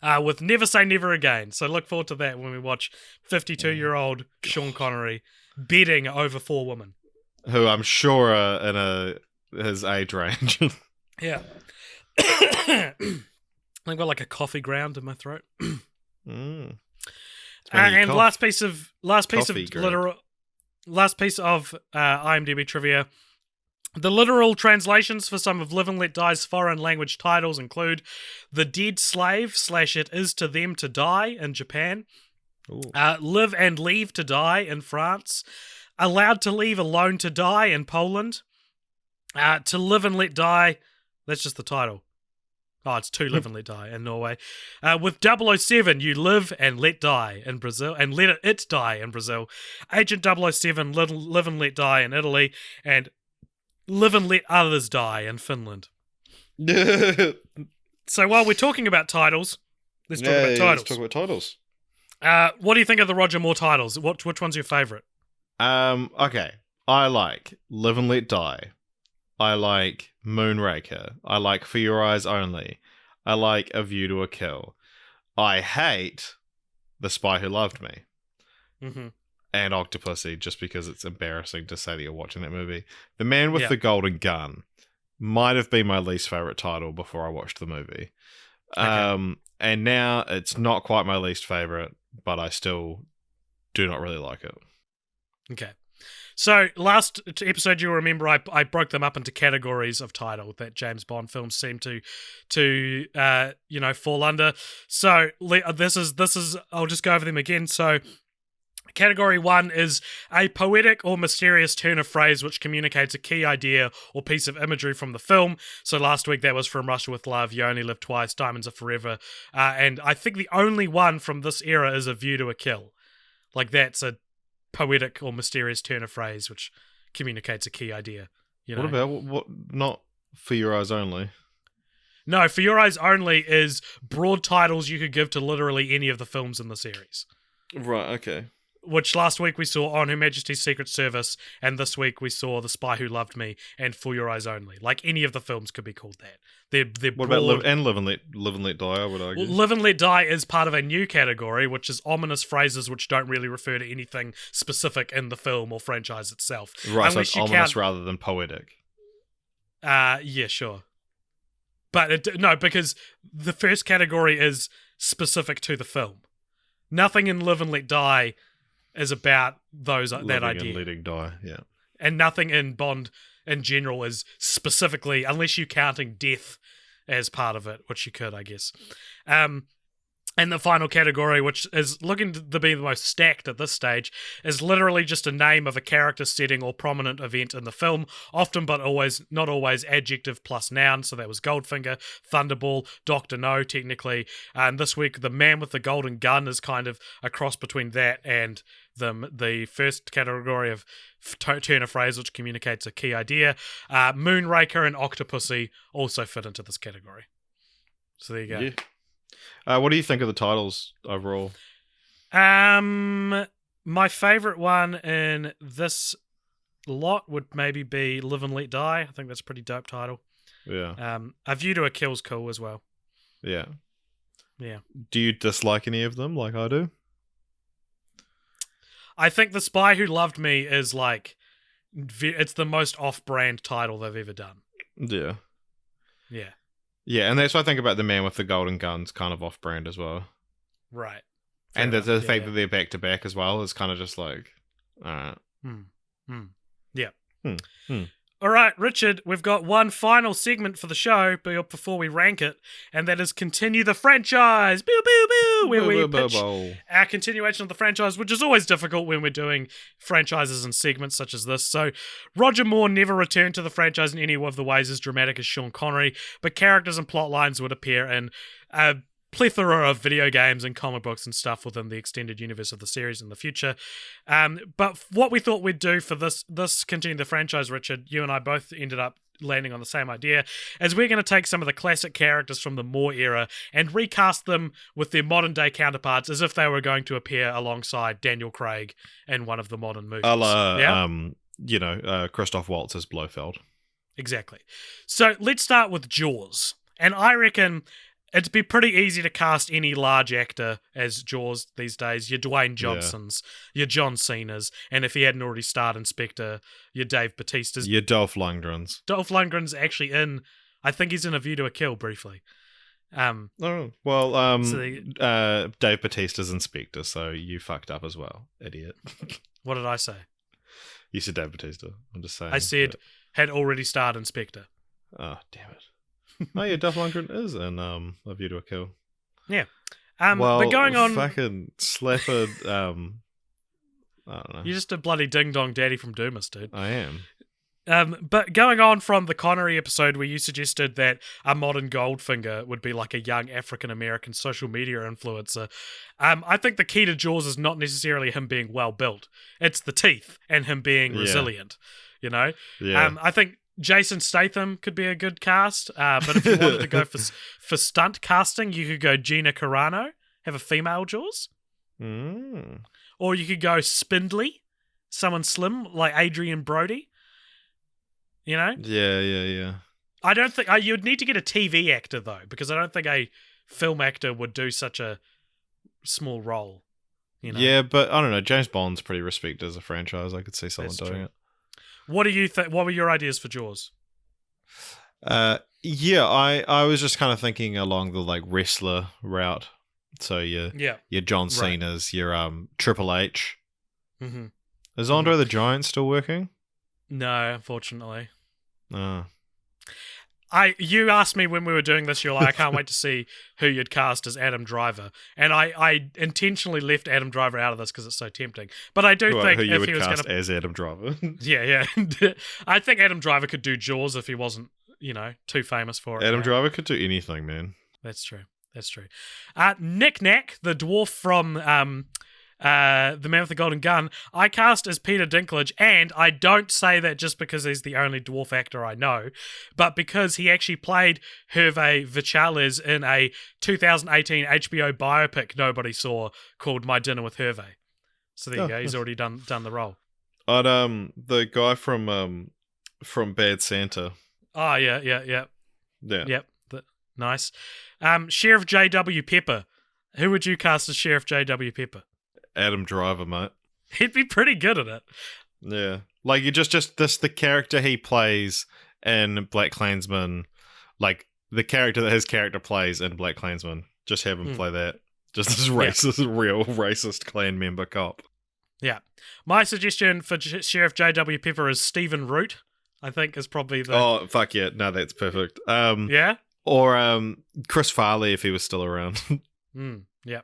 Speaker 1: With Never Say Never Again. So look forward to that when we watch 52-year-old Sean Connery bedding over 4 women.
Speaker 2: Who I'm sure are in his age range.
Speaker 1: Yeah. I've got like a coffee ground in my throat. And last piece of IMDb trivia. The literal translations for some of Live and Let Die's foreign language titles include The Dead Slave / It Is to Them to Die in Japan, Live and Leave to Die in France, Allowed to Leave Alone to Die in Poland, To Live and Let Die, that's just the title. Oh, it's To Live and Let Die in Norway. With 007, You Live and Let Die in Brazil, and Let It Die in Brazil. Agent 007, Live and Let Die in Italy, and Live and Let Others Die in Finland. So while we're talking about titles, let's talk about titles. What do you think of the Roger Moore titles? Which one's your favourite?
Speaker 2: Okay. I like Live and Let Die. I like Moonraker. I like For Your Eyes Only. I like A View to a Kill. I hate The Spy Who Loved Me.
Speaker 1: Mm-hmm.
Speaker 2: And Octopussy, just because it's embarrassing to say that you're watching that movie. The Man with the Golden Gun might have been my least favorite title before I watched the movie. Okay. And now it's not quite my least favorite, but I still do not really like it. Okay.
Speaker 1: So last episode, you'll remember I broke them up into categories of title that James Bond films seem to fall under. So this is I'll just go over them again. So Category 1 is a poetic or mysterious turn of phrase which communicates a key idea or piece of imagery from the film. So last week that was From Russia with Love, You Only Live Twice, Diamonds Are Forever. And I think the only one from this era is A View to a Kill. Like that's a poetic or mysterious turn of phrase which communicates a key idea. You know?
Speaker 2: What about, not For Your Eyes Only?
Speaker 1: No, For Your Eyes Only is broad titles you could give to literally any of the films in the series.
Speaker 2: Right, okay.
Speaker 1: Which last week we saw On Her Majesty's Secret Service, and this week we saw The Spy Who Loved Me and For Your Eyes Only. Like any of the films could be called that. They're
Speaker 2: what
Speaker 1: broad.
Speaker 2: about Live and Let Die? I would argue.
Speaker 1: Well, Live and Let Die is part of a new category, which is ominous phrases which don't really refer to anything specific in the film or franchise itself.
Speaker 2: Right, unless so it's ominous rather than poetic.
Speaker 1: Yeah, sure. But no, because the first category is specific to the film. Nothing in Live and Let Die is about that idea.
Speaker 2: And letting die, yeah.
Speaker 1: And nothing in Bond in general is specifically, unless you're counting death as part of it, which you could, I guess. And the final category, which is looking to be the most stacked at this stage, is literally just a name of a character, setting, or prominent event in the film, often but not always adjective plus noun. So that was Goldfinger, Thunderball, Dr. No, technically. And this week, The Man with the Golden Gun is kind of a cross between that and the first category of turn of phrase, which communicates a key idea. Moonraker and Octopussy also fit into this category. So there you go.
Speaker 2: Yeah. What do you think of the titles overall?
Speaker 1: My favorite one in this a lot would maybe be Live and Let Die. I think that's a pretty dope title.
Speaker 2: Yeah.
Speaker 1: A View to a Kill's cool as well.
Speaker 2: Yeah.
Speaker 1: Yeah.
Speaker 2: Do you dislike any of them like I do?
Speaker 1: I think The Spy Who Loved Me is like, it's the most off-brand title they've ever done.
Speaker 2: Yeah.
Speaker 1: Yeah.
Speaker 2: Yeah, and that's what I think about The Man with the Golden Guns, kind of off-brand as well.
Speaker 1: Right.
Speaker 2: And
Speaker 1: Fair
Speaker 2: the
Speaker 1: enough.
Speaker 2: fact that they're back-to-back as well is kind of just like, alright.
Speaker 1: Yeah.
Speaker 2: Hmm.
Speaker 1: All right, Richard, we've got one final segment for the show before we rank it, and that is Continue the Franchise, boo, boo, boo, where we pitch our continuation of the franchise, which is always difficult when we're doing franchises and segments such as this. So, Roger Moore never returned to the franchise in any of the ways as dramatic as Sean Connery, but characters and plot lines would appear in a plethora of video games and comic books and stuff within the extended universe of the series in the future. But what we thought we'd do for this Continue the Franchise, Richard, you and I both ended up landing on the same idea, is we're going to take some of the classic characters from the Moore era and recast them with their modern day counterparts as if they were going to appear alongside Daniel Craig in one of the modern movies.
Speaker 2: Christoph Waltz's Blofeld.
Speaker 1: Exactly. So let's start with Jaws. And I reckon it'd be pretty easy to cast any large actor as Jaws these days. Your Dwayne Johnsons, your John Cena's, and if he hadn't already starred in Spectre, your Dave Bautista's.
Speaker 2: Your Dolph Lundgren's.
Speaker 1: Dolph Lundgren's actually in, I think he's in A View to a Kill briefly.
Speaker 2: Dave Bautista's in Spectre, so you fucked up as well, idiot.
Speaker 1: What did I say?
Speaker 2: You said Dave Bautista. I'm just saying.
Speaker 1: I said had already starred in Spectre.
Speaker 2: Oh, damn it. Oh yeah, Dolph Lundgren is in A View to a Kill.
Speaker 1: Yeah. But going on,
Speaker 2: fucking slapper. I don't know.
Speaker 1: You're just a bloody ding dong daddy from Doomas, dude.
Speaker 2: I am.
Speaker 1: But going on from the Connery episode where you suggested that a modern Goldfinger would be like a young African-American social media influencer, I think the key to Jaws is not necessarily him being well built. It's the teeth and him being resilient, you know?
Speaker 2: Yeah.
Speaker 1: I think Jason Statham could be a good cast, but if you wanted to go for stunt casting, you could go Gina Carano, have a female Jaws. Or you could go Spindly, someone slim like Adrian Brody. You know?
Speaker 2: Yeah.
Speaker 1: I don't think you'd need to get a TV actor though, because I don't think a film actor would do such a small role. You know?
Speaker 2: Yeah, but I don't know. James Bond's pretty respected as a franchise. I could see someone doing it.
Speaker 1: What do you think? What were your ideas for Jaws?
Speaker 2: I was just kind of thinking along the like wrestler route. So your John Cena's, your Triple H.
Speaker 1: Mm-hmm.
Speaker 2: Is Andre the Giant still working?
Speaker 1: No, unfortunately.
Speaker 2: Oh.
Speaker 1: You asked me when we were doing this, you're like, I can't wait to see who you'd cast as Adam Driver. And I intentionally left Adam Driver out of this because it's so tempting. But I do think
Speaker 2: who you
Speaker 1: if
Speaker 2: would
Speaker 1: he was
Speaker 2: cast
Speaker 1: going to...
Speaker 2: as Adam Driver.
Speaker 1: Yeah. I think Adam Driver could do Jaws if he wasn't, too famous for it.
Speaker 2: Adam Driver could do anything, man.
Speaker 1: That's true. Nick Nack, the dwarf from The Man with the Golden Gun, I cast as Peter Dinklage, and I don't say that just because he's the only dwarf actor I know, but because he actually played Hervé Villechaize in a 2018 HBO biopic nobody saw called My Dinner with Hervé. So there you go. He's already done the role.
Speaker 2: The guy from Bad Santa.
Speaker 1: Oh yeah. Yep. Nice. Sheriff J.W. Pepper. Who would you cast as Sheriff J.W. Pepper?
Speaker 2: Adam Driver, mate.
Speaker 1: He'd be pretty good at it.
Speaker 2: Yeah. Like, you just the character he plays in Black Klansman, like, the character that his character plays in Black Klansman, just have him play that. Just this racist, real racist Klan member cop.
Speaker 1: Yeah. My suggestion for Sheriff J.W. Pepper is Stephen Root, I think is probably the...
Speaker 2: Oh, fuck yeah. No, that's perfect.
Speaker 1: Yeah?
Speaker 2: Or Chris Farley if he was still around.
Speaker 1: Yeah.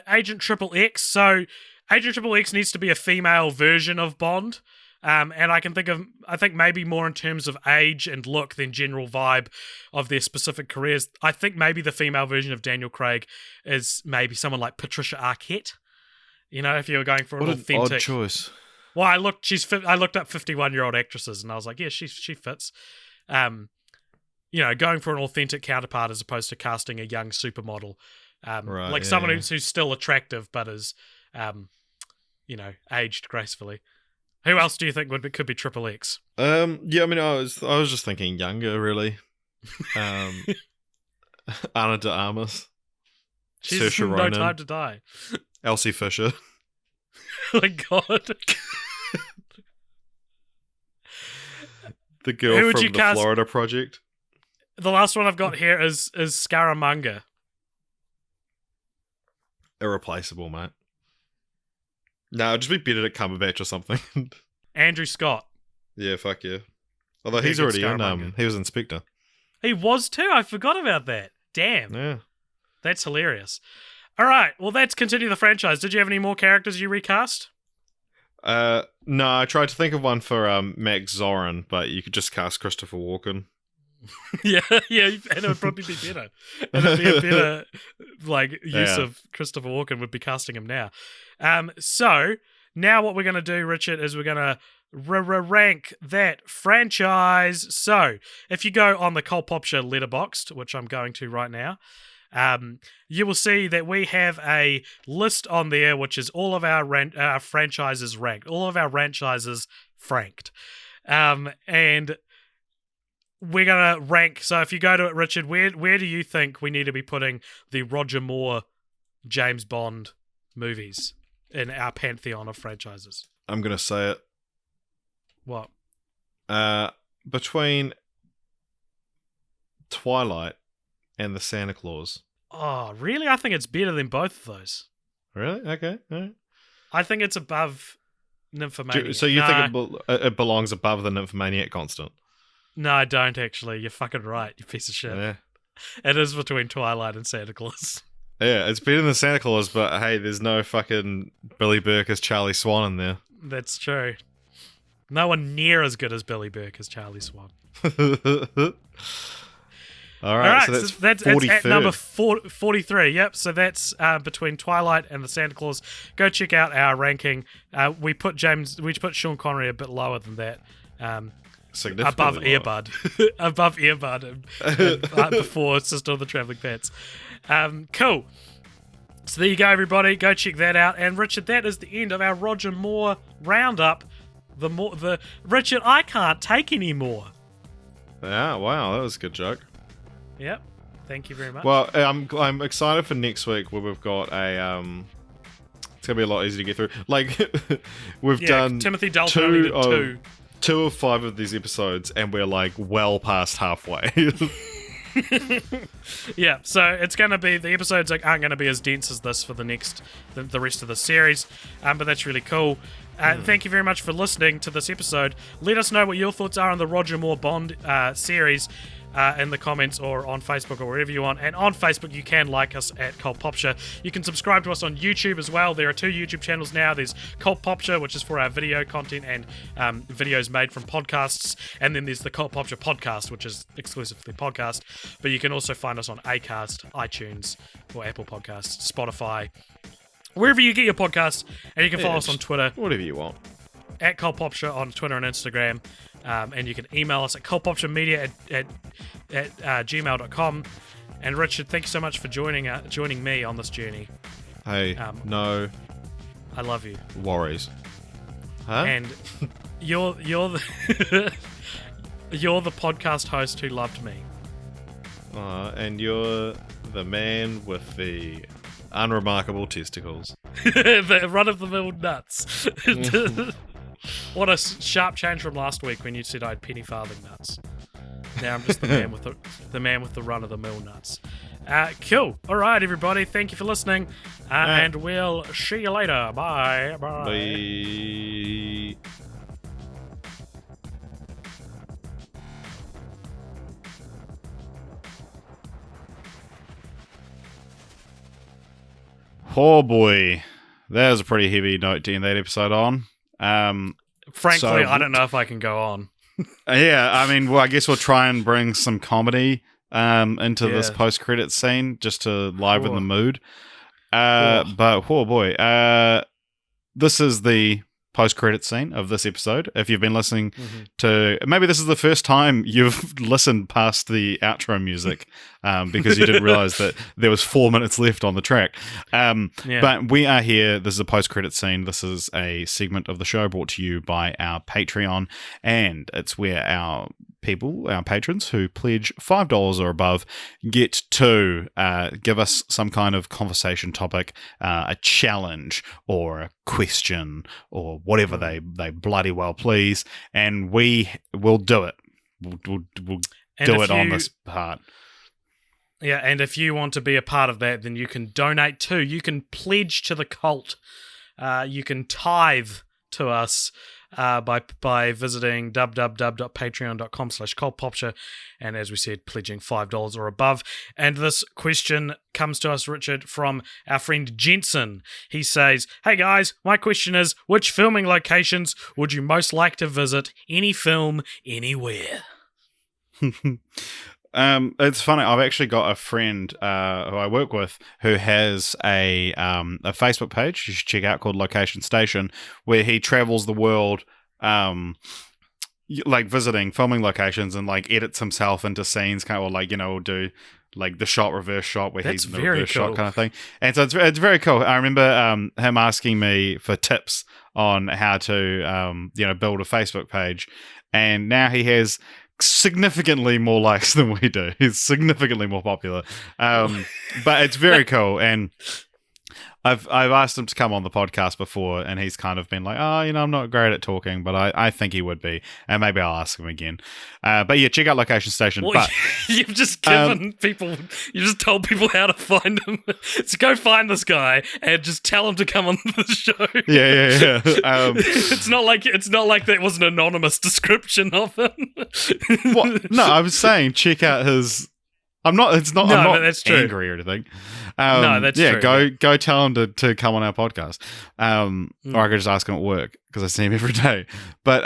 Speaker 1: Agent Triple X. So Agent Triple X needs to be a female version of Bond. And I think maybe more in terms of age and look than general vibe of their specific careers. I think maybe the female version of Daniel Craig is maybe someone like Patricia Arquette. If you were going for an authentic...
Speaker 2: What an odd choice.
Speaker 1: Well, I looked up 51-year-old actresses and I was like, yeah, she fits. Going for an authentic counterpart as opposed to casting a young supermodel. Someone who's still attractive but is, aged gracefully. Who else do you think could be Triple X?
Speaker 2: Yeah, I mean, I was just thinking younger, really. Anna de Armas,
Speaker 1: She's
Speaker 2: Saoirse
Speaker 1: no
Speaker 2: Ronan,
Speaker 1: time to die.
Speaker 2: Elsie Fisher.
Speaker 1: Oh my god.
Speaker 2: The girl
Speaker 1: Who would
Speaker 2: from
Speaker 1: you
Speaker 2: the
Speaker 1: cast?
Speaker 2: Florida Project.
Speaker 1: The last one I've got here is Scaramanga.
Speaker 2: Irreplaceable, mate. No, it'd just be Benedict Cumberbatch or something.
Speaker 1: Andrew Scott.
Speaker 2: Yeah, fuck yeah. Although
Speaker 1: Yeah,
Speaker 2: he's
Speaker 1: good
Speaker 2: already in,
Speaker 1: Scaramanga.
Speaker 2: he was Inspector.
Speaker 1: He was too. I forgot about that. Damn.
Speaker 2: Yeah.
Speaker 1: That's hilarious. All right. Well, let's continue the franchise. Did you have any more characters you recast?
Speaker 2: No, I tried to think of one for Max Zorin, but you could just cast Christopher Walken.
Speaker 1: yeah, and it would probably be better. And it'd be a better use of Christopher Walken would be casting him now. So now what we're going to do, Richard, is we're going to rank that franchise. So if you go on the Cult Pop Show Letterboxd, which I'm going to right now, you will see that we have a list on there, which is all of our franchises ranked, all of our franchises franked, and we're gonna rank. So if you go to it, Richard, where do you think we need to be putting the Roger Moore James Bond movies in our pantheon of franchises?
Speaker 2: I'm gonna say it.
Speaker 1: What?
Speaker 2: Between Twilight and the Santa Claus.
Speaker 1: Oh, really? I think it's better than both of those.
Speaker 2: Really? Okay. All right.
Speaker 1: I think it's above Nymphomaniac.
Speaker 2: So you think it belongs above the Nymphomaniac constant?
Speaker 1: No, I don't actually. You're fucking right, you piece of shit.
Speaker 2: Yeah.
Speaker 1: It is between Twilight and Santa Claus.
Speaker 2: Yeah, it's better than Santa Claus, but hey, there's no fucking Billy Burke as Charlie Swan in there.
Speaker 1: That's true. No one near as good as Billy Burke as Charlie Swan.
Speaker 2: All right, so that's 43rd.
Speaker 1: at number 43. Yep, so that's between Twilight and the Santa Claus. Go check out our ranking. We put Sean Connery a bit lower than that. Above Earbud. Above Earbud and before Sister of the Travelling Pants. Cool. So there you go, everybody. Go check that out. And Richard, that is the end of our Roger Moore roundup. Richard, I can't take any more.
Speaker 2: Yeah, wow, that was a good joke.
Speaker 1: Yep. Thank you very much.
Speaker 2: Well, I'm excited for next week where we've got a it's gonna be a lot easier to get through. Like we've done
Speaker 1: Timothy Dalton only did
Speaker 2: two of 5 of these episodes, and we're like well past halfway.
Speaker 1: Yeah, so it's going to be, the episodes aren't going to be as dense as this for the rest of the series, but that's really cool. Thank you very much for listening to this episode. Let us know what your thoughts are on the Roger Moore Bond series in the comments or on Facebook or wherever you want. And on Facebook, you can like us at Cult Pop Show. You can subscribe to us on YouTube as well. There are 2 YouTube channels now. There's Cult Pop Show, which is for our video content and videos made from podcasts. And then there's the Cult Pop Show podcast, which is exclusively podcast. But you can also find us on Acast, iTunes, or Apple Podcasts, Spotify, wherever you get your podcasts. And you can follow us on Twitter.
Speaker 2: Whatever you want.
Speaker 1: At Cult Pop Show on Twitter and Instagram. And you can email us at cultpopshowmedia at gmail.com. And Richard, thank you so much for joining me on this journey.
Speaker 2: Hey, no
Speaker 1: I love you.
Speaker 2: worries. Huh?
Speaker 1: And you're the you're the podcast host who loved me.
Speaker 2: And you're the man with the unremarkable testicles.
Speaker 1: The run-of-the-mill nuts. What a sharp change from last week when you said I had penny farthing nuts. Now I'm just the man with the run-of-the-mill nuts. Cool. All right, everybody. Thank you for listening, and we'll see you later. Bye.
Speaker 2: Bye. Oh boy, that was a pretty heavy note to end that episode on.
Speaker 1: Frankly, I don't know if I can go on.
Speaker 2: Yeah, I mean, well, I guess we'll try and bring some comedy into this post-credit scene just to liven the mood. But oh boy, this is the post-credit scene of this episode. If you've been listening to, maybe this is the first time you've listened past the outro music because you didn't realize that there was 4 minutes left on the track. But we are here. This is a post-credit scene. This is a segment of the show brought to you by our Patreon, and it's where our patrons who pledge $5 or above get to give us some kind of conversation topic, a challenge or a question or whatever they bloody well please, and we will do it. We'll do it on this part.
Speaker 1: Yeah, and if you want to be a part of that, then you can donate too. You can pledge to the cult. You can tithe to us by visiting www.patreon.com/cultpopture, and as we said, pledging $5 or above. And this question comes to us, Richard, from our friend Jensen. He says, "Hey guys, my question is, which filming locations would you most like to visit? Any film, anywhere?"
Speaker 2: It's funny. I've actually got a friend who I work with who has a Facebook page you should check out called Location Station, where he travels the world, like visiting filming locations and like edits himself into scenes, kind of, or like will do like the shot reverse shot where he's in the reverse shot kind of thing. And so it's very cool. I remember him asking me for tips on how to build a Facebook page, and now he has significantly more likes than we do. He's significantly more popular, but it's very cool. And I've asked him to come on the podcast before, and he's kind of been like, I'm not great at talking, but I think he would be, and maybe I'll ask him again. But yeah, check out Location Station.
Speaker 1: Well,
Speaker 2: but
Speaker 1: you've just given people, you just told people how to find him. So go find this guy and just tell him to come on the show.
Speaker 2: Yeah.
Speaker 1: It's not like that was an anonymous description of him.
Speaker 2: What? No, I was saying check out his. I'm not. It's not. I'm not
Speaker 1: that's true.
Speaker 2: Angry or anything.
Speaker 1: No, that's true.
Speaker 2: Go tell him to come on our podcast. Or I could just ask him at work because I see him every day. But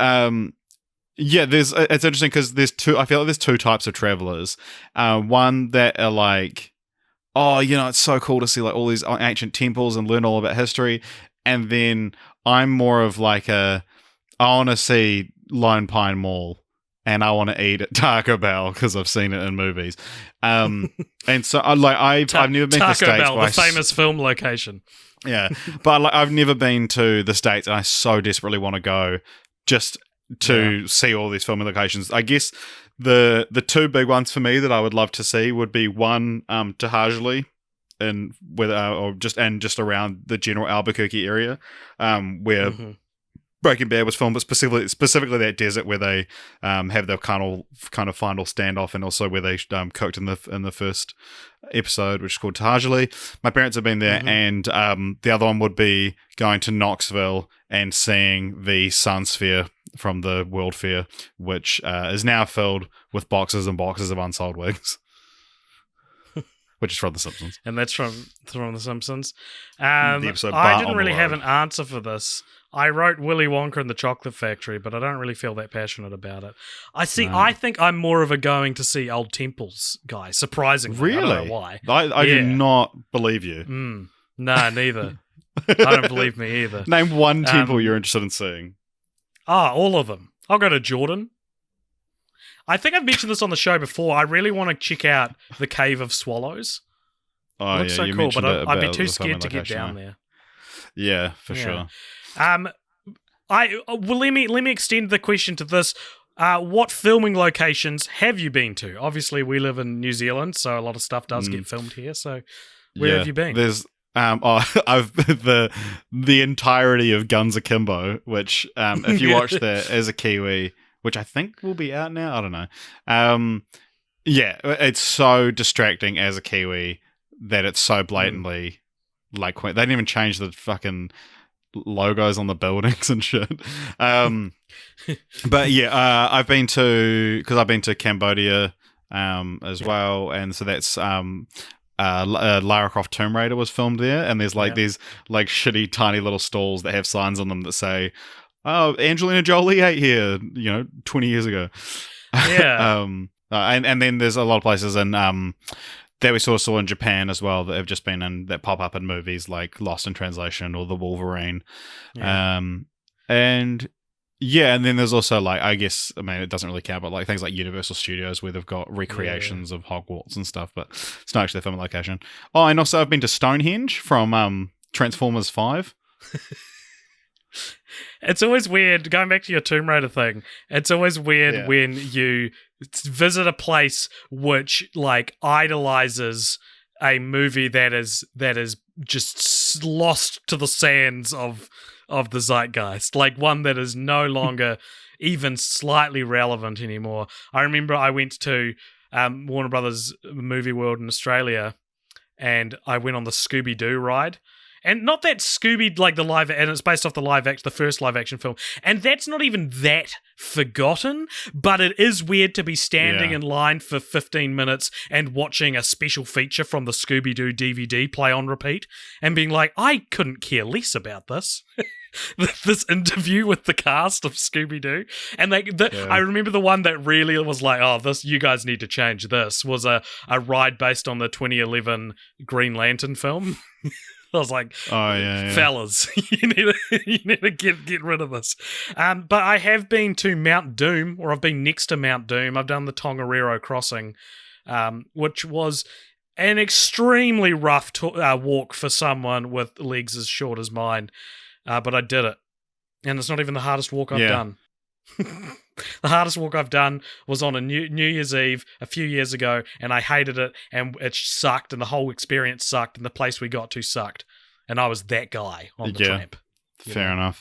Speaker 2: it's interesting because there's two. I feel like there's two types of travelers. One that are like, it's so cool to see like all these ancient temples and learn all about history. And then I'm more of like I want to see Lone Pine Mall. And I want to eat at Taco Bell because I've seen it in movies. And so I've never been to the States.
Speaker 1: Taco Bell, the famous film location.
Speaker 2: Yeah, but I've never been to the States, and I so desperately want to go just to see all these filming locations. I guess the two big ones for me that I would love to see would be one, Tahajli, just around the general Albuquerque area, where Breaking Bad was filmed, but specifically that desert where they have their kind of final standoff, and also where they cooked in the first episode, which is called Tahajli. My parents have been there, and the other one would be going to Knoxville and seeing the Sun Sphere from the World Fair, which is now filled with boxes and boxes of unsold wigs. Which is from The Simpsons.
Speaker 1: And that's from The Simpsons.
Speaker 2: The episode
Speaker 1: I didn't really have an answer for this. I wrote Willy Wonka and the Chocolate Factory, but I don't really feel that passionate about it. I think I'm more of a going to see old temples guy, surprisingly.
Speaker 2: Really?
Speaker 1: I don't know why.
Speaker 2: I do not believe you.
Speaker 1: No, neither. I don't believe me either.
Speaker 2: Name one temple you're interested in seeing.
Speaker 1: All of them. I'll go to Jordan. I think I've mentioned this on the show before. I really want to check out the Cave of Swallows.
Speaker 2: Oh,
Speaker 1: it looks so
Speaker 2: you
Speaker 1: cool, but
Speaker 2: mentioned
Speaker 1: I'd be
Speaker 2: about
Speaker 1: too
Speaker 2: the filming
Speaker 1: scared to get
Speaker 2: location,
Speaker 1: down there.
Speaker 2: Yeah, for sure.
Speaker 1: Let me extend the question to this. What filming locations have you been to? Obviously, we live in New Zealand, so a lot of stuff does get filmed here. So, where have you been?
Speaker 2: There's I've the entirety of Guns Akimbo, which if you watch that as a Kiwi, which I think will be out now, I don't know. It's so distracting as a Kiwi that it's so blatantly like they didn't even change the fucking logos on the buildings and shit. But yeah, I've been to Cambodia as well, and so that's Lara Croft Tomb Raider was filmed there, and there's these like shitty tiny little stalls that have signs on them that say, "Oh, Angelina Jolie ate here, 20 years ago."
Speaker 1: Yeah.
Speaker 2: And then there's a lot of places in that we saw in Japan as well that have just been in that pop up in movies like Lost in Translation or The Wolverine.
Speaker 1: Yeah.
Speaker 6: And yeah, and then there's also like, I guess, I mean, it doesn't really count, but like things like Universal Studios where they've got recreations of Hogwarts and stuff, but it's not actually a film location. Oh, and also I've been to Stonehenge from Transformers 5.
Speaker 1: It's always weird, going back to your Tomb Raider thing, it's always weird when you visit a place which like idolizes a movie that is just lost to the sands of the zeitgeist, like one that is no longer even slightly relevant anymore. I remember I went to Warner Brothers Movie World in Australia, and I went on the Scooby-Doo ride. And not that Scooby, like the live, and it's based off the first live action film. And that's not even that forgotten, but it is weird to be standing in line for 15 minutes and watching a special feature from the Scooby-Doo DVD play on repeat and being like, I couldn't care less about this. This interview with the cast of Scooby-Doo. And I remember the one that really was like, oh, this, you guys need to change this, was a ride based on the 2011 Green Lantern film. I was like, fellas, you need to get rid of this. But I have been to Mount Doom, or I've been next to Mount Doom. I've done the Tongariro Crossing, which was an extremely rough walk for someone with legs as short as mine. But I did it. And it's not even the hardest walk I've done. The hardest walk I've done was on a New Year's Eve a few years ago, and I hated it, and it sucked, and the whole experience sucked, and the place we got to sucked. And I was that guy on the tramp.
Speaker 6: Fair enough.